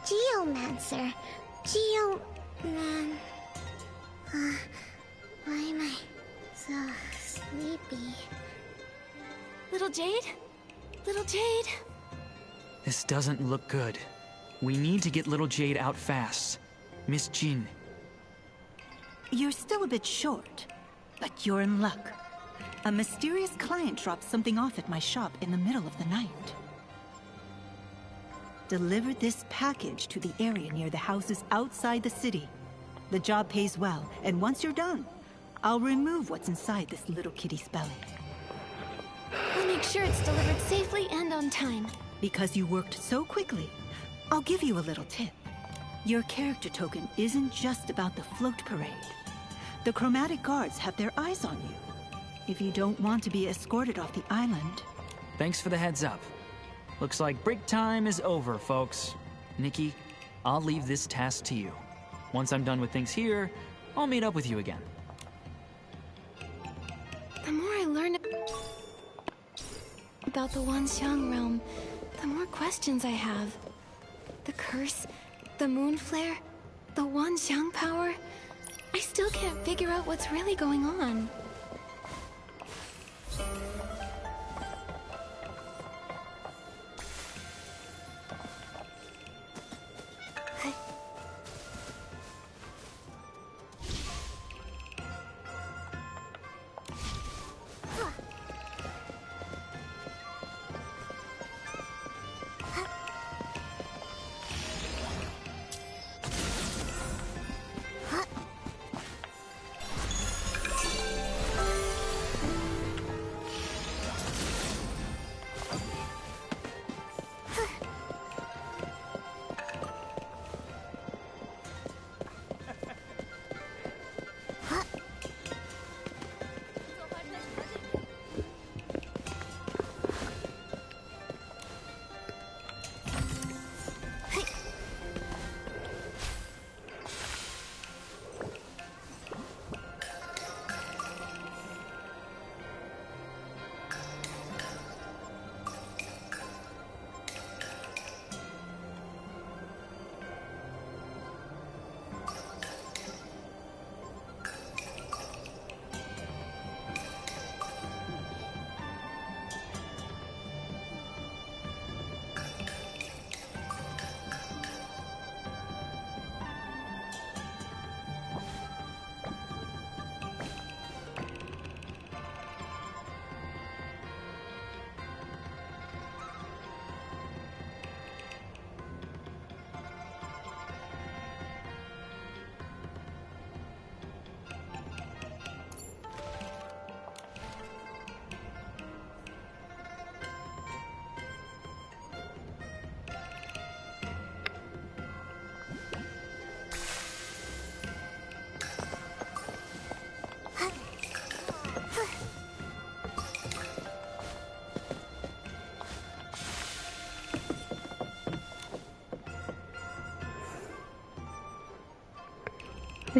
Geomancer. Geoman... why am I so sleepy? Little Jade? Little Jade? This doesn't look good. We need to get little Jade out fast. Miss Jin. You're still a bit short, but you're in luck. A mysterious client dropped something off at my shop in the middle of the night. Deliver this package to the area near the houses outside the city. The job pays well, and once you're done, I'll remove what's inside this little kitty's belly. I'll make sure it's delivered safely and on time. Because you worked so quickly, I'll give you a little tip. Your character token isn't just about the float parade. The chromatic guards have their eyes on you. If you don't want to be escorted off the island... Thanks for the heads up. Looks like break time is over, folks. Nikki, I'll leave this task to you. Once I'm done with things here, I'll meet up with you again. The more I learn about the Wanxiang realm, the more questions I have. The curse, the moon flare, the Wanxiang power. I still can't figure out what's really going on.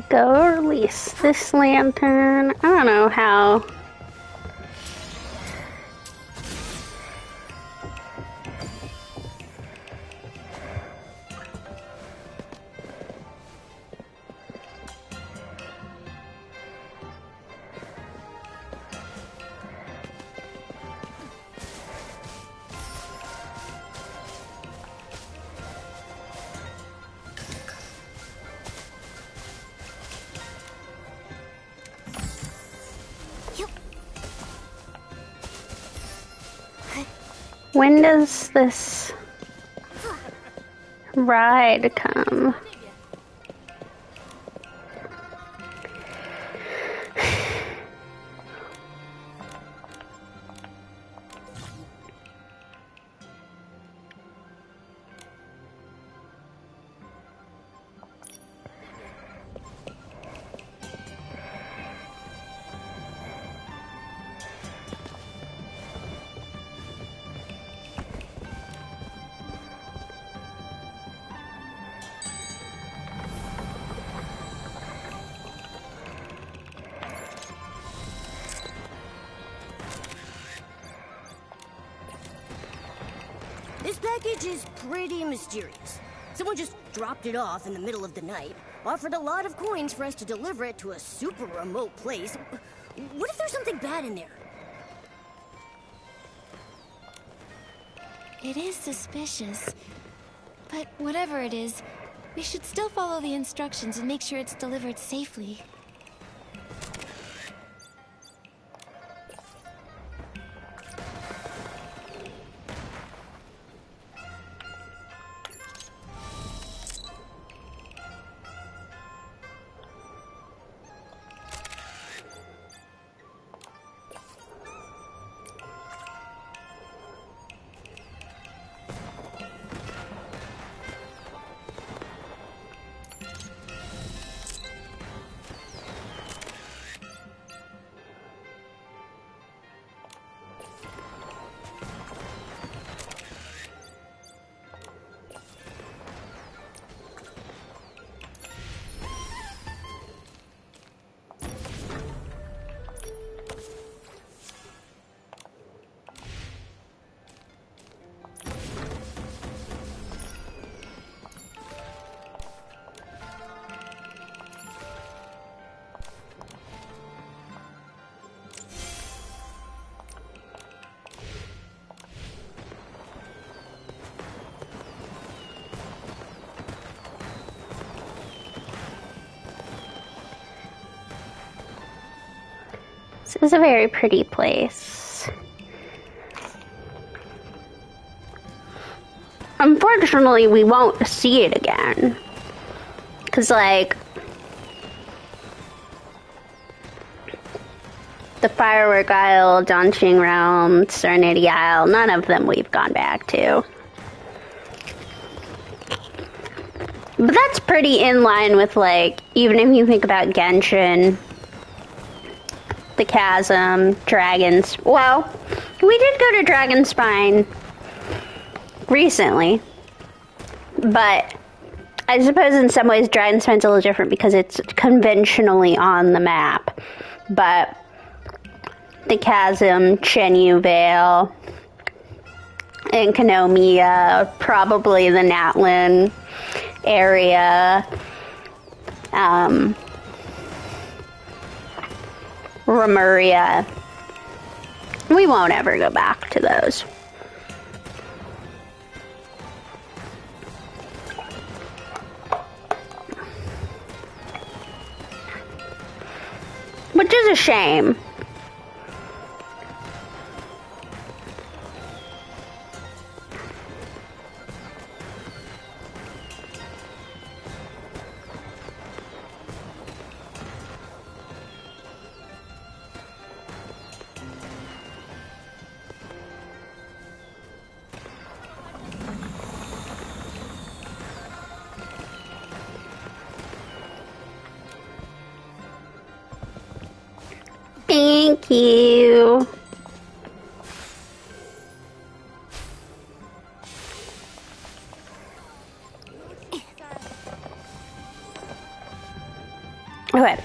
Go release this lantern. I don't know how. When does this ride come? This package is pretty mysterious. Someone just dropped it off in the middle of the night, offered a lot of coins for us to deliver it to a super remote place. What if there's something bad in there? It is suspicious. But whatever it is, we should still follow the instructions and make sure it's delivered safely. This is a very pretty place. Unfortunately, we won't see it again. 'Cause, like, the Firework Isle, Donqing Realm, Serenity Isle, none of them we've gone back to. But that's pretty in line with, like, even if you think about Genshin, the Chasm, Dragons. Well, we did go to Dragonspine recently, but I suppose in some ways Dragonspine's a little different because it's conventionally on the map. But the Chasm, Chenyu Vale, and Konomiya, probably the Natlan area, Remuria. We won't ever go back to those. Which is a shame. Thank you. Okay.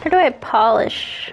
How do I polish?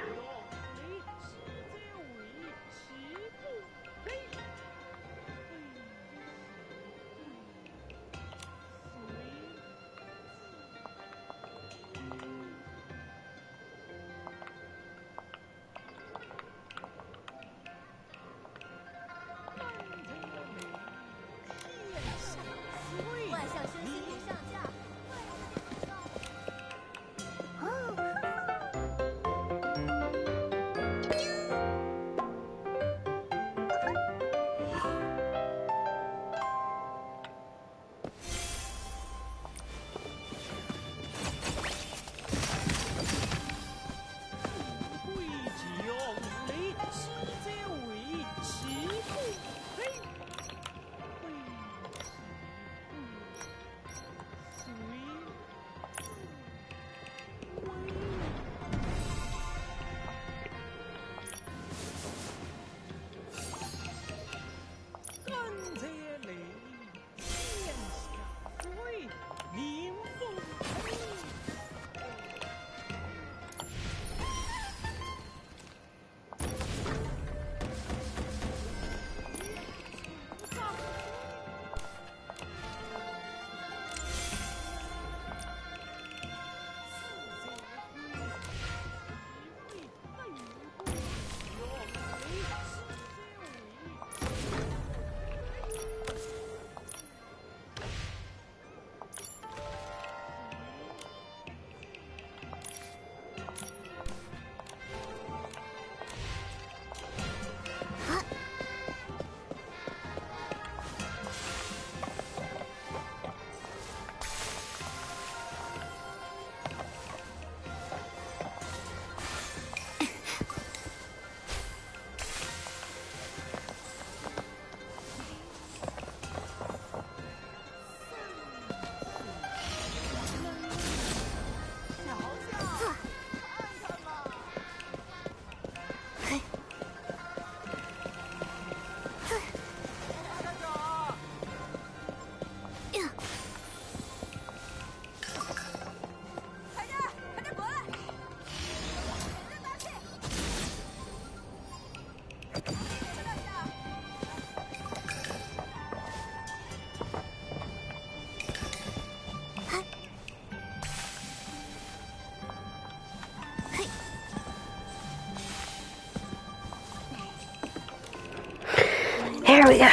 There we go.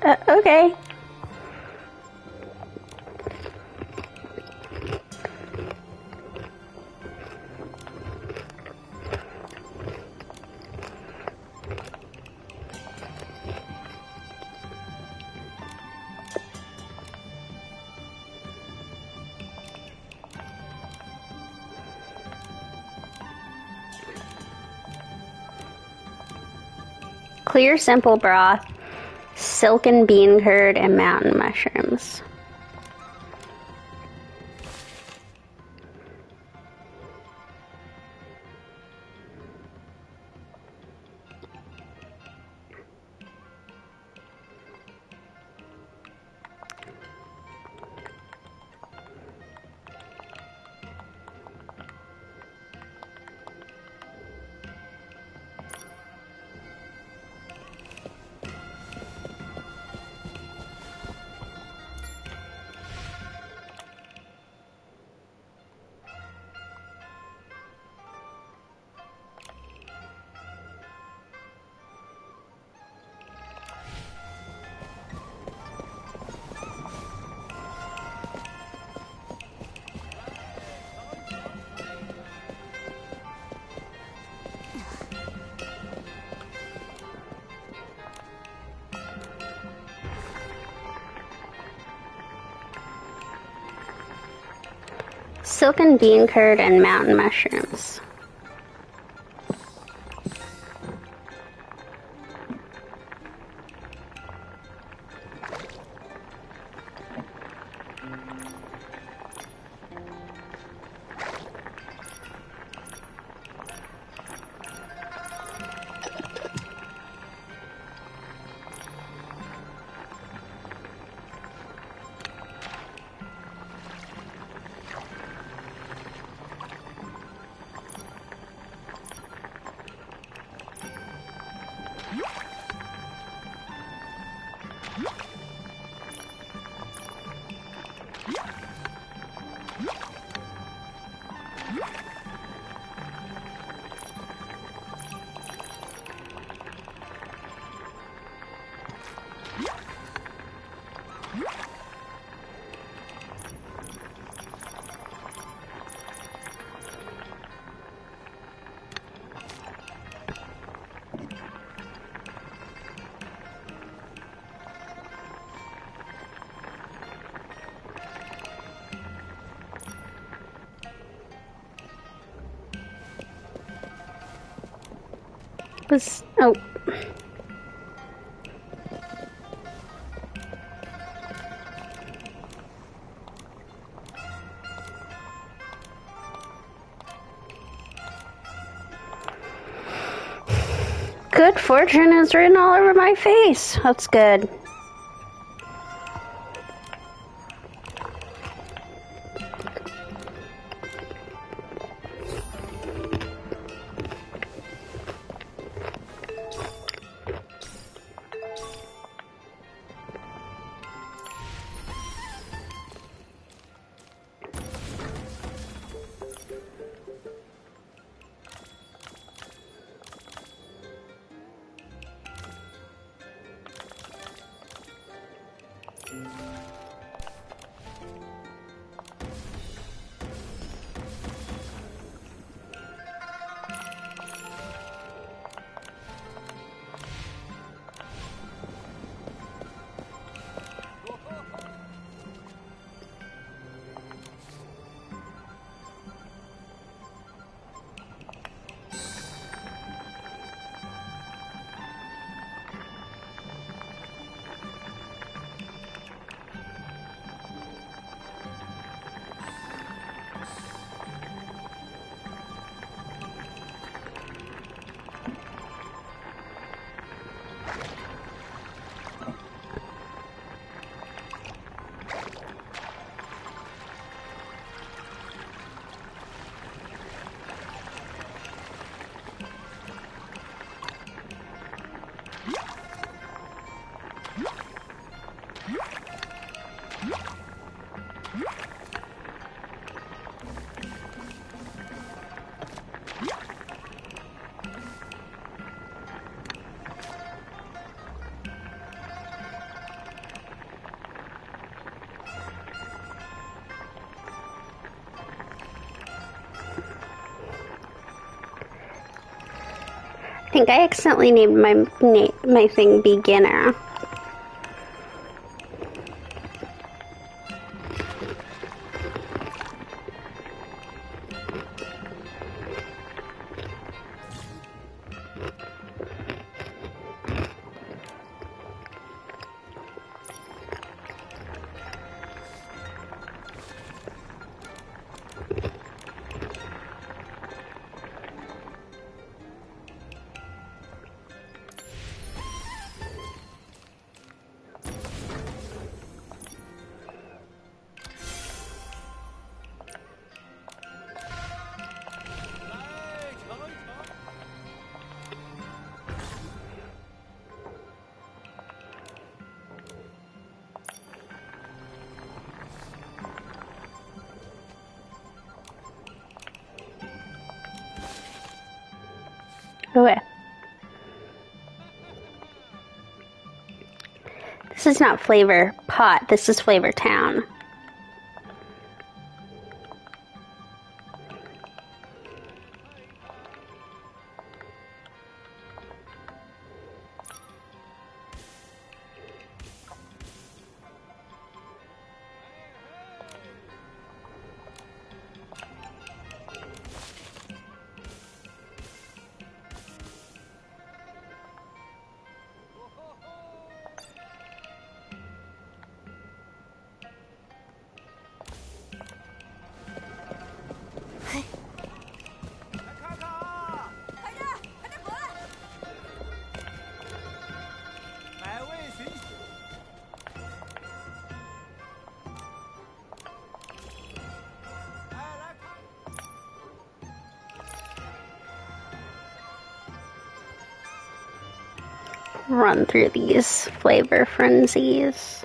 Okay. Clear, simple broth, silken bean curd, and mountain mushrooms. Silken bean curd and mountain mushrooms. Oh. Good fortune is written all over my face. That's good. think I accidentally named my thing beginner. Okay. This is not Flavor Pot, this is Flavor Town. Run through these flavor frenzies.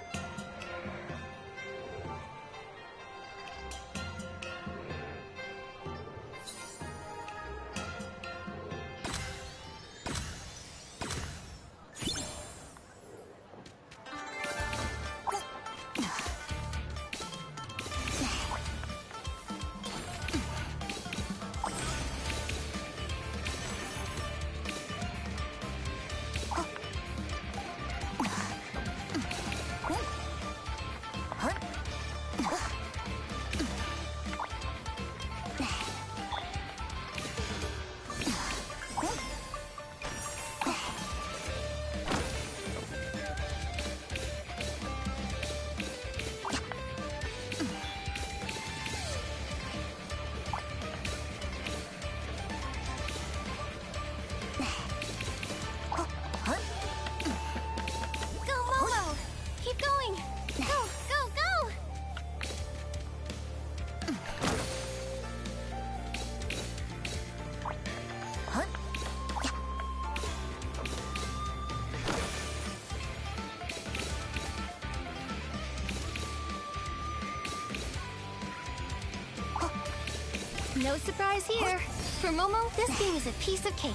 No surprise here. For Momo, this game is a piece of cake.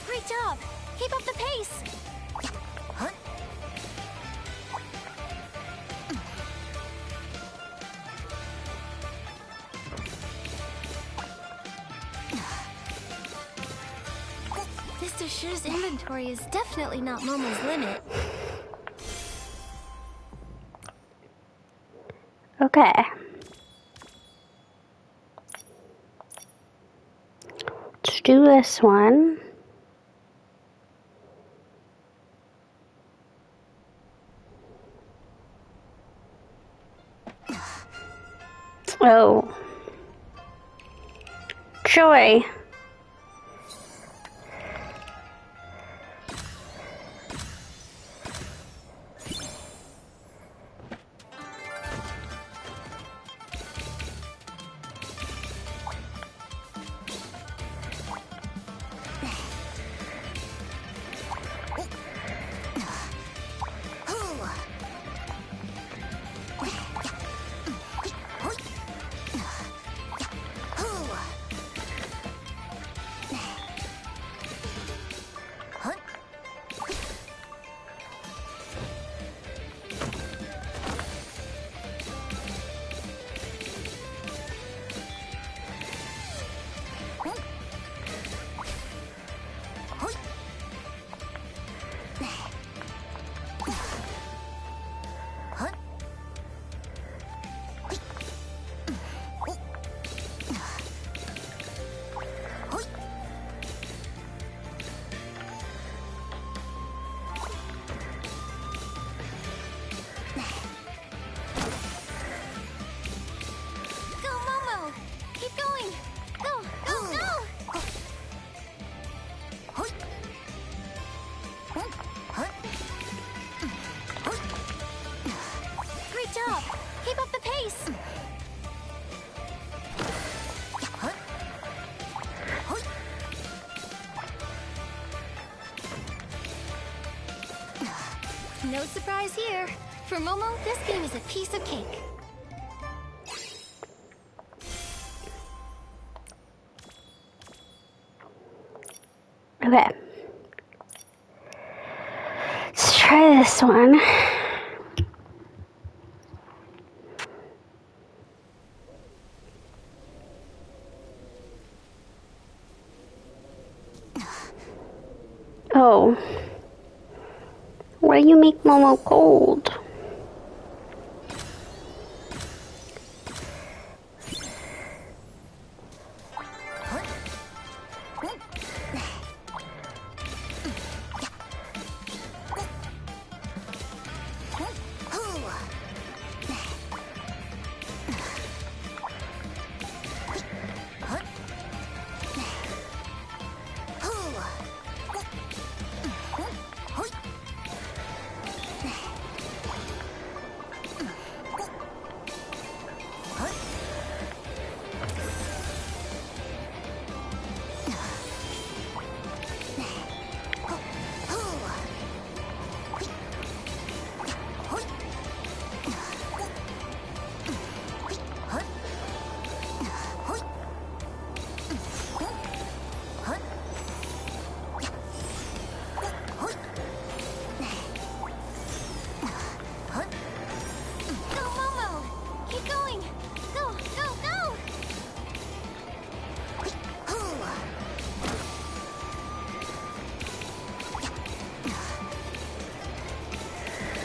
Great job! Keep up the pace! Mr. Shi's inventory is definitely not Momo's limit. Okay. Let's do this one. Oh. Joy. Great job! Keep up the pace! No surprise here. For Momo, this game is a piece of cake. Okay. Let's try this one. Oh. Why do you make Momo cold?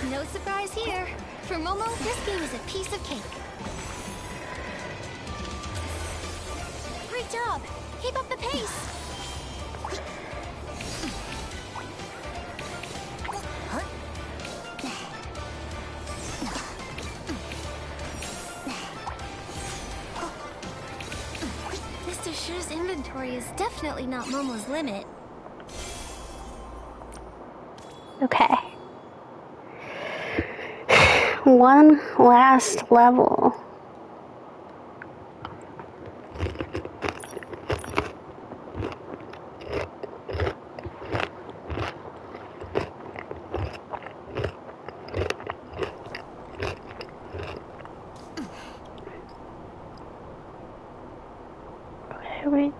No surprise here. For Momo, this game is a piece of cake. Great job! Keep up the pace! Mr. Shu's inventory is definitely not Momo's limit. Okay. One last level. Okay, wait.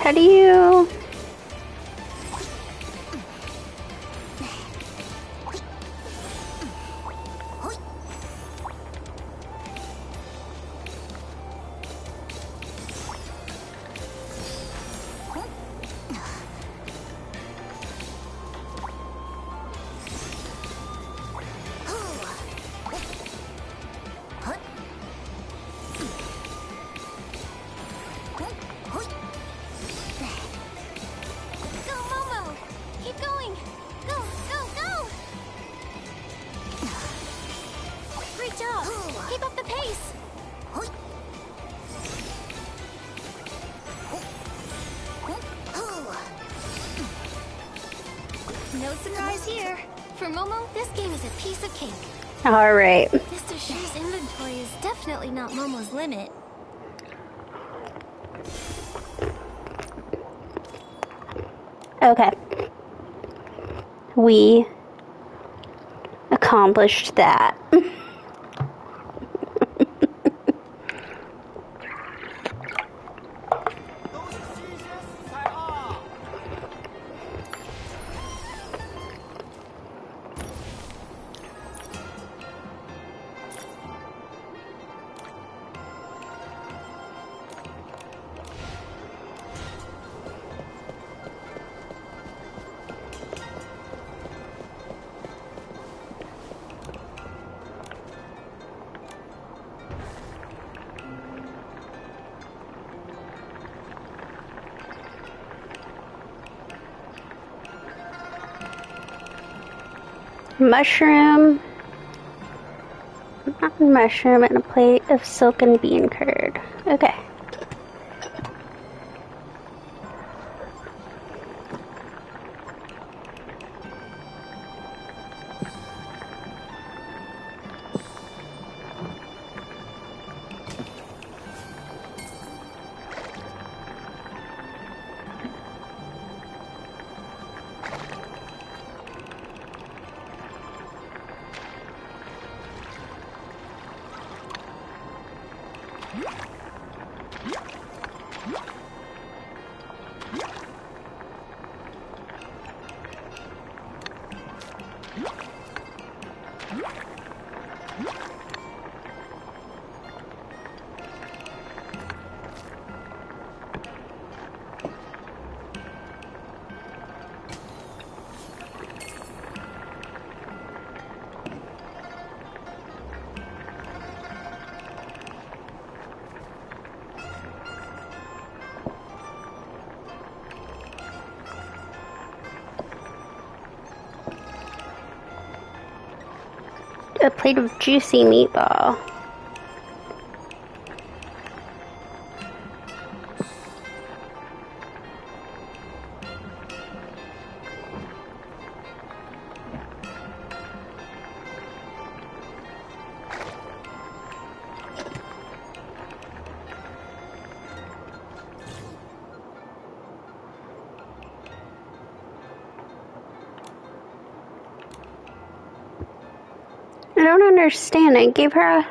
How do you... Keep up the pace! No surprise here. For Momo, this game is a piece of cake. Alright. Mr. Shu's inventory is definitely not Momo's limit. Okay. We accomplished that. Mushroom, mountain mushroom, and a plate of silken bean curd. Okay. A plate of juicy meatball. I don't understand. I gave her a...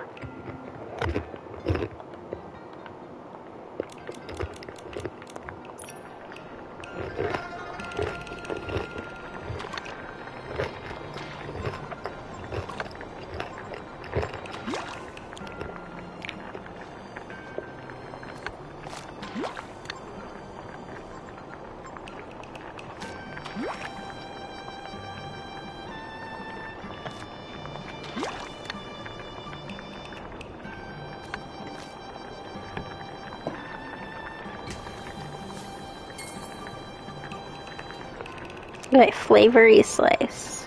like flavory slice.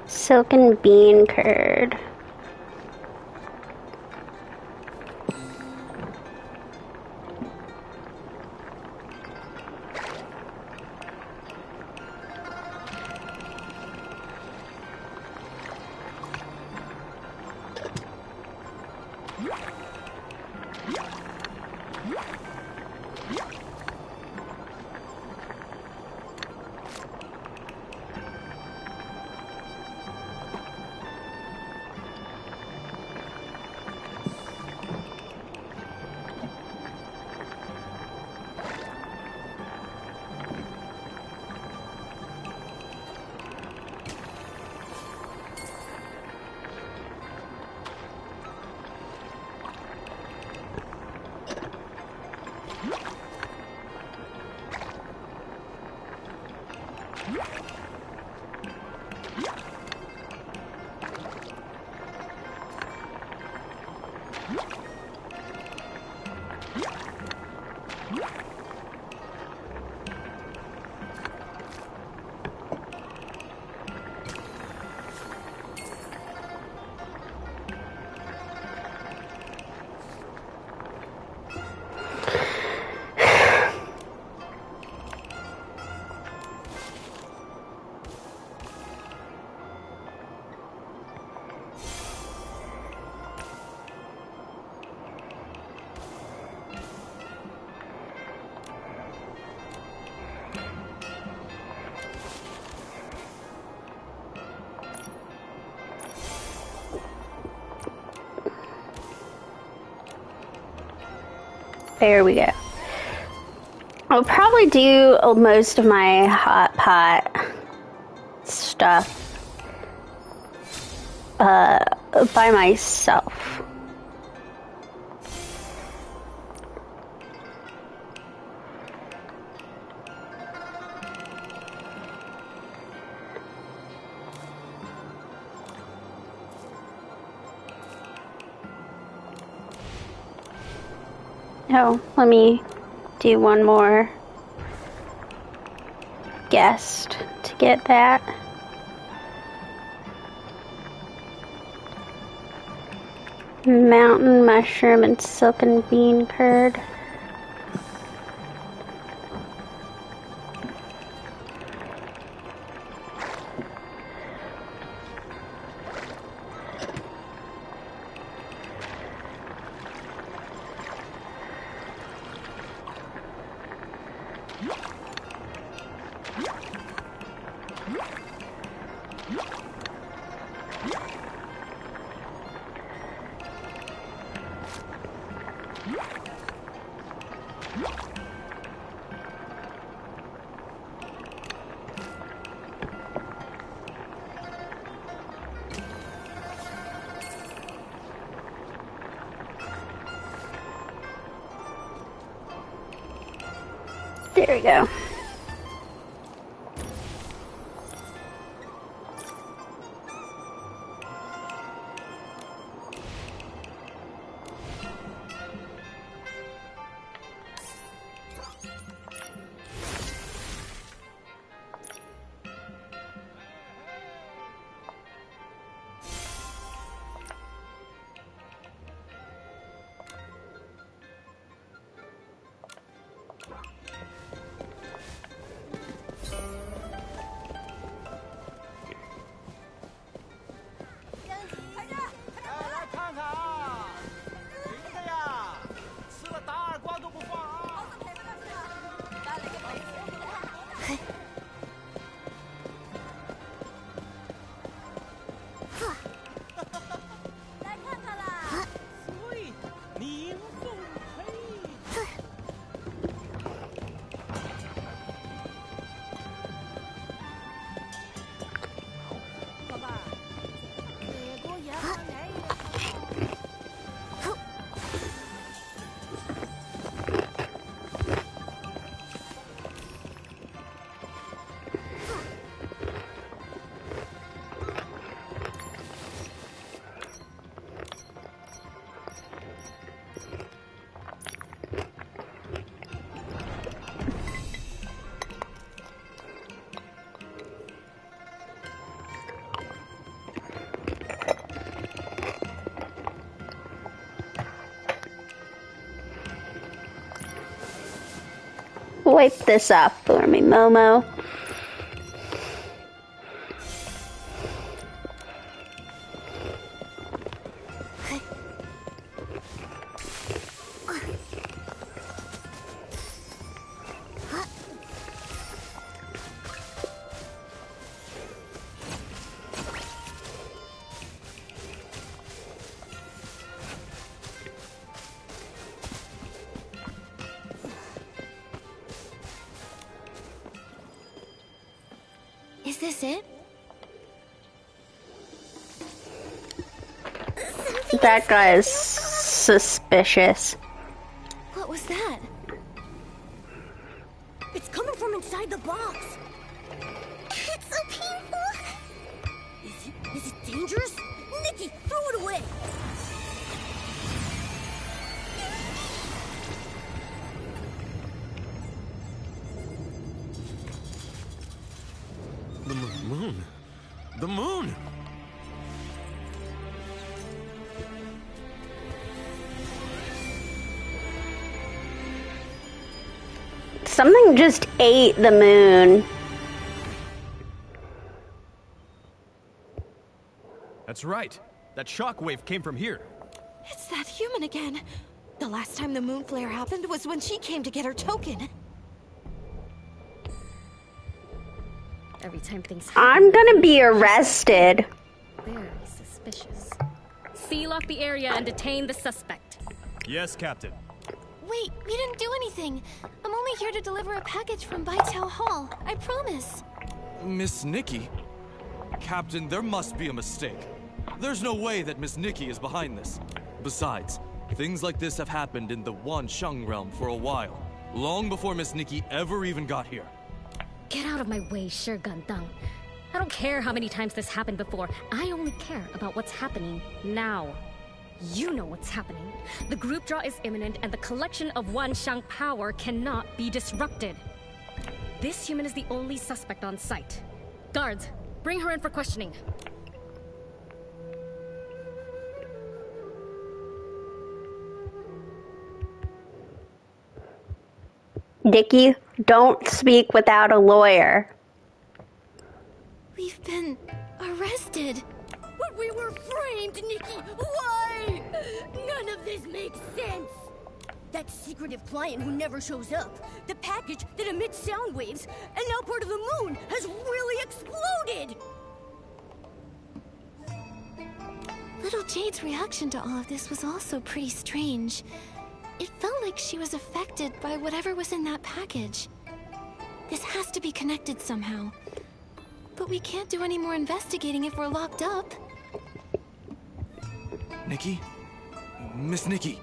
Silken bean curd. There we go. I'll probably do most of my hot pot stuff by myself. Oh, let me do one more guest to get that. Mountain mushroom and silken bean curd. There we go. Wipe this off for me, Momo. Is this it? That guy is suspicious. What was that? It's coming from inside the box. It's so painful. Is it dangerous? Nikki, throw it away. The moon. The moon! Something just ate the moon. That's right. That shockwave came from here. It's that human again. The last time the moon flare happened was when she came to get her token. Every time things I'm gonna be arrested. Very suspicious. Seal off the area and detain the suspect. Yes, Captain. Wait, we didn't do anything. I'm only here to deliver a package from Baitao Hall. I promise. Miss Nikki? Captain, there must be a mistake. There's no way that Miss Nikki is behind this. Besides, things like this have happened in the Wansheng realm for a while, long before Miss Nikki ever even got here. Get out of my way, Shi Gandang. I don't care how many times this happened before. I only care about what's happening now. You know what's happening. The group draw is imminent, and the collection of Wansheng power cannot be disrupted. This human is the only suspect on site. Guards, bring her in for questioning. Dickie, don't speak without a lawyer. We've been arrested. But we were framed, Nikki! Why? None of this makes sense! That secretive client who never shows up, the package that emits sound waves, and now part of the moon has really exploded! Little Jade's reaction to all of this was also pretty strange. It felt like she was affected by whatever was in that package. This has to be connected somehow. But we can't do any more investigating if we're locked up. Nikki? Miss Nikki?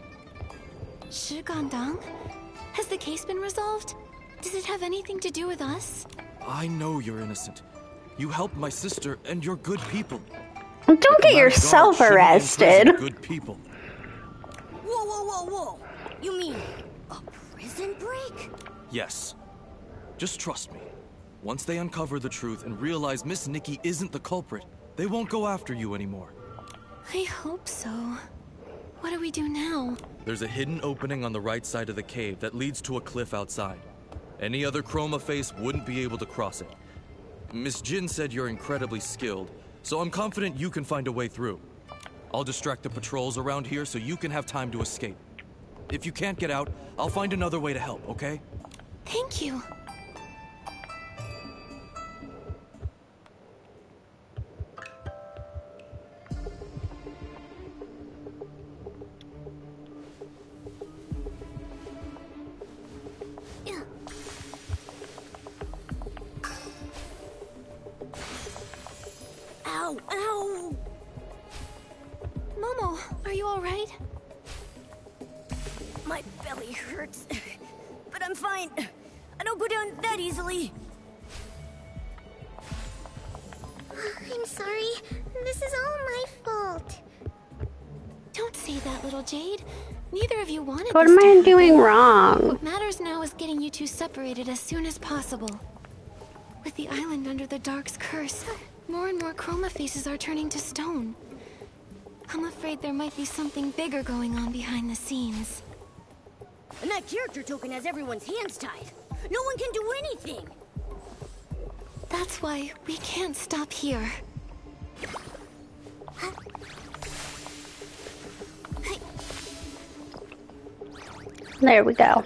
Shi Gandang? Has the case been resolved? Does it have anything to do with us? I know you're innocent. You helped my sister, and you're good people. Don't get yourself arrested. Good people. Whoa, whoa, whoa, whoa! You mean a prison break? Yes. Just trust me. Once they uncover the truth and realize Miss Nikki isn't the culprit, they won't go after you anymore. I hope so. What do we do now? There's a hidden opening on the right side of the cave that leads to a cliff outside. Any other Chroma face wouldn't be able to cross it. Miss Jin said you're incredibly skilled, so I'm confident you can find a way through. I'll distract the patrols around here so you can have time to escape. If you can't get out, I'll find another way to help, okay? Thank you. Ow, ow! Momo, are you alright? My belly hurts, but I'm fine. I don't go down that easily. I'm sorry. This is all my fault. Don't say that, little Jade. Neither of you wanted What this am to I happen. doing wrong? What matters now is getting you two separated as soon as possible. With the island under the Dark's curse, more and more Chroma faces are turning to stone. I'm afraid there might be something bigger going on behind the scenes. And that character token has everyone's hands tied. No one can do anything. That's why we can't stop here. There we go.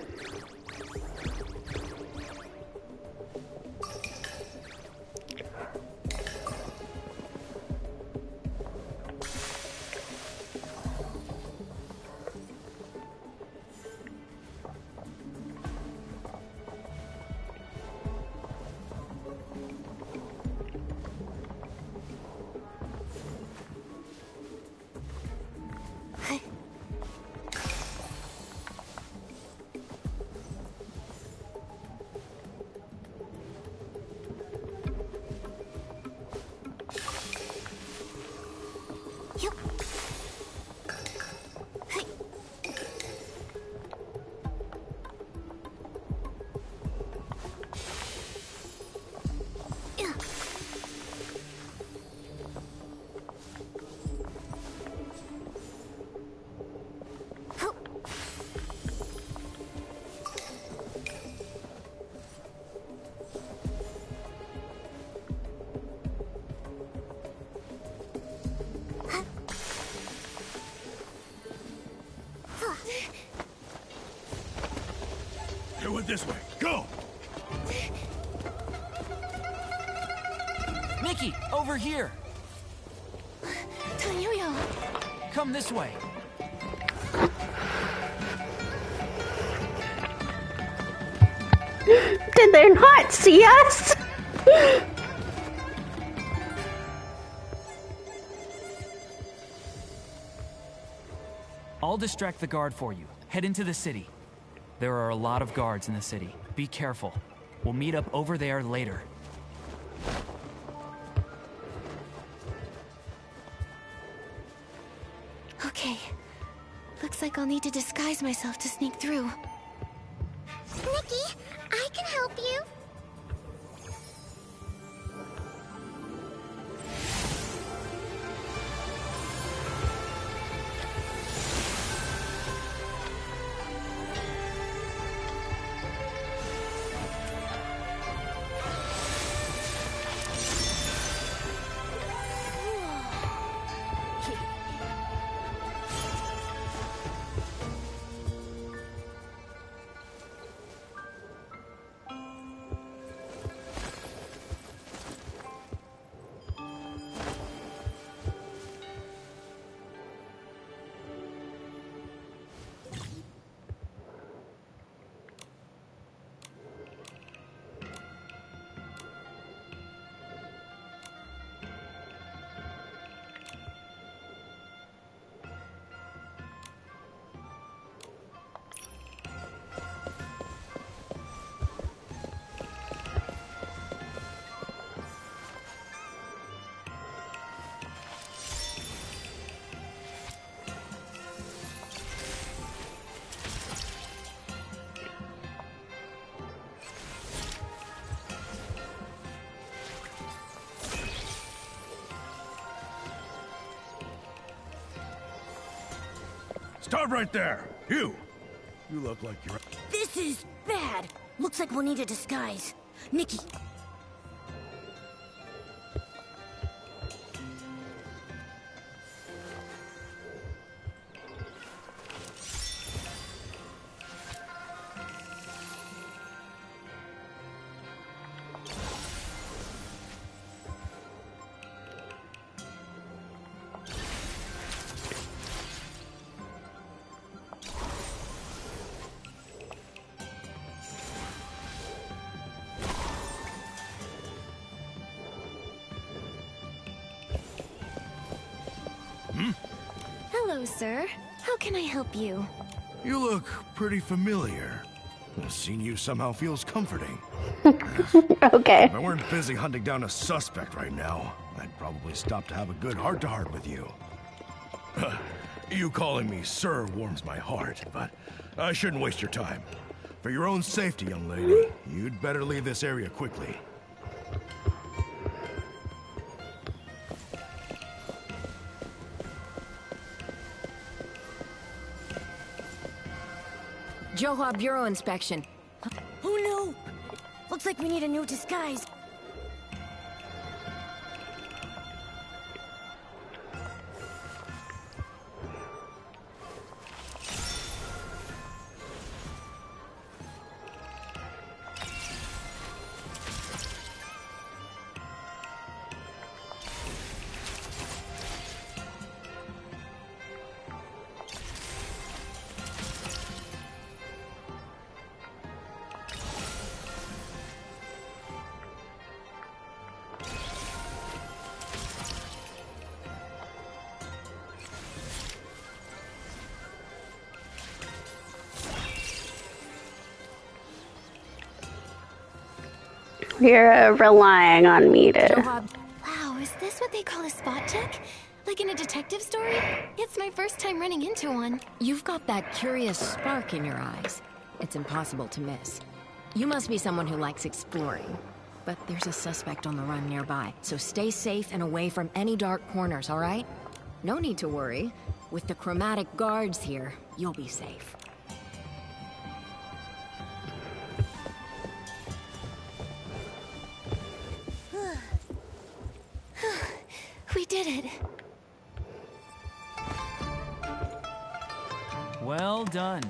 Do it this way. Go! Nikki, over here! Tanyuyo! Come this way. Did they not see us? I'll distract the guard for you. Head into the city. There are a lot of guards in the city. Be careful. We'll meet up over there later. Okay. Looks like I'll need to disguise myself to sneak through. Nikki, I can help you. Stop right there! You! You look like you're... This is bad. Looks like we'll need a disguise. Nikki. Hello, sir. How can I help you? You look pretty familiar. Seeing you somehow feels comforting. Okay. If I weren't busy hunting down a suspect right now, I'd probably stop to have a good heart-to-heart with you. You calling me sir warms my heart, but I shouldn't waste your time. For your own safety, young lady, you'd better leave this area quickly. Johua Bureau inspection. Oh no! Looks like we need a new disguise. You're relying on me to... Wow, is this what they call a spot check? Like in a detective story? It's my first time running into one. You've got that curious spark in your eyes. It's impossible to miss. You must be someone who likes exploring. But there's a suspect on the run nearby, so stay safe and away from any dark corners, all right? No need to worry. With the chromatic guards here, you'll be safe. We did it. Well done.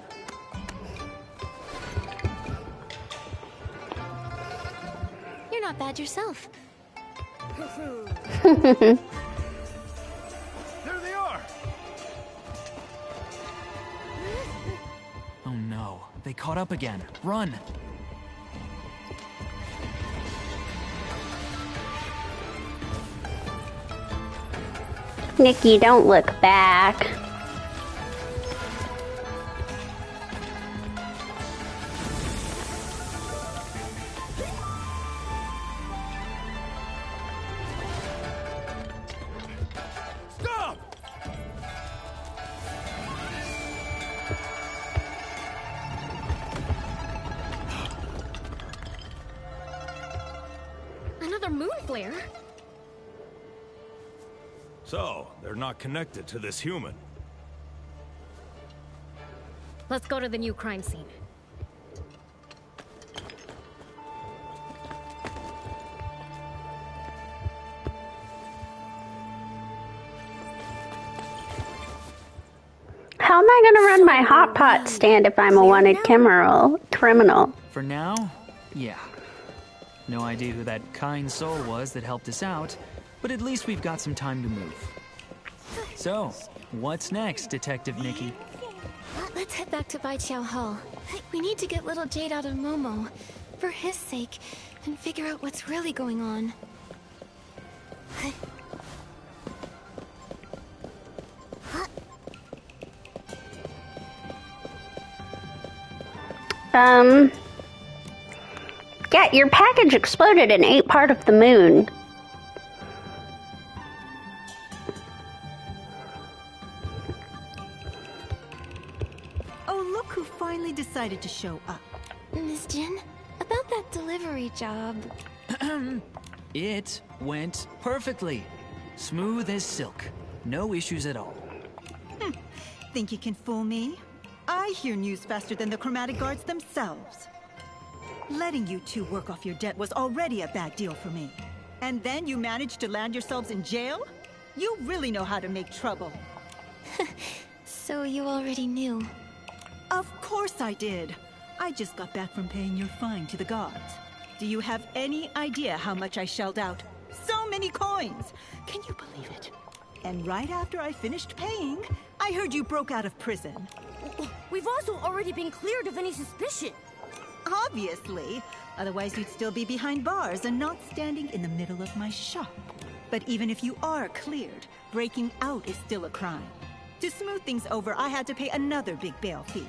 You're not bad yourself. There they are! Oh no, they caught up again. Run! Nikki, don't look back. Stop! Another moon flare? So, they're not connected to this human. Let's go to the new crime scene. How am I gonna run my hot pot stand if I'm a wanted criminal? For now, yeah. No idea who that kind soul was that helped us out, but at least we've got some time to move. So, what's next, Detective Nikki? Let's head back to Baiqiao Hall. We need to get little Jade out of Momo, for his sake, and figure out what's really going on. Yeah, your package exploded and ate part of the moon. Oh, look who finally decided to show up. Miss Jin, about that delivery job. It went perfectly. Smooth as silk. No issues at all. Think you can fool me? I hear news faster than the Chromatic Guards themselves. Letting you two work off your debt was already a bad deal for me. And then you managed to land yourselves in jail? You really know how to make trouble. So you already knew? Of course I did. I just got back from paying your fine to the guards. Do you have any idea how much I shelled out? So many coins! Can you believe it? And right after I finished paying, I heard you broke out of prison. We've also already been cleared of any suspicion. Obviously. Otherwise you'd still be behind bars and not standing in the middle of my shop. But even if you are cleared, breaking out is still a crime. To smooth things over, I had to pay another big bail fee.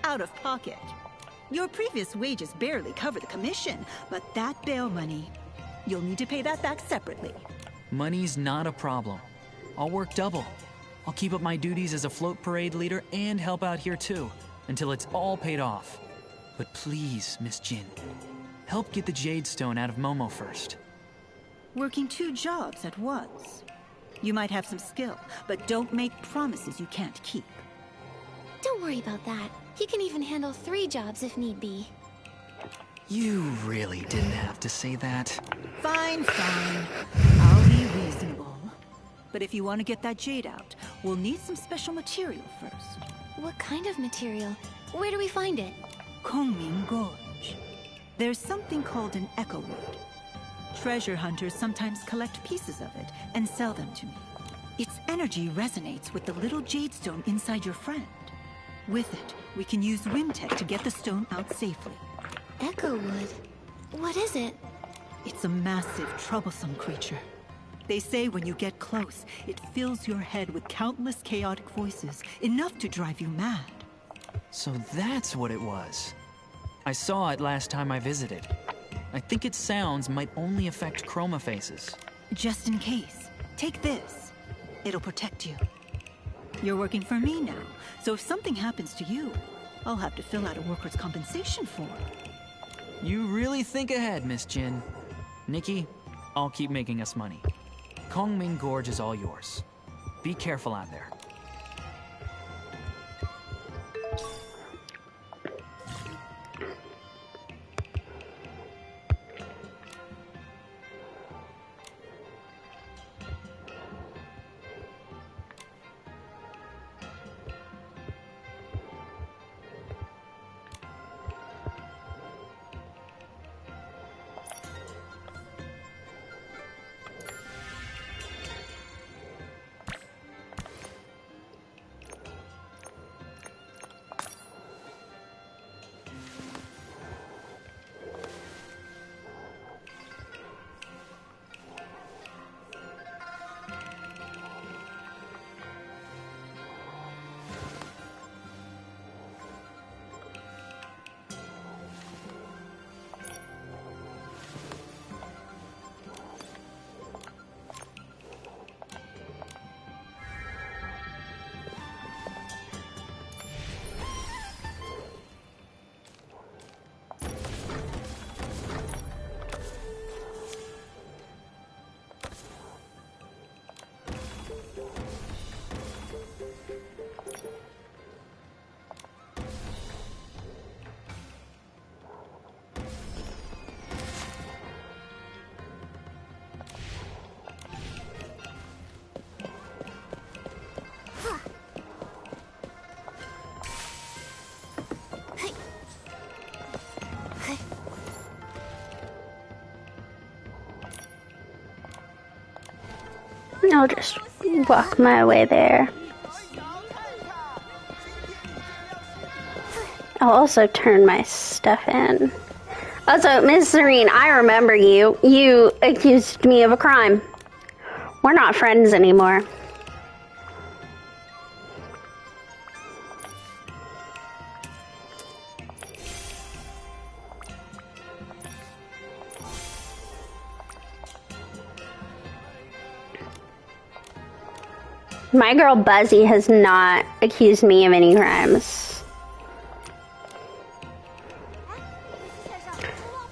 Out of pocket. Your previous wages barely cover the commission, but that bail money, you'll need to pay that back separately. Money's not a problem. I'll work double. I'll keep up my duties as a float parade leader and help out here too, until it's all paid off. But please, Miss Jin, help get the Jade Stone out of Momo first. Working 2 jobs at once. You might have some skill, but don't make promises you can't keep. Don't worry about that. He can even handle 3 jobs if need be. You really didn't have to say that. Fine, fine. I'll be reasonable. But if you want to get that jade out, we'll need some special material first. What kind of material? Where do we find it? Kongming Gorge. There's something called an echo wood. Treasure hunters sometimes collect pieces of it and sell them to me. Its energy resonates with the little jade stone inside your friend. With it, we can use Wimtech to get the stone out safely. Echo wood? What is it? It's a massive, troublesome creature. They say when you get close, it fills your head with countless chaotic voices, enough to drive you mad. So that's what it was. I saw it last time I visited. I think its sounds might only affect chroma faces. Just in case, take this. It'll protect you. You're working for me now, so if something happens to you, I'll have to fill out a workers' compensation form. You really think ahead, Miss Jin. Nikki, I'll keep making us money. Kongming Gorge is all yours. Be careful out there. I'll just walk my way there. I'll also turn my stuff in. Also, Miss Serene, I remember you. You accused me of a crime. We're not friends anymore. My girl Buzzy has not accused me of any crimes.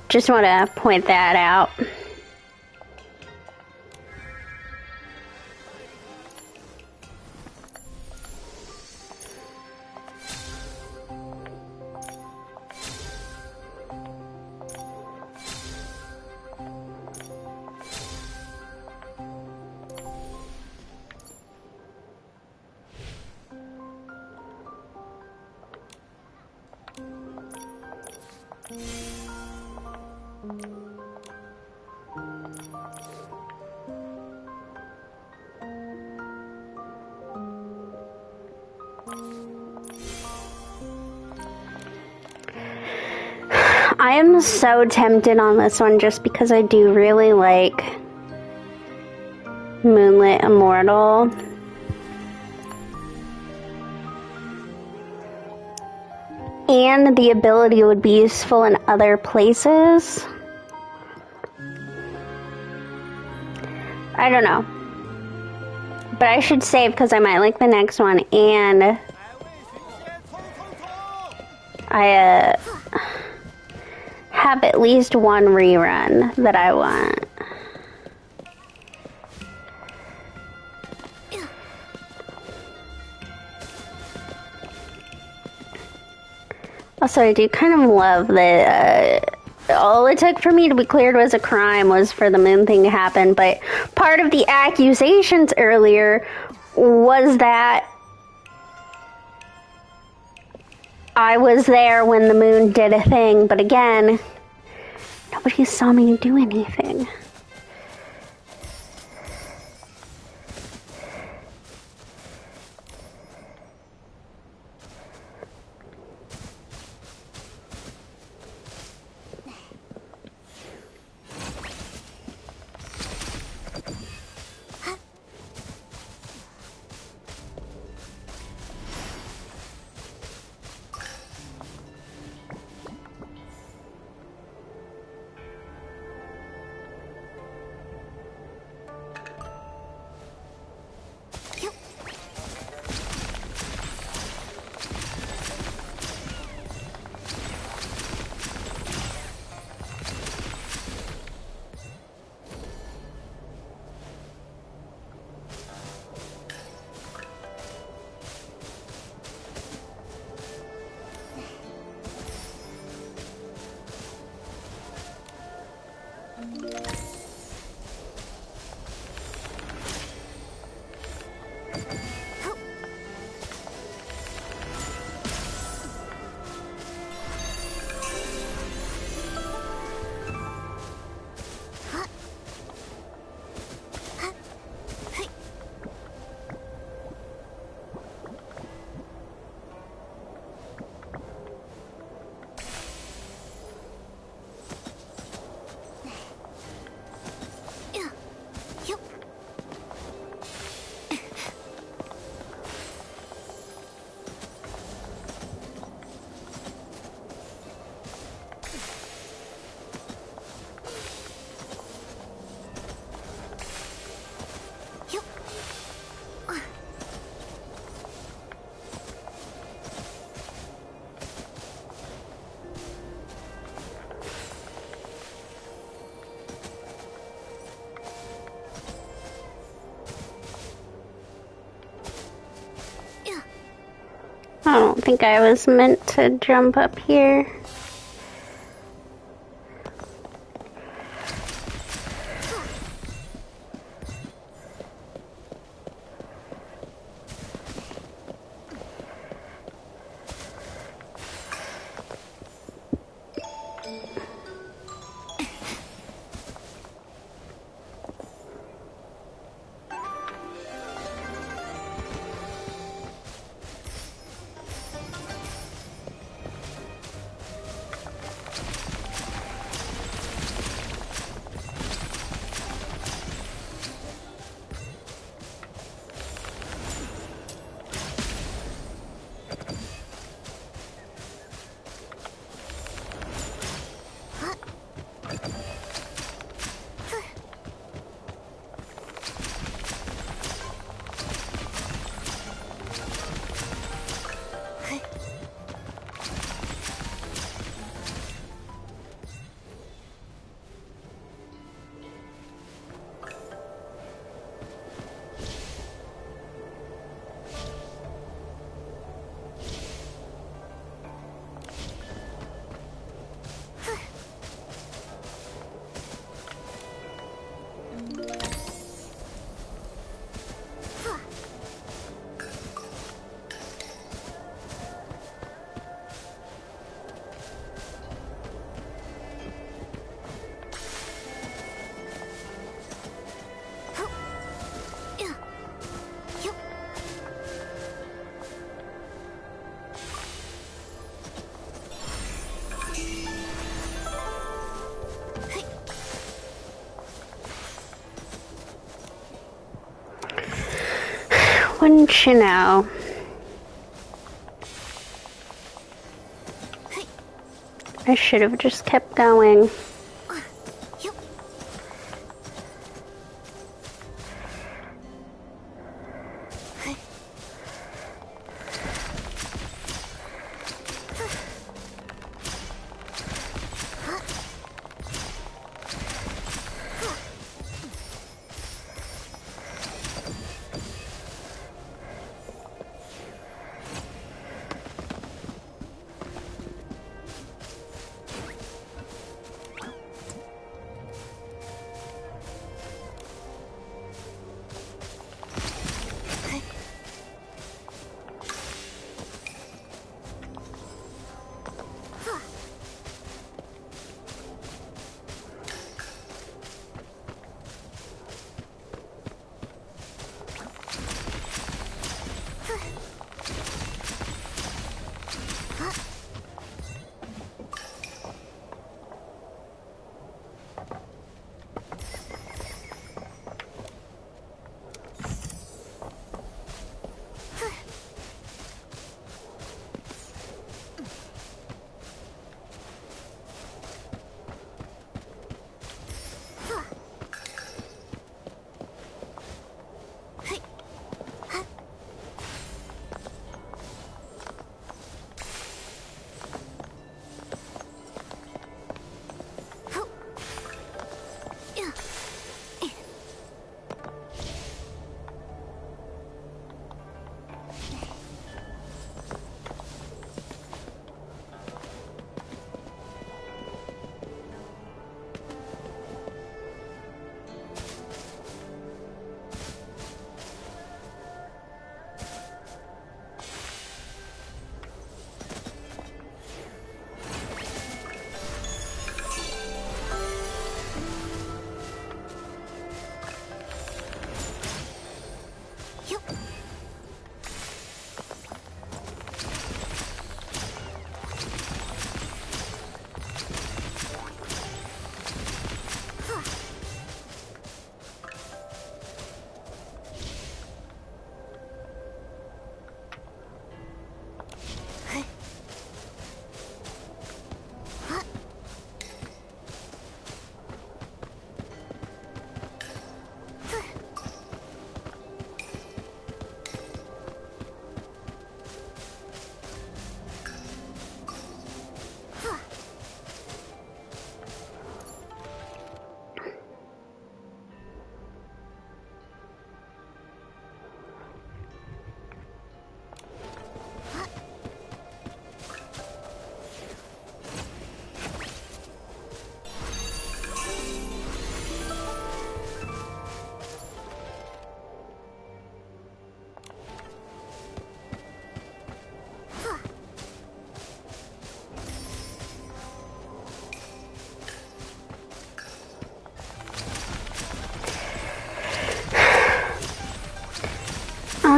Just want to point that out. I am so tempted on this one just because I do really like Moonlit Immortal. And the ability would be useful in other places. I don't know. But I should save because I might like the next one, and I have at least one rerun that I want. Also, I do kind of love that all it took for me to be cleared was a crime was for the moon thing to happen, but part of the accusations earlier was that I was there when the moon did a thing, but again, nobody saw me do anything. I don't think I was meant to jump up here. Wouldn't you know? I should have just kept going.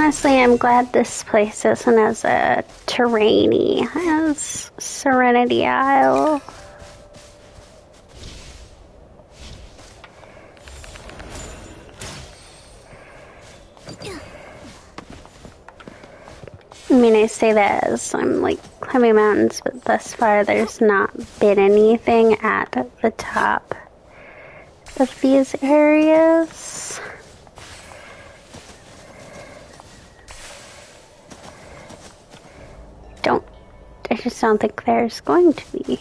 Honestly, I'm glad this place isn't as terrainy as Serenity Isle. I mean, I say that as I'm like climbing mountains, but thus far there's not been anything at the top of these areas. I just don't think there's going to be.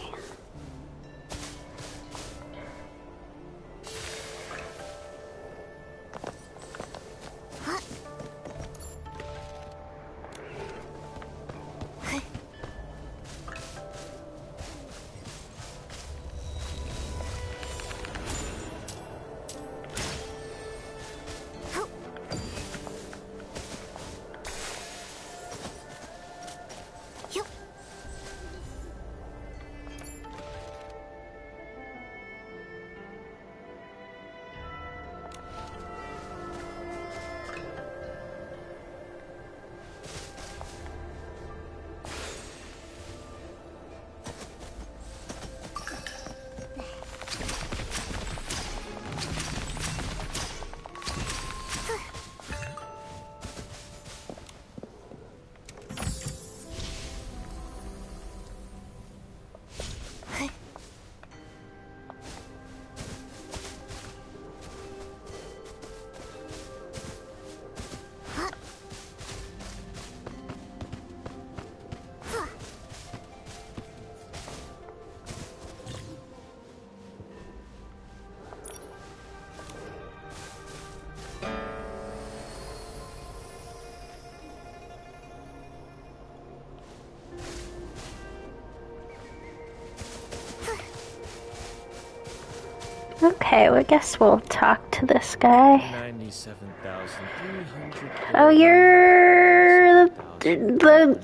Okay, well, I guess we'll talk to this guy. 97,300. Oh, you're the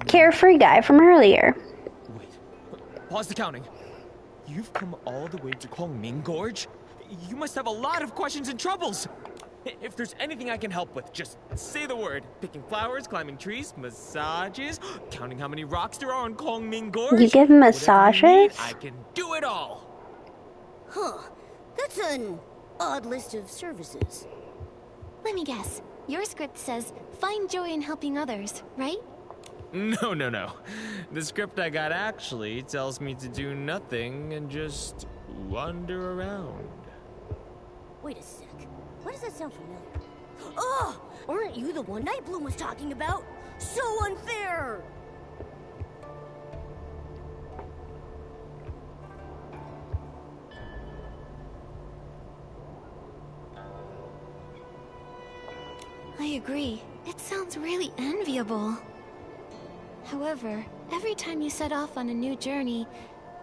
carefree guy from earlier. Pause the counting. You've come all the way to Kongming Gorge? You must have a lot of questions and troubles. If there's anything I can help with, just say the word. Picking flowers, climbing trees, massages, counting how many rocks there are on Kongming Gorge. You give massages? You need, I can do it all. Huh. That's an odd list of services. Let me guess. Your script says, find joy in helping others, right? No. The script I got actually tells me to do nothing and just wander around. Wait a sec. Why does that sound familiar? Oh! Aren't you the one Nightbloom was talking about? So unfair! I agree. It sounds really enviable. However, every time you set off on a new journey,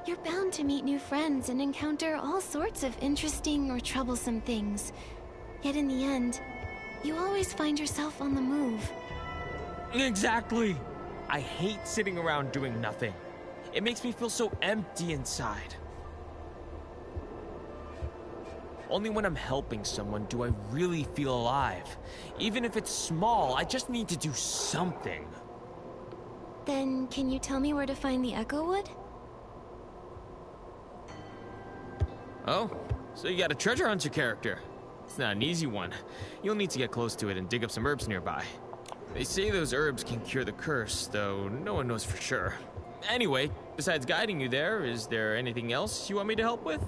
you're bound to meet new friends and encounter all sorts of interesting or troublesome things. Yet in the end, you always find yourself on the move. Exactly! I hate sitting around doing nothing. It makes me feel so empty inside. Only when I'm helping someone do I really feel alive. Even if it's small, I just need to do something. Then, can you tell me where to find the Echo Wood? Oh, so you got a treasure hunter character. It's not an easy one. You'll need to get close to it and dig up some herbs nearby. They say those herbs can cure the curse, though no one knows for sure. Anyway, besides guiding you there, is there anything else you want me to help with?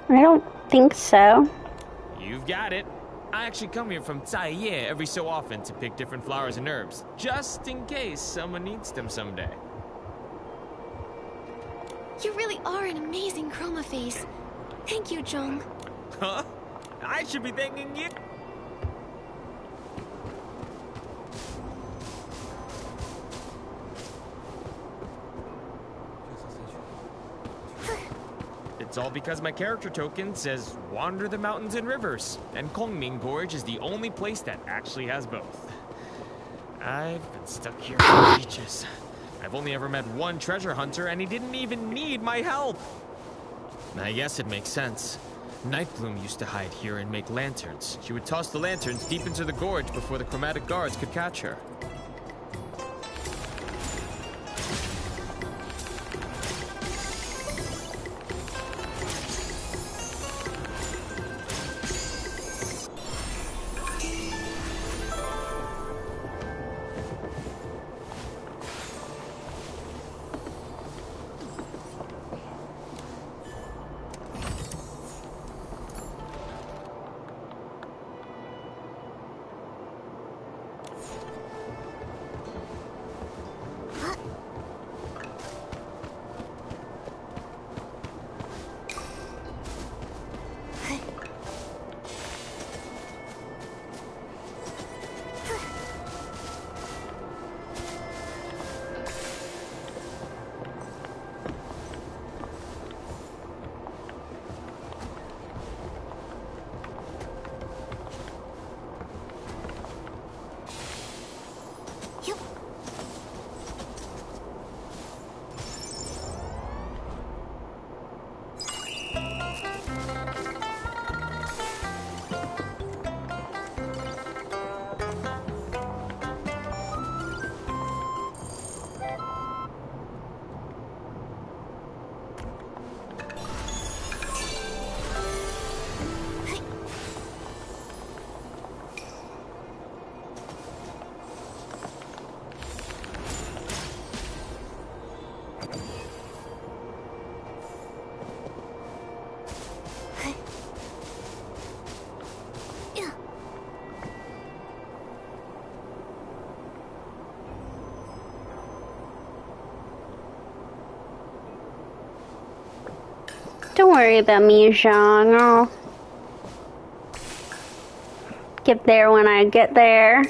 I don't think so. You've got it. I actually come here from Taiye every so often to pick different flowers and herbs, just in case someone needs them someday. You really are an amazing chroma face. Thank you, Jong. Huh? I should be thanking you. It's all because my character token says wander the mountains and rivers, and Kongming Gorge is the only place that actually has both. I've been stuck here for ages. I've only ever met one treasure hunter, and he didn't even need my help. I guess it makes sense. Nightbloom used to hide here and make lanterns. She would toss the lanterns deep into the gorge before the chromatic guards could catch her. Don't worry about me, Zhang. I'll get there when I get there.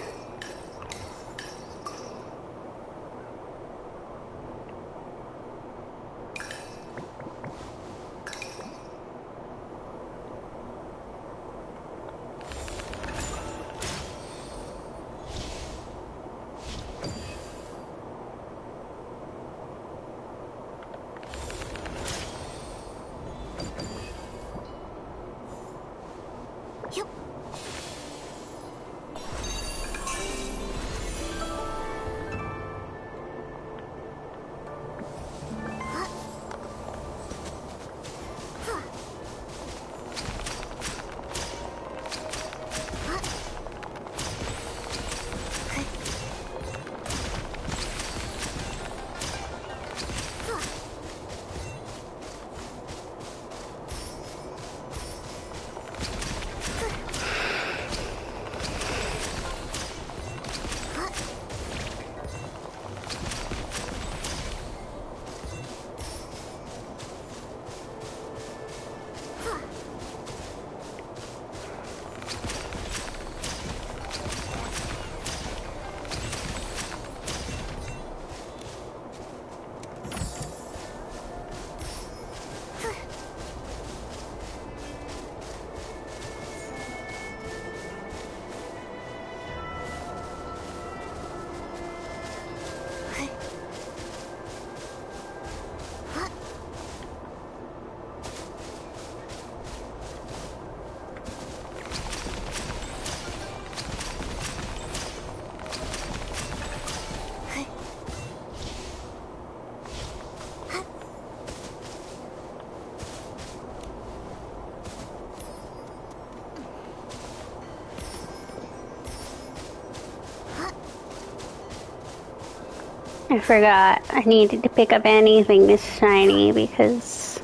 I forgot. I needed to pick up anything this shiny because...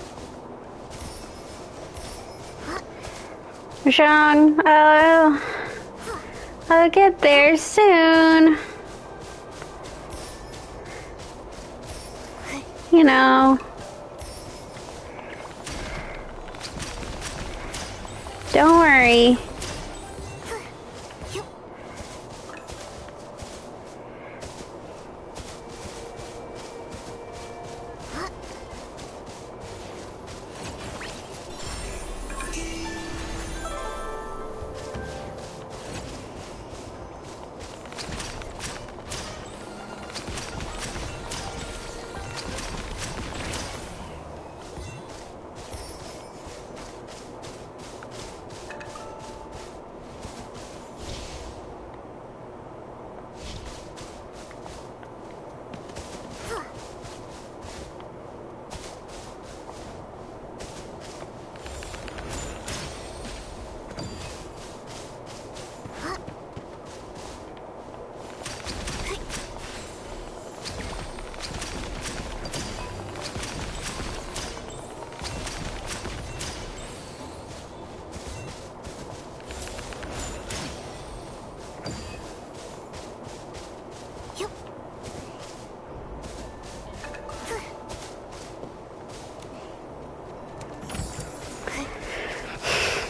Zhang, I'll get there soon. You know. Don't worry.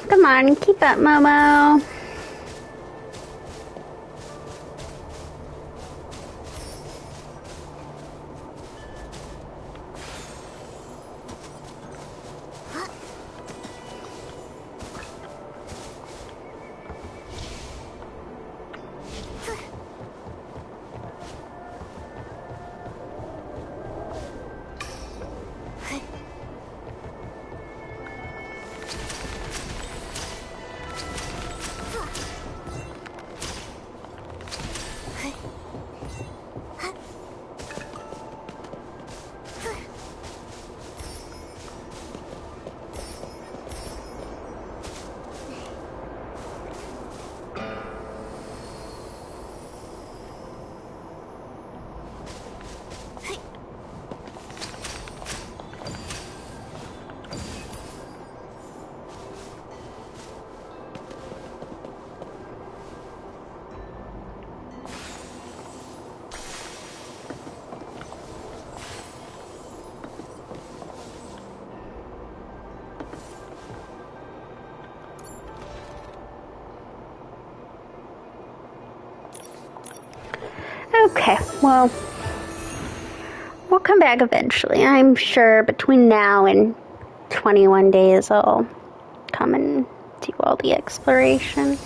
Come on, keep up, Momo. Okay, well, we'll come back eventually. I'm sure between now and 21 days I'll come and do all the exploration.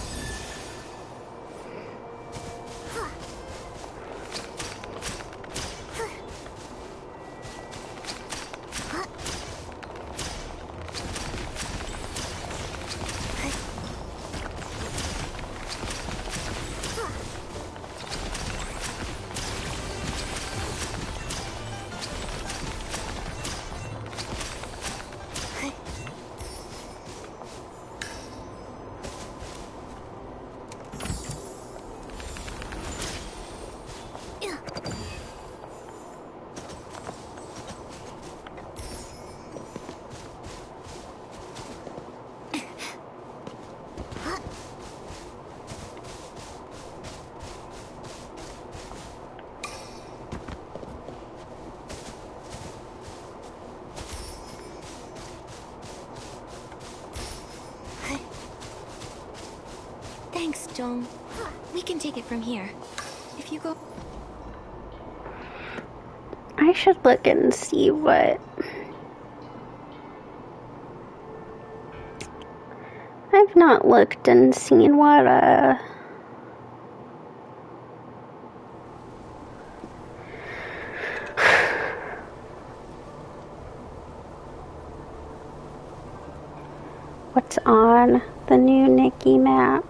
Thanks, Jong. We can take it from here. If you go... I should look and see what... I've not looked and seen what, what's on the new Nikki map.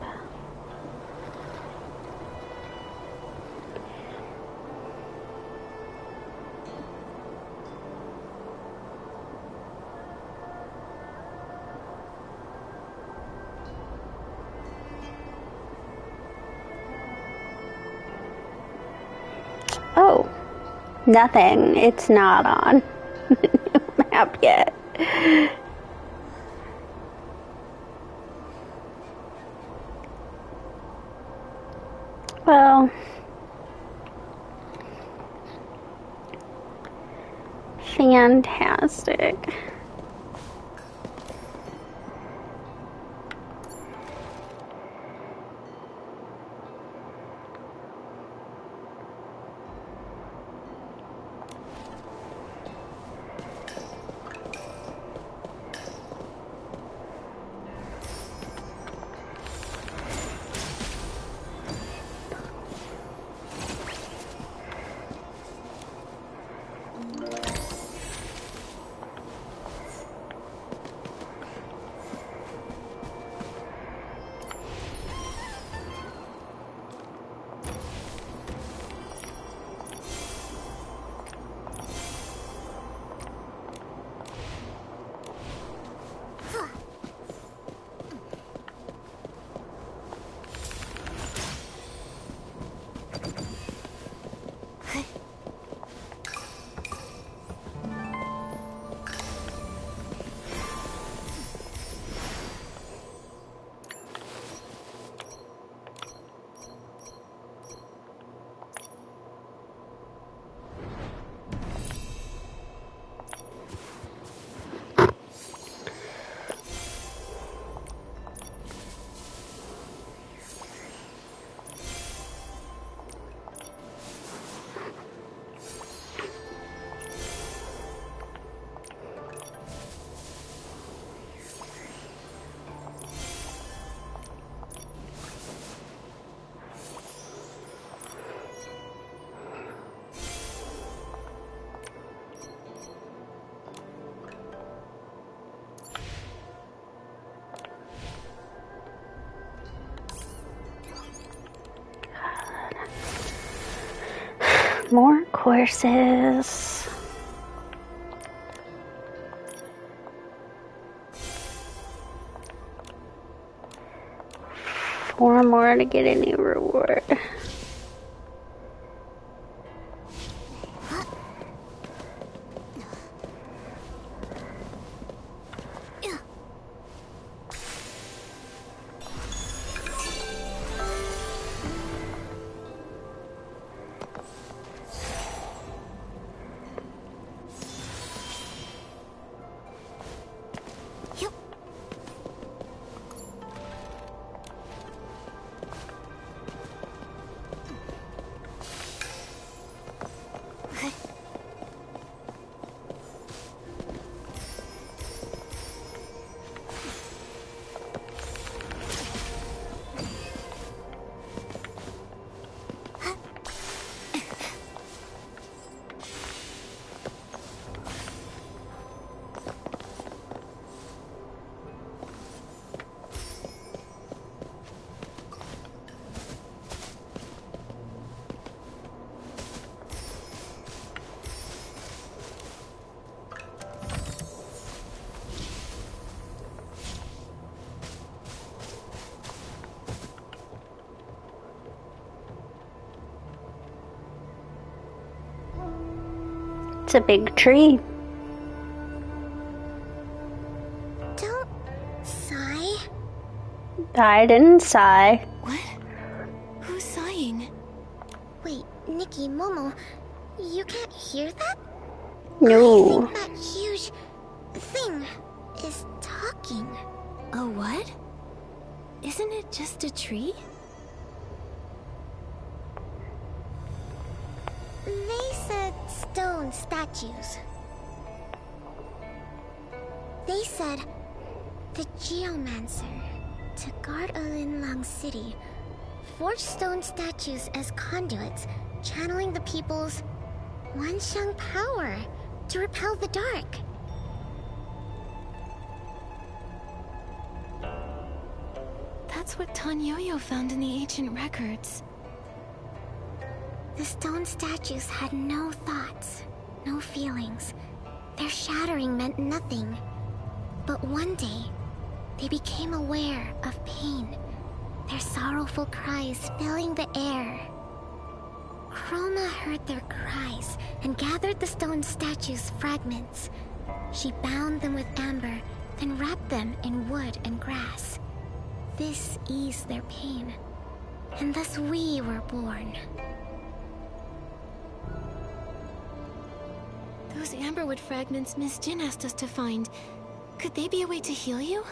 Oh, Nothing. It's not on the new map yet. Well, fantastic. More courses. Four more to get a new reward. It's a big tree. Don't sigh. I didn't sigh. What? Who's sighing? Wait, Nikki, Momo, you can't hear that? No. I think that huge thing is talking. A what? Isn't it just a tree? They said stone statues. They said the Geomancer, to guard Alinlang City, forged stone statues as conduits, channeling the people's Wanxiang power to repel the dark. That's what Tanyoyo found in the ancient records. The stone statues had no thoughts, no feelings. Their shattering meant nothing. But one day, they became aware of pain, their sorrowful cries filling the air. Chroma heard their cries and gathered the stone statue's fragments. She bound them with amber, then wrapped them in wood and grass. This eased their pain, and thus we were born. Those amberwood fragments Miss Jin asked us to find, could they be a way to heal you?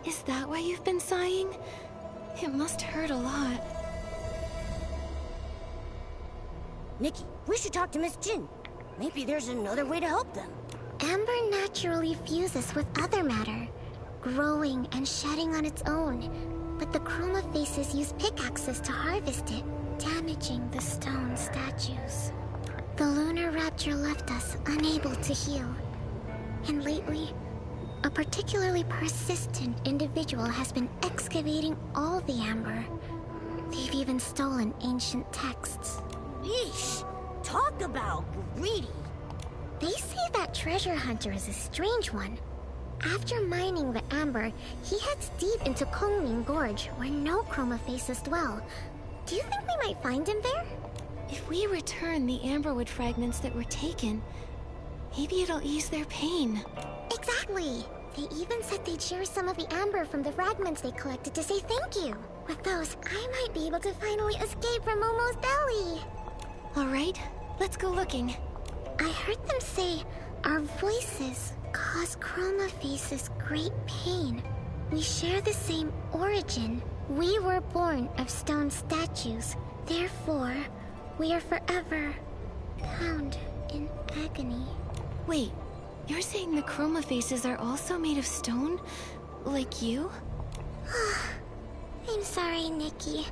Is that why you've been sighing? It must hurt a lot. Nikki, we should talk to Miss Jin. Maybe there's another way to help them. Amber naturally fuses with other matter, growing and shedding on its own. But the Chroma Faces use pickaxes to harvest it, damaging the stone statues. The lunar rapture left us unable to heal. And lately, a particularly persistent individual has been excavating all the amber. They've even stolen ancient texts. Yeesh! Talk about greedy! They say that treasure hunter is a strange one. After mining the amber, he heads deep into Kongming Gorge, where no Chroma Faces dwell. Do you think we might find him there? If we return the amberwood fragments that were taken, maybe it'll ease their pain. Exactly! They even said they'd share some of the amber from the fragments they collected to say thank you. With those, I might be able to finally escape from Momo's belly. Alright, let's go looking. I heard them say our voices cause Chroma Faces great pain. We share the same origin. We were born of stone statues. Therefore, we are forever bound in agony. Wait, you're saying the Chroma Faces are also made of stone? Like you? I'm sorry, Nikki.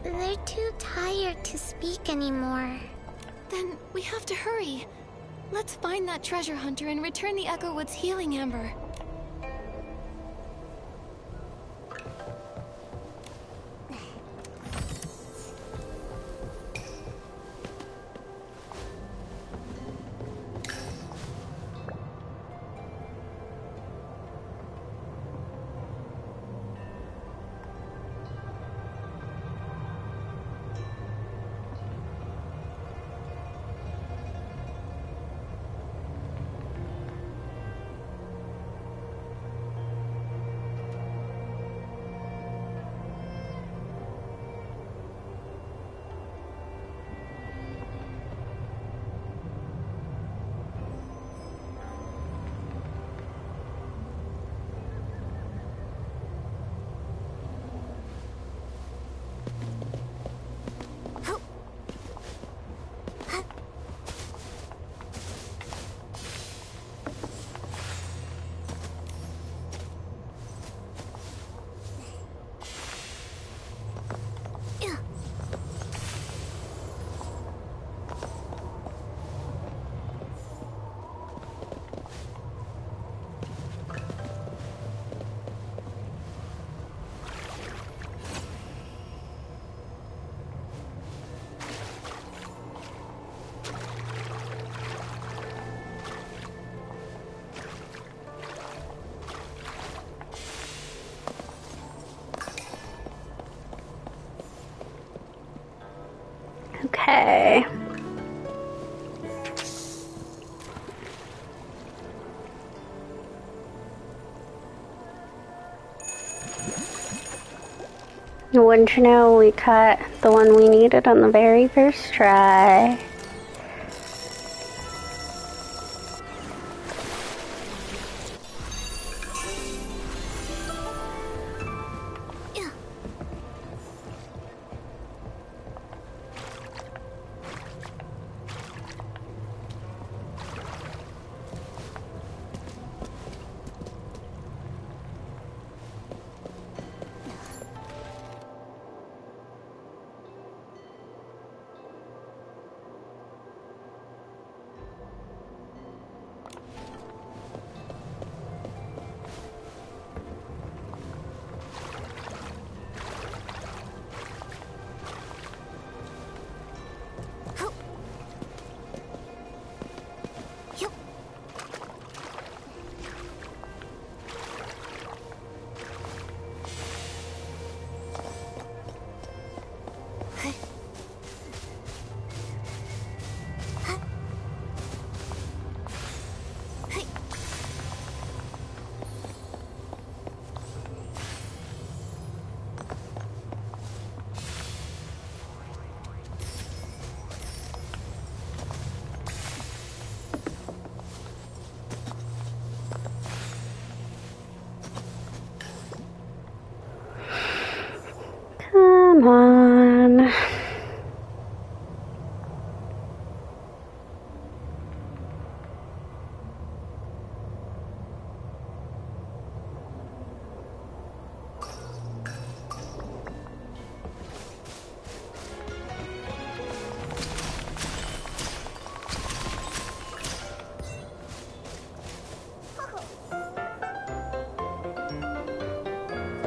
They're too tired to speak anymore. Then we have to hurry. Let's find that treasure hunter and return the Echowood's healing amber. Okay. Wouldn't you know, we caught the one we needed on the very first try.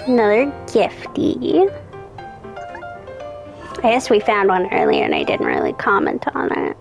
Another gifty. I guess we found one earlier and I didn't really comment on it.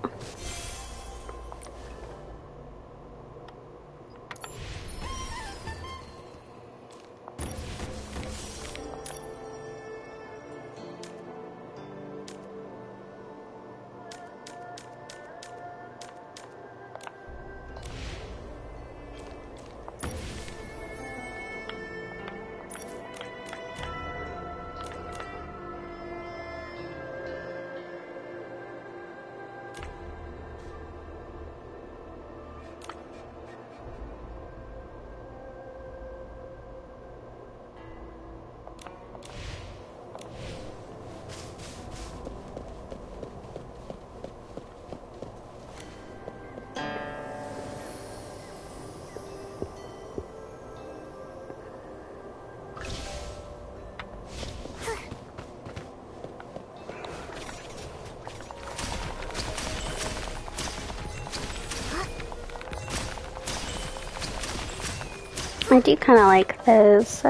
I do kind of like those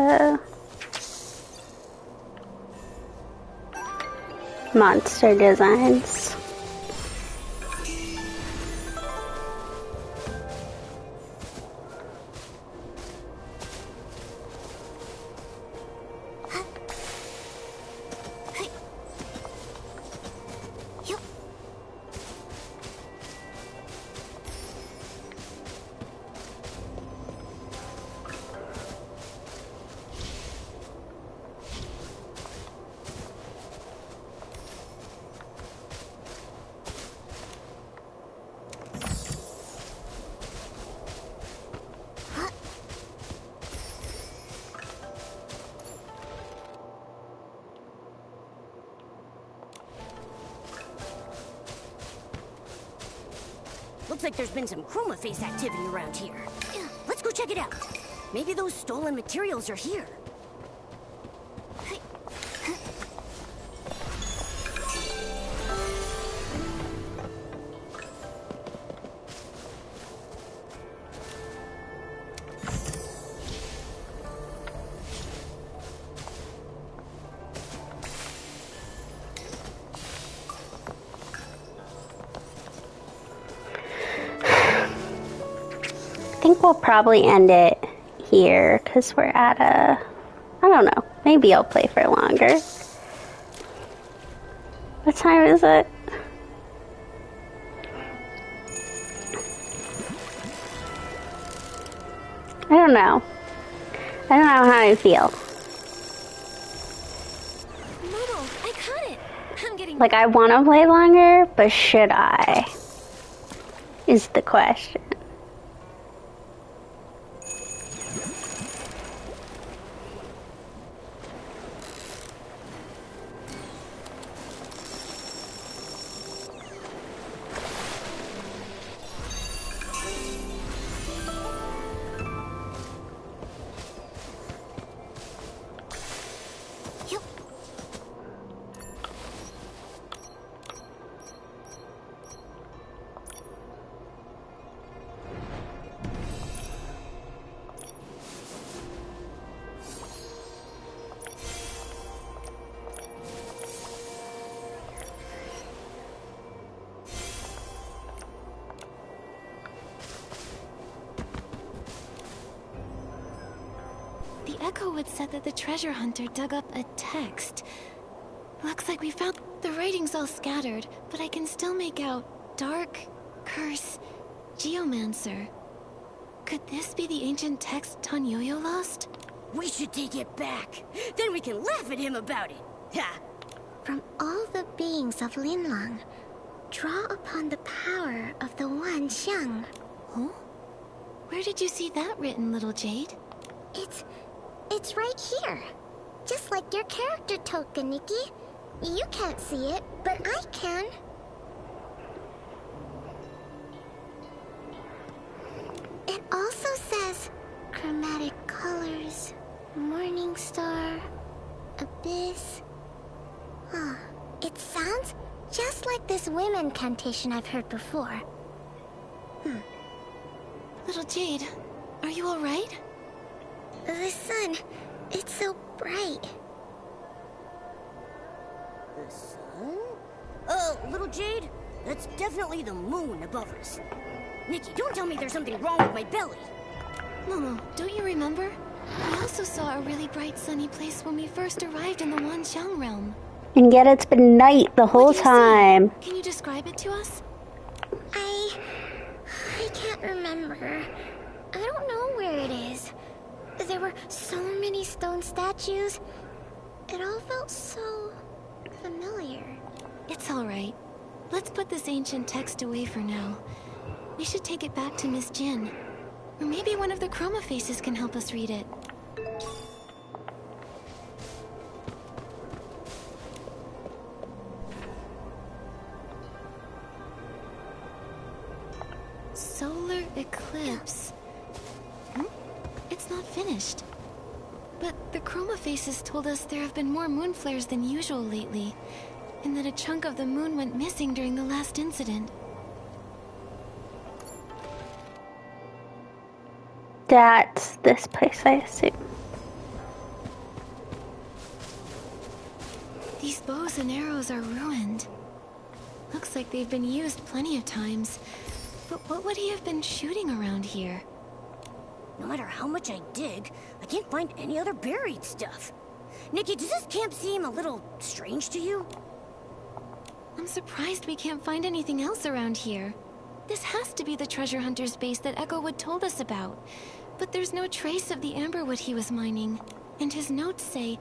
monster designs. Looks like there's been some chroma face activity around here. Let's go check it out. Maybe those stolen materials are here. I think we'll probably end it here because we're at I don't know, maybe I'll play for longer. What time is it? I don't know. I don't know how I feel. Momo, I caught it. I'm getting Like, I want to play longer, but should I? Is the question. Echowood said that the treasure hunter dug up a text. Looks like we found the writings all scattered, but I can still make out Dark, Curse, Geomancer. Could this be the ancient text Tanyoyo lost? We should take it back. Then we can laugh at him about it. Ha! From all the beings of Linlang, draw upon the power of the Wan Xiang. Huh? Where did you see that written, little Jade? It's right here. Just like your character token, Nikki. You can't see it, but I can. It also says chromatic colors, morning star, abyss. Huh. It sounds just like this whim incantation I've heard before. Little Jade, are you alright? The sun, It's so bright. The sun? Oh, little Jade? That's definitely the moon above us. Nikki, don't tell me there's something wrong with my belly. Momo, don't you remember? We also saw a really bright sunny place when we first arrived in the Wanxiang realm. And yet it's been night the whole time. Can you describe it to us? I can't remember. I don't know where it is. There were so many stone statues. It all felt so familiar. It's all right. Let's put this ancient text away for now. We should take it back to Miss Jin. Or maybe one of the Chroma Faces can help us read it. Solar eclipse. It's not finished. But the Chroma Faces told us there have been more moon flares than usual lately, and that a chunk of the moon went missing during the last incident. That's this place, I assume. These bows and arrows are ruined. Looks like they've been used plenty of times. But what would he have been shooting around here? No matter how much I dig, I can't find any other buried stuff. Nikki, does this camp seem a little strange to you? I'm surprised we can't find anything else around here. This has to be the treasure hunter's base that Echowood told us about. But there's no trace of the amberwood he was mining. And his notes say,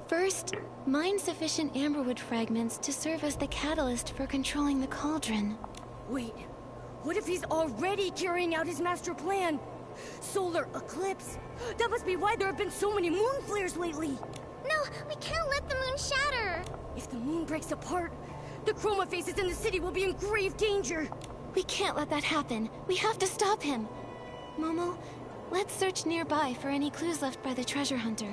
first, mine sufficient amberwood fragments to serve as the catalyst for controlling the cauldron. Wait, what if he's already carrying out his master plan? Solar eclipse? That must be why there have been so many moon flares lately. No, we can't let the moon shatter. If the moon breaks apart, the Chroma Faces in the city will be in grave danger. We can't let that happen. We have to stop him. Momo, let's search nearby for any clues left by the treasure hunter.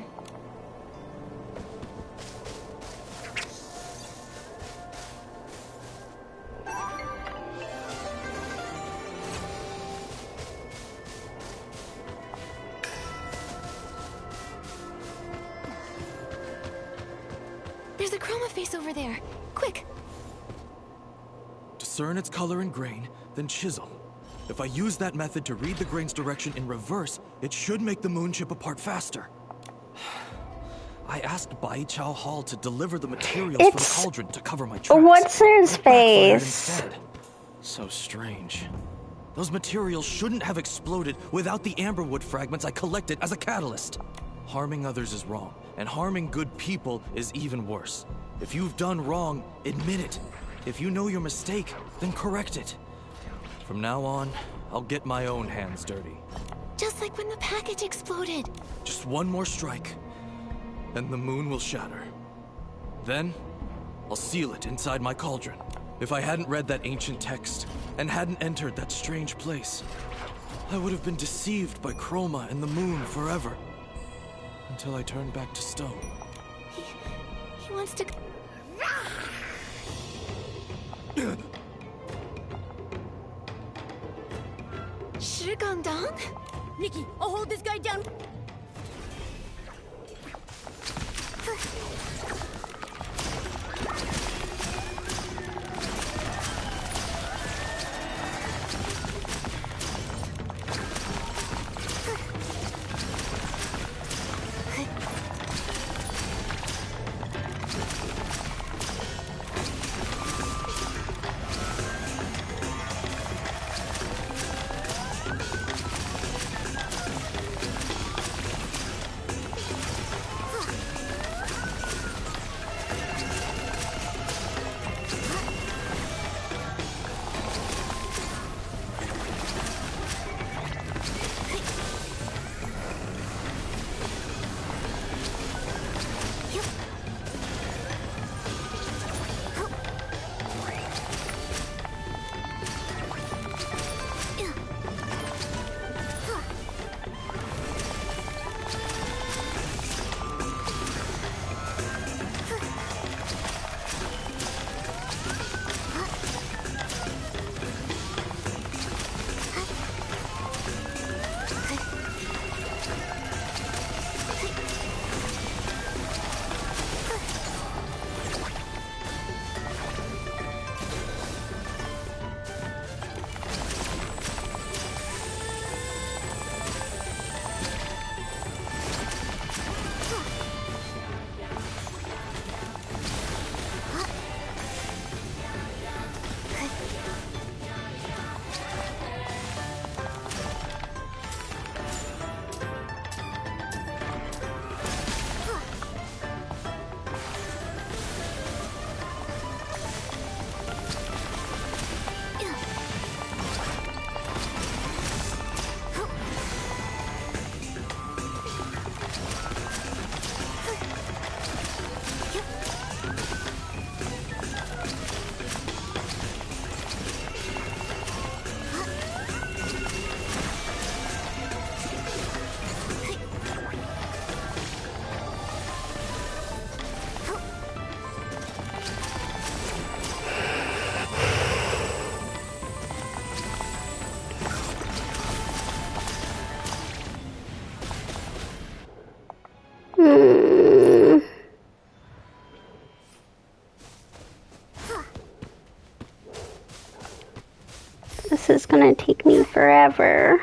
There's a Chroma Face over there. Quick! Discern its color and grain, then chisel. If I use that method to read the grain's direction in reverse, it should make the moon chip apart faster. I asked Bai Chao Hall to deliver the materials for the cauldron to cover my tracks. What's his face? Instead. So strange. Those materials shouldn't have exploded without the amberwood fragments I collected as a catalyst. Harming others is wrong, and harming good people is even worse. If you've done wrong, admit it. If you know your mistake, then correct it. From now on, I'll get my own hands dirty. Just like when the package exploded. Just one more strike, and the moon will shatter. Then, I'll seal it inside my cauldron. If I hadn't read that ancient text, and hadn't entered that strange place, I would have been deceived by Chroma and the moon forever. Until I turned back to stone. He wants to... Shigangdang? Nikki, I'll hold this guy down. This is gonna take me forever.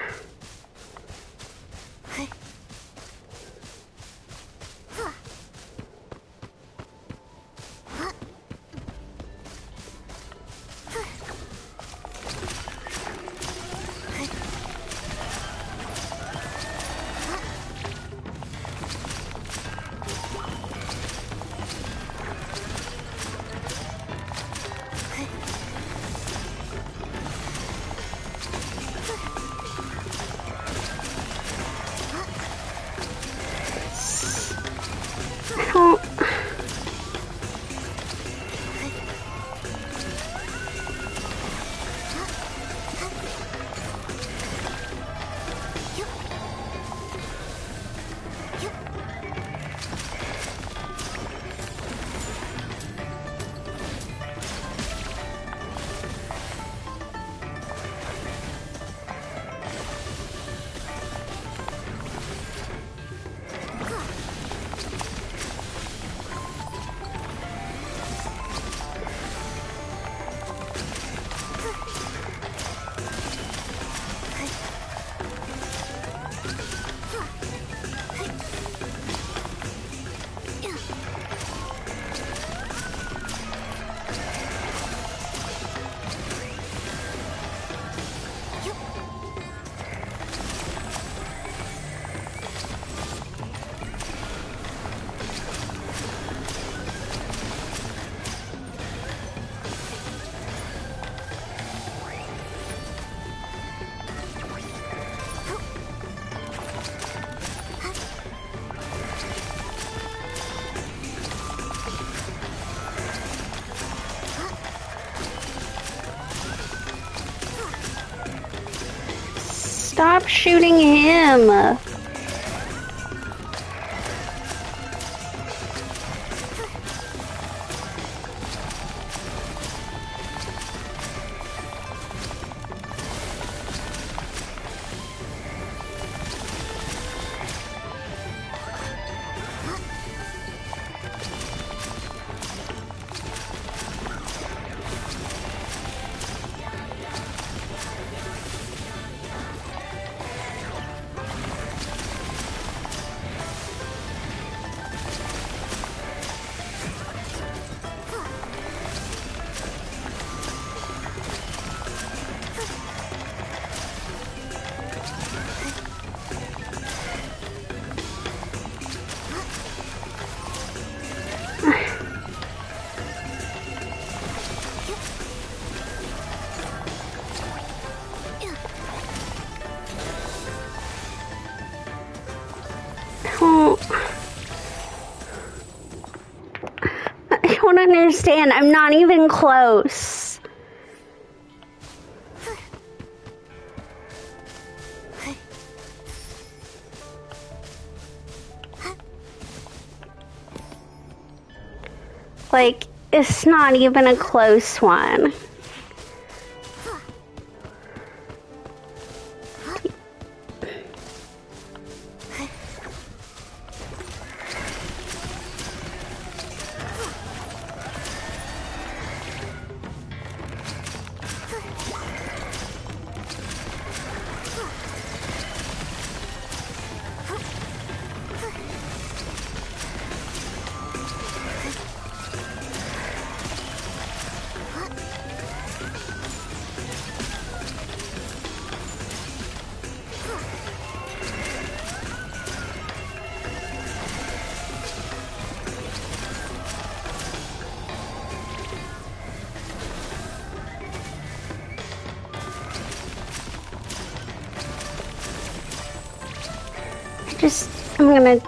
Stop shooting him! I don't understand. I'm not even close. Like, it's not even a close one. I'm gonna...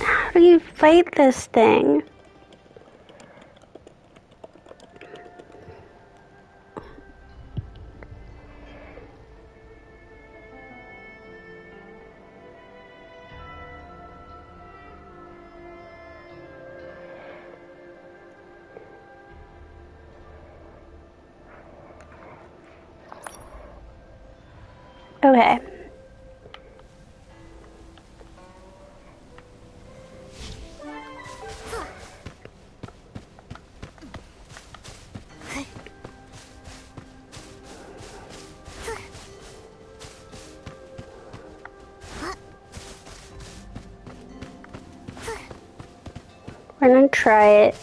How do you fight this thing? Okay. We're gonna try it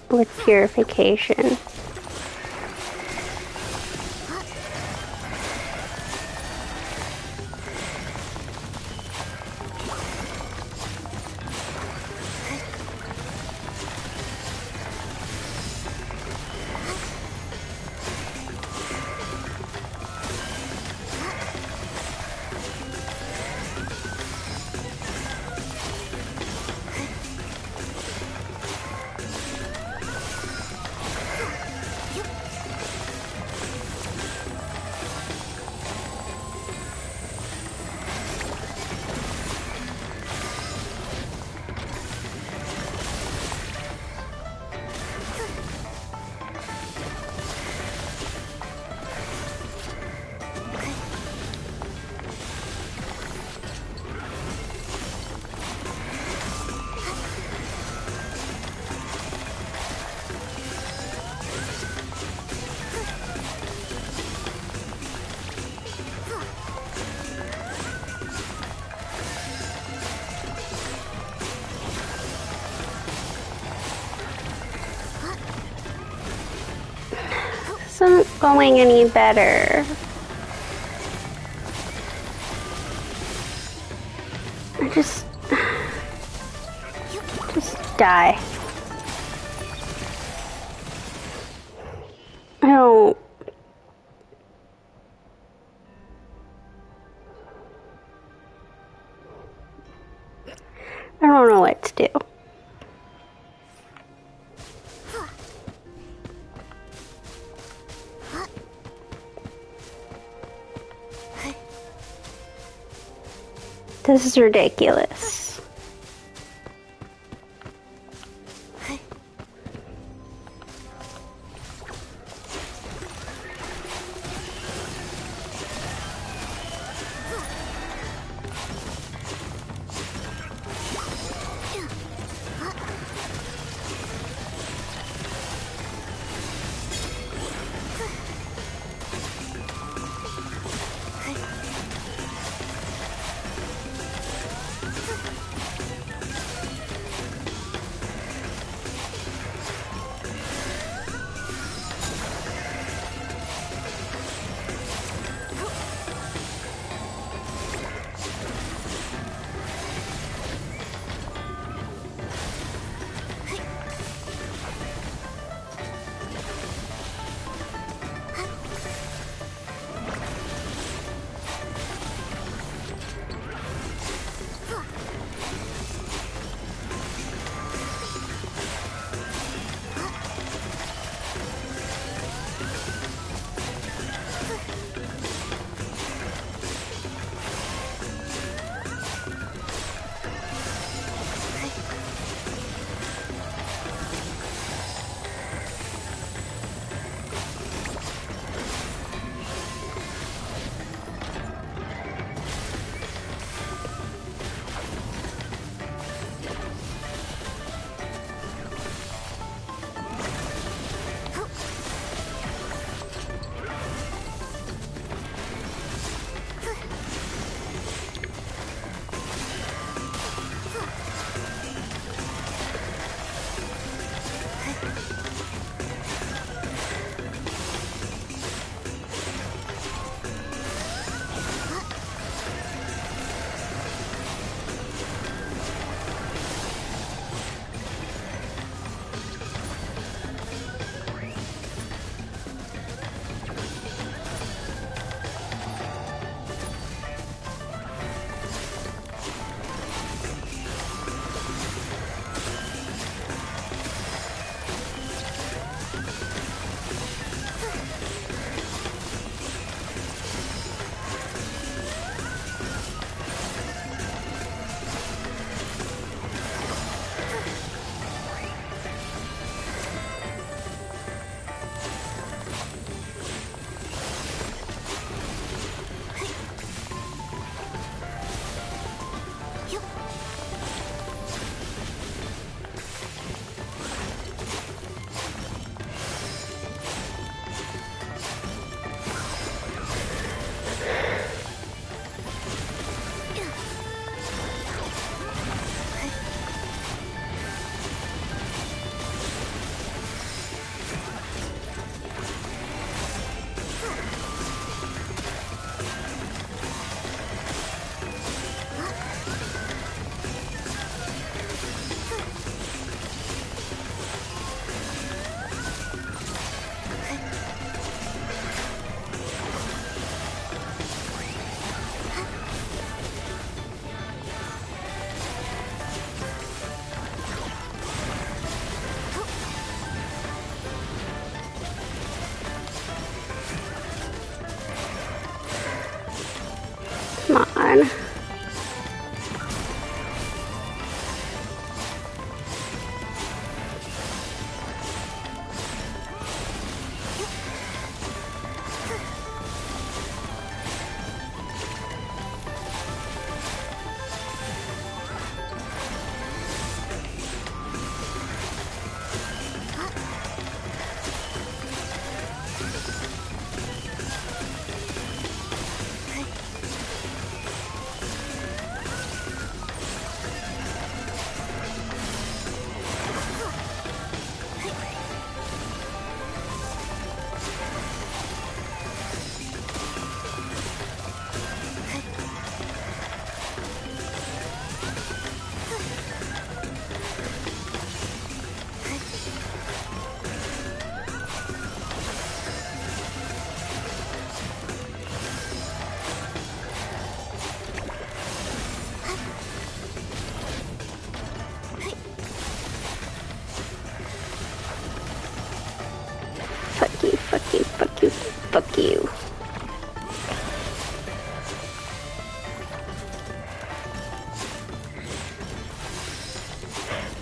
with purification. Isn't going any better. I just die. I don't. I don't know what to do. This is ridiculous. Fuck you, fuck you, fuck you.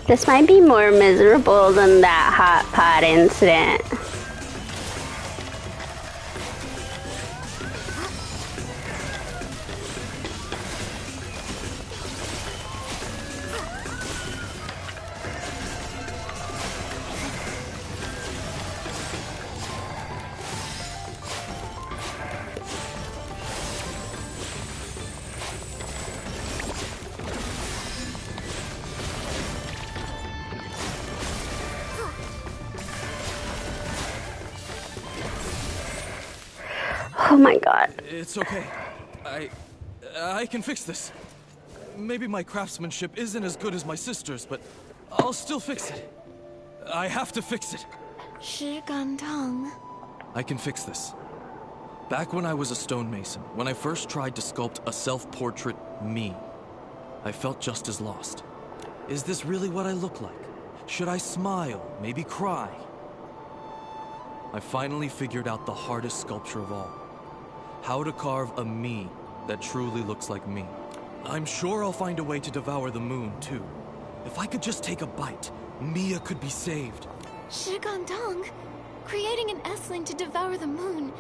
This might be more miserable than that hot pot incident. Oh my god. It's okay. I can fix this. Maybe my craftsmanship isn't as good as my sister's, but I'll still fix it. I have to fix it. Shi Gantong. I can fix this. Back when I was a stonemason, when I first tried to sculpt a self-portrait me, I felt just as lost. Is this really what I look like? Should I smile, maybe cry? I finally figured out the hardest sculpture of all. How to carve a me that truly looks like me. I'm sure I'll find a way to devour the moon, too. If I could just take a bite, Mia could be saved. Shi Gantong? Creating an S-Ling to devour the moon?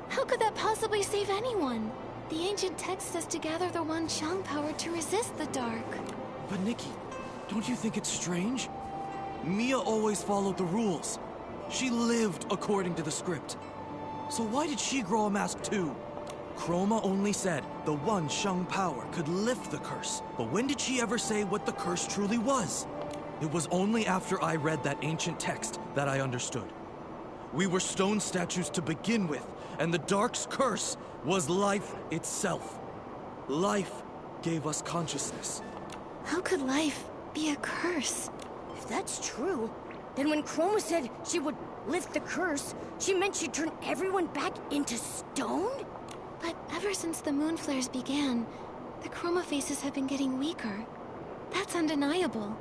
How could that possibly save anyone? The ancient text says to gather the Wan Chang power to resist the dark. But Nikki, don't you think it's strange? Mia always followed the rules. She lived according to the script. So why did she grow a mask too? Chroma only said the Wan Chang power could lift the curse. But when did she ever say what the curse truly was? It was only after I read that ancient text that I understood. We were stone statues to begin with, and the Dark's curse was life itself. Life gave us consciousness. How could life be a curse? If that's true, then when Chroma said she would lift the curse, she meant she'd turn everyone back into stone? But ever since the moon flares began, the Chroma faces have been getting weaker. That's undeniable.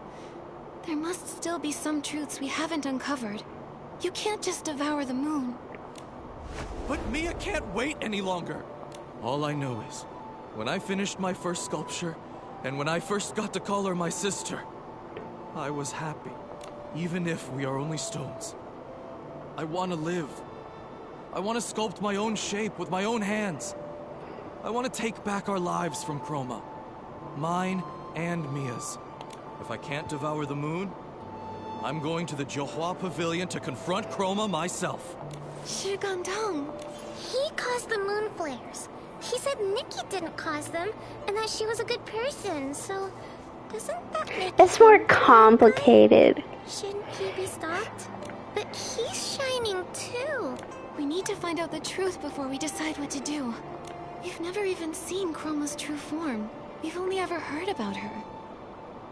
There must still be some truths we haven't uncovered. You can't just devour the moon. But Mia can't wait any longer. All I know is, when I finished my first sculpture, and when I first got to call her my sister, I was happy, even if we are only stones. I want to live. I want to sculpt my own shape with my own hands. I want to take back our lives from Chroma. Mine and Mia's. If I can't devour the moon, I'm going to the Johua Pavilion to confront Chroma myself. Shi Gantong. He caused the moon flares. He said Nikki didn't cause them, and that she was a good person, so doesn't that make It's more complicated. Shouldn't he be stopped? But he's shining too. We need to find out the truth before we decide what to do. We've never even seen Chroma's true form. We've only ever heard about her.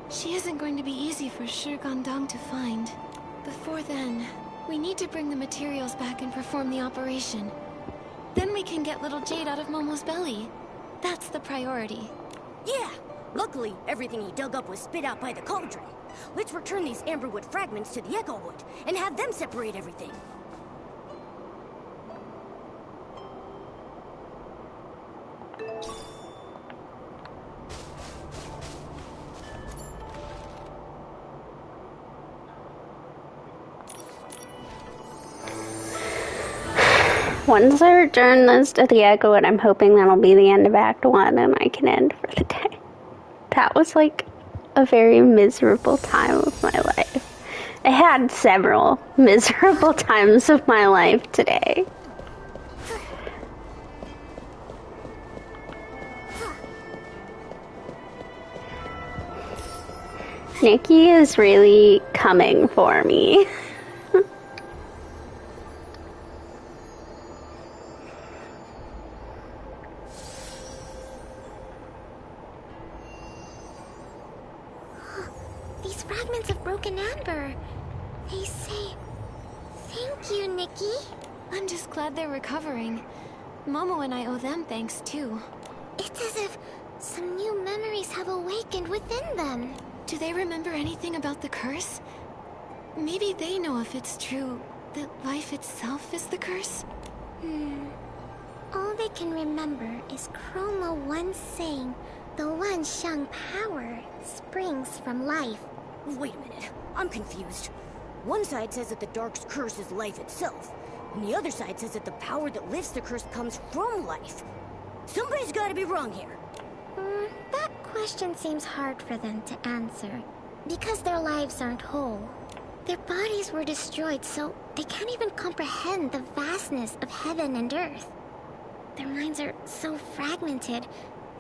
She isn't going to be easy for Shi Gantong to find. Before then, we need to bring the materials back and perform the operation. Then we can get little Jade out of Momo's belly. That's the priority. Yeah! Luckily, everything he dug up was spit out by the cauldron. Let's return these amberwood fragments to the Echo Wood and have them separate everything. Once I return this to the Echo, and I'm hoping that'll be the end of Act 1 and I can end for the day. That was like a very miserable time of my life. I had several miserable times of my life today. Nikki is really coming for me. These fragments of broken amber. They say, thank you, Nikki. I'm just glad they're recovering. Momo and I owe them thanks, too. It's as if some new memories have awakened within them. Do they remember anything about the curse? Maybe they know if it's true, that life itself is the curse? All they can remember is Chroma once saying the Wanxiang power springs from life. Wait a minute, I'm confused. One side says that the Dark's curse is life itself, and the other side says that the power that lifts the curse comes from life. Somebody's gotta be wrong here. That question seems hard for them to answer, because their lives aren't whole. Their bodies were destroyed, so they can't even comprehend the vastness of heaven and earth. Their minds are so fragmented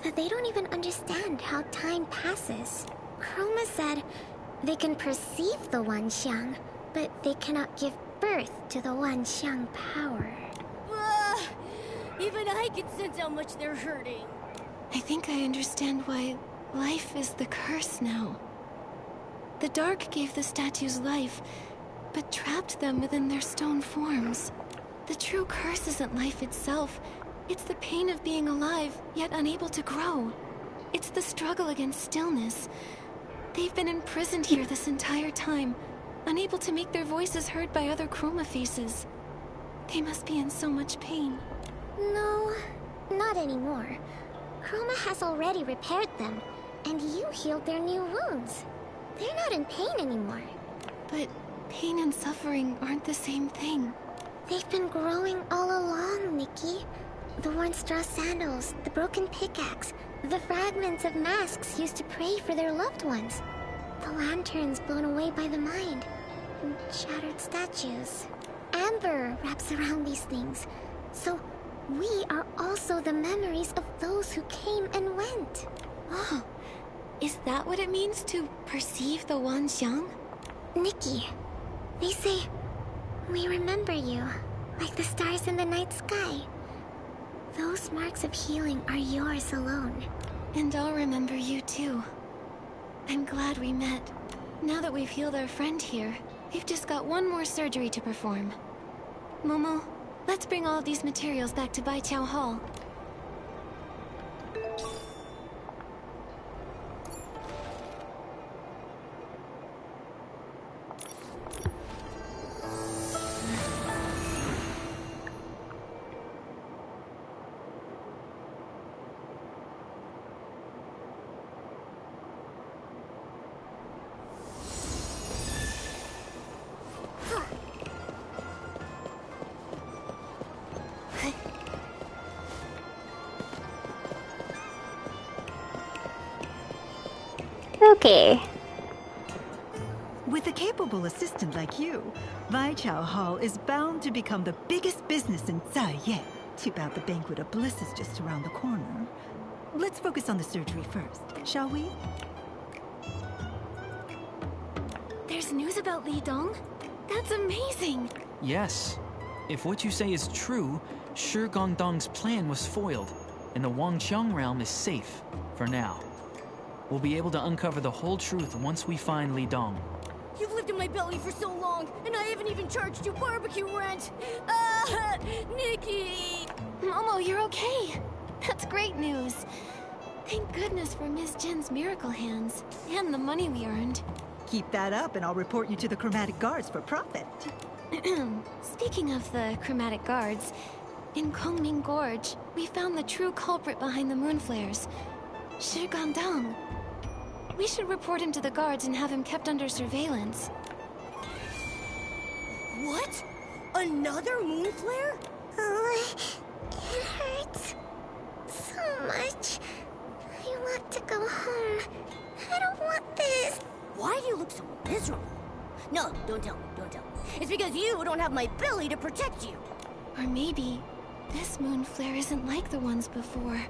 that they don't even understand how time passes. Chroma said they can perceive the Wanxiang, but they cannot give birth to the Wanxiang power. Even I can sense how much they're hurting. I think I understand why life is the curse now. The Dark gave the statues life, but trapped them within their stone forms. The true curse isn't life itself. It's the pain of being alive, yet unable to grow. It's the struggle against stillness. They've been imprisoned here this entire time, unable to make their voices heard by other Chroma faces. They must be in so much pain. No, not anymore. Chroma has already repaired them, and you healed their new wounds. They're not in pain anymore. But pain and suffering aren't the same thing. They've been growing all along, Nikki. The worn straw sandals, the broken pickaxe, the fragments of masks used to pray for their loved ones, the lanterns blown away by the mind, and shattered statues. Amber wraps around these things, so we are also the memories of those who came and went. Oh, is that what it means to perceive the Wanxiang? Nikki, they say, we remember you, like the stars in the night sky. Those marks of healing are yours alone. And I'll remember you too. I'm glad we met. Now that we've healed our friend here, we've just got one more surgery to perform. Momo, let's bring all of these materials back to Baiqiao Hall. Okay. With a capable assistant like you, Baiqiao Hall is bound to become the biggest business in Zaiye. Too bad the Banquet of Bliss is just around the corner. Let's focus on the surgery first, shall we? There's news about Li Dong? That's amazing! Yes. If what you say is true, Shi Gongdong's plan was foiled, and the Wanxiang realm is safe, for now. We'll be able to uncover the whole truth once we find Li Dong. You've lived in my belly for so long, and I haven't even charged you barbecue rent! Nikki! Momo, you're okay! That's great news. Thank goodness for Ms. Jin's miracle hands, and the money we earned. Keep that up and I'll report you to the Chromatic Guards for profit. Speaking of the Chromatic Guards, in Kongming Gorge, we found the true culprit behind the moon flares, Shi Gongdong. We should report him to the guards and have him kept under surveillance. What? Another moon flare? Oh, it hurts so much. I want to go home. I don't want this. Why do you look so miserable? No, don't tell me, don't tell me. It's because you don't have my belly to protect you. Or maybe this moon flare isn't like the ones before.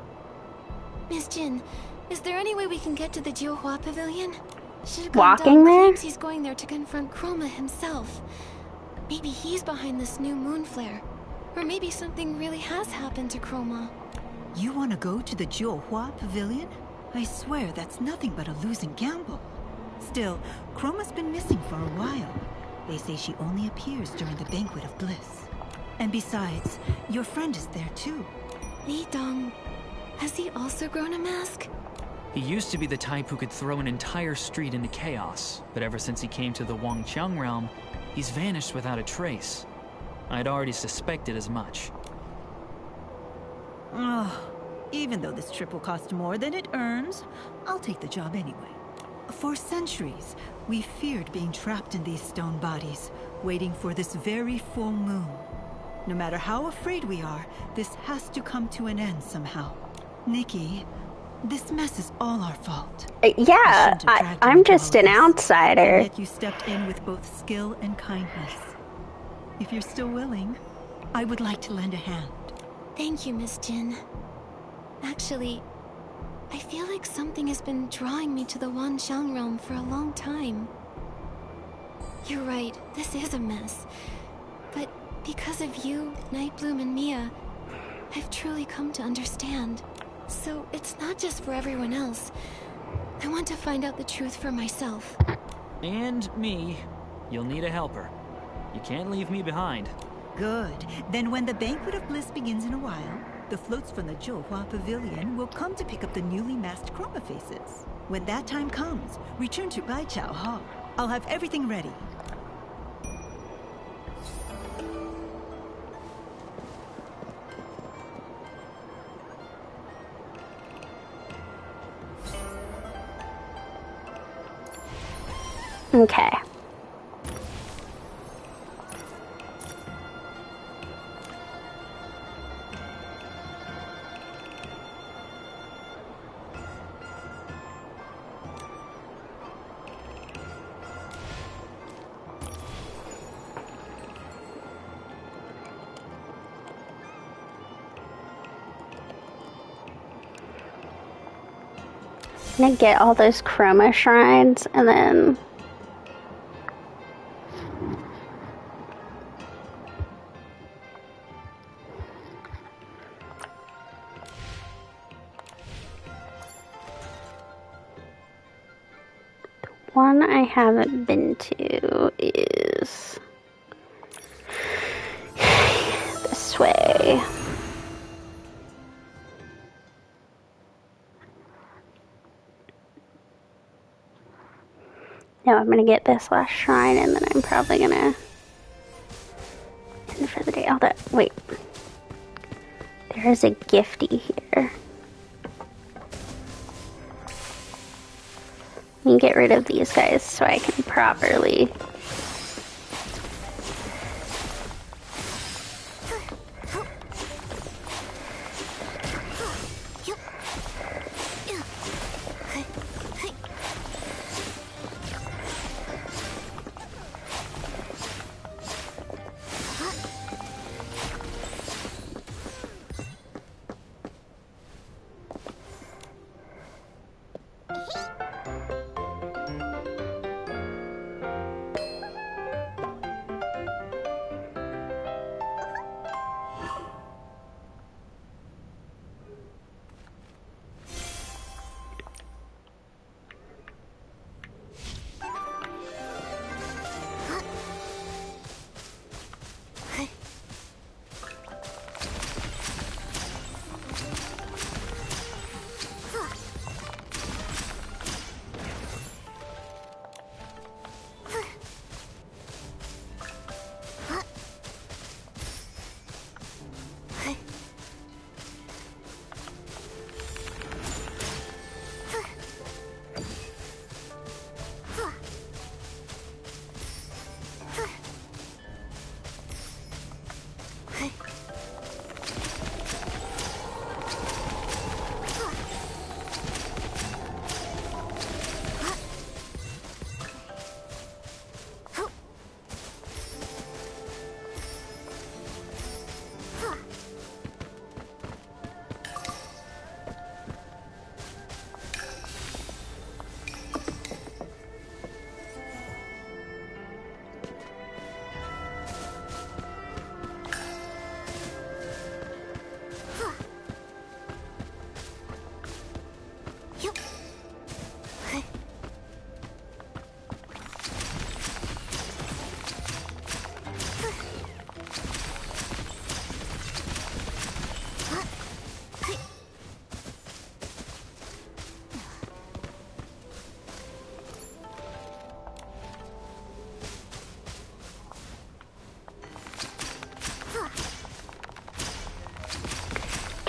Miss Jin, is there any way we can get to the Jiuhua Pavilion? Walking there? Claims he's going there to confront Chroma himself. Maybe he's behind this new moon flare. Or maybe something really has happened to Chroma. You want to go to the Jiuhua Pavilion? I swear that's nothing but a losing gamble. Still, Chroma's been missing for a while. They say she only appears during the Banquet of Bliss. And besides, your friend is there too. Li Dong, has he also grown a mask? He used to be the type who could throw an entire street into chaos, but ever since he came to the Wanxiang realm, he's vanished without a trace. I'd already suspected as much. Oh, even though this trip will cost more than it earns, I'll take the job anyway. For centuries, we feared being trapped in these stone bodies, waiting for this very full moon. No matter how afraid we are, this has to come to an end somehow. Nikki, this mess is all our fault. Yeah, I'm just an outsider. Yet you stepped in with both skill and kindness. If you're still willing, I would like to lend a hand. Thank you, Miss Jin. Actually, I feel like something has been drawing me to the Wanxiang realm for a long time. You're right, this is a mess. But because of you, Nightbloom, and Mia, I've truly come to understand. So it's not just for everyone else. I want to find out the truth for myself. And me. You'll need a helper. You can't leave me behind. Good. Then when the Banquet of Bliss begins in a while, the floats from the Zhouhua Pavilion will come to pick up the newly masked Chroma Faces. When that time comes, return to Baichao Hall. I'll have everything ready. Okay. I'm gonna get all those chroma shrines and then the one I haven't been to is this way. No, I'm gonna get this last shrine and then I'm probably gonna end for the day. Wait. There's a gifty here. Let me get rid of these guys so I can properly...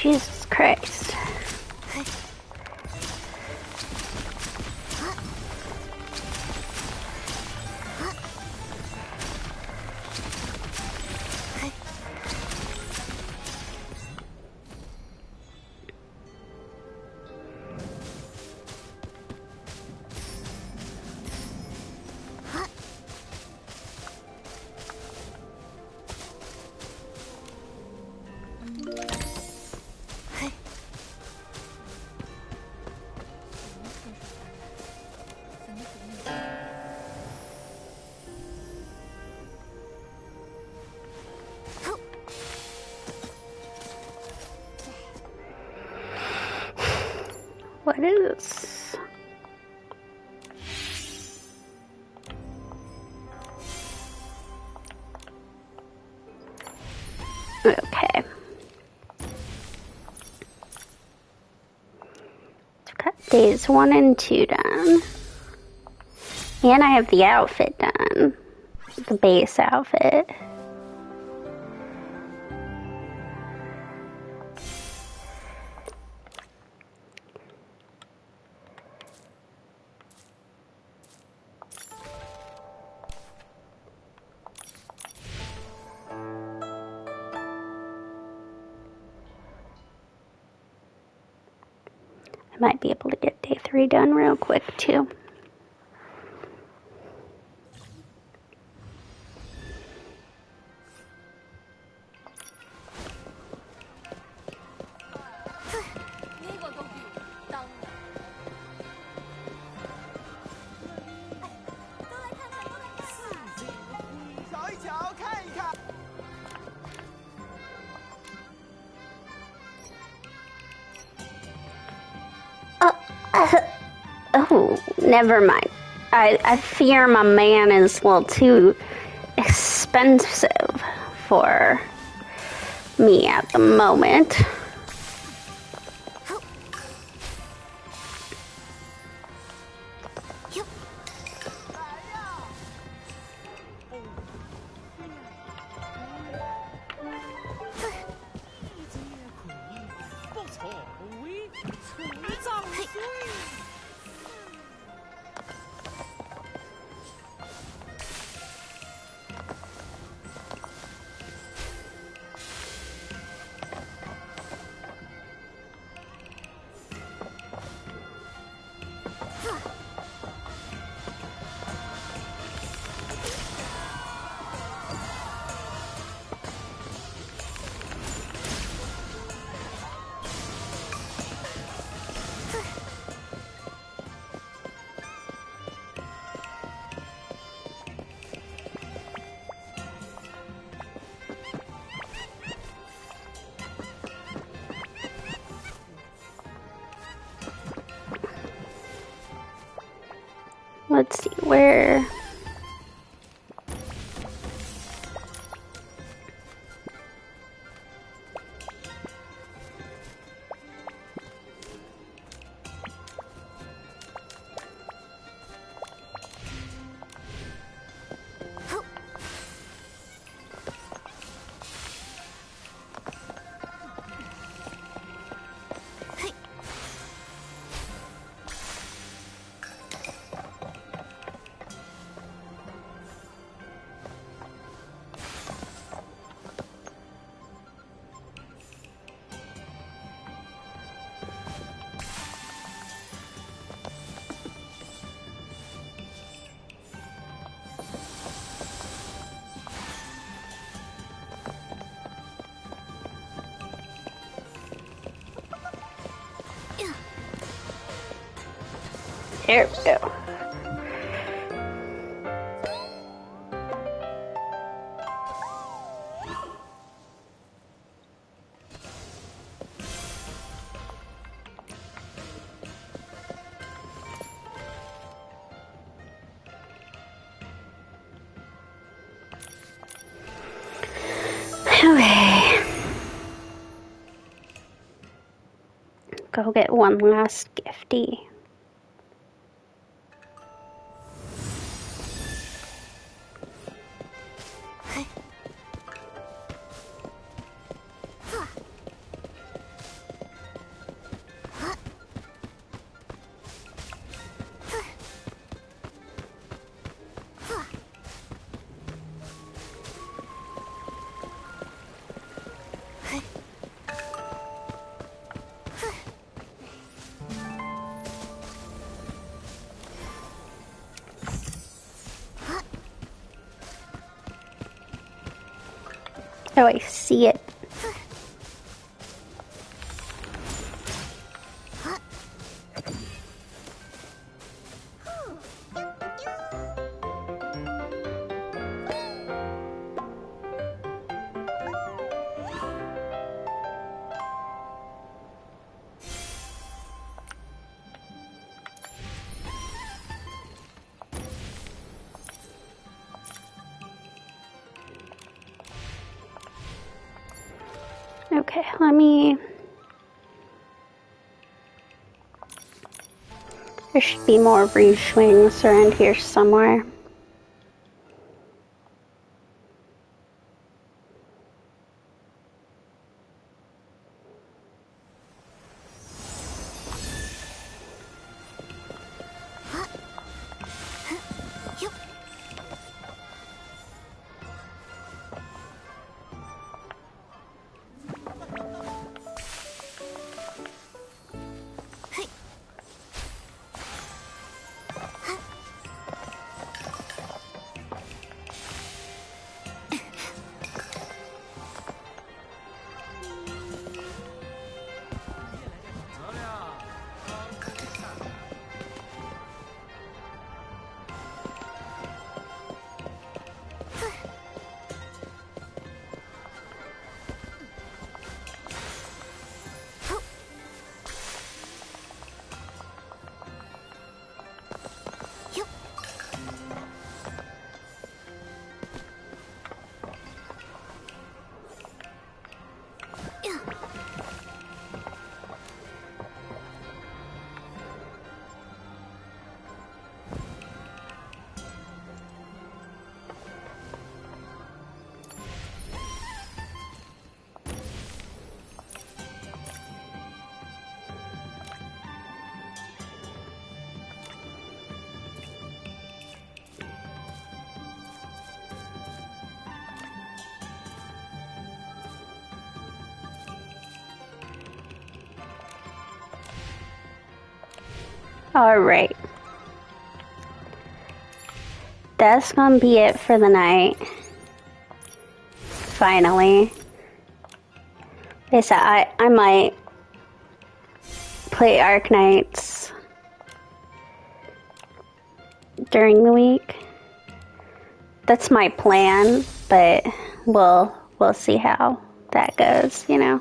Jesus Christ. What is... Okay. I've got days 1 and 2 done. And I have the outfit done. The base outfit. Might be able to get day 3 done real quick too. Oh, never mind. I fear my man is a little too expensive for me at the moment. Let's see, where... There we go. Okay. Go get one last gifty. Oh, I see it. Okay, let me... There should be more Rouge Wings around here somewhere. Alright. That's gonna be it for the night. Finally. Like I said, I might play Arknights during the week. That's my plan, but we'll see how that goes, you know.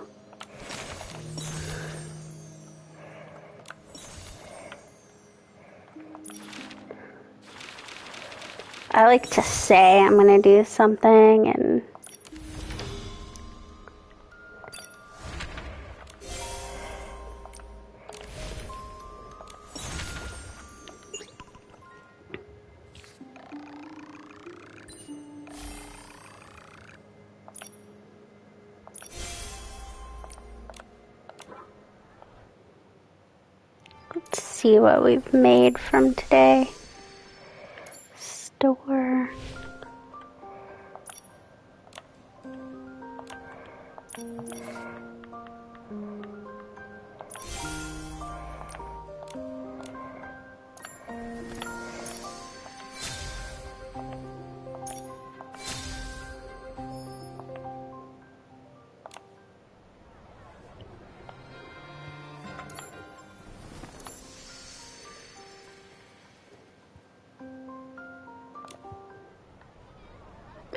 I like to say I'm gonna do something and let's see what we've made from today. Store.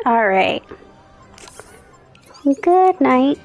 All right. Good night.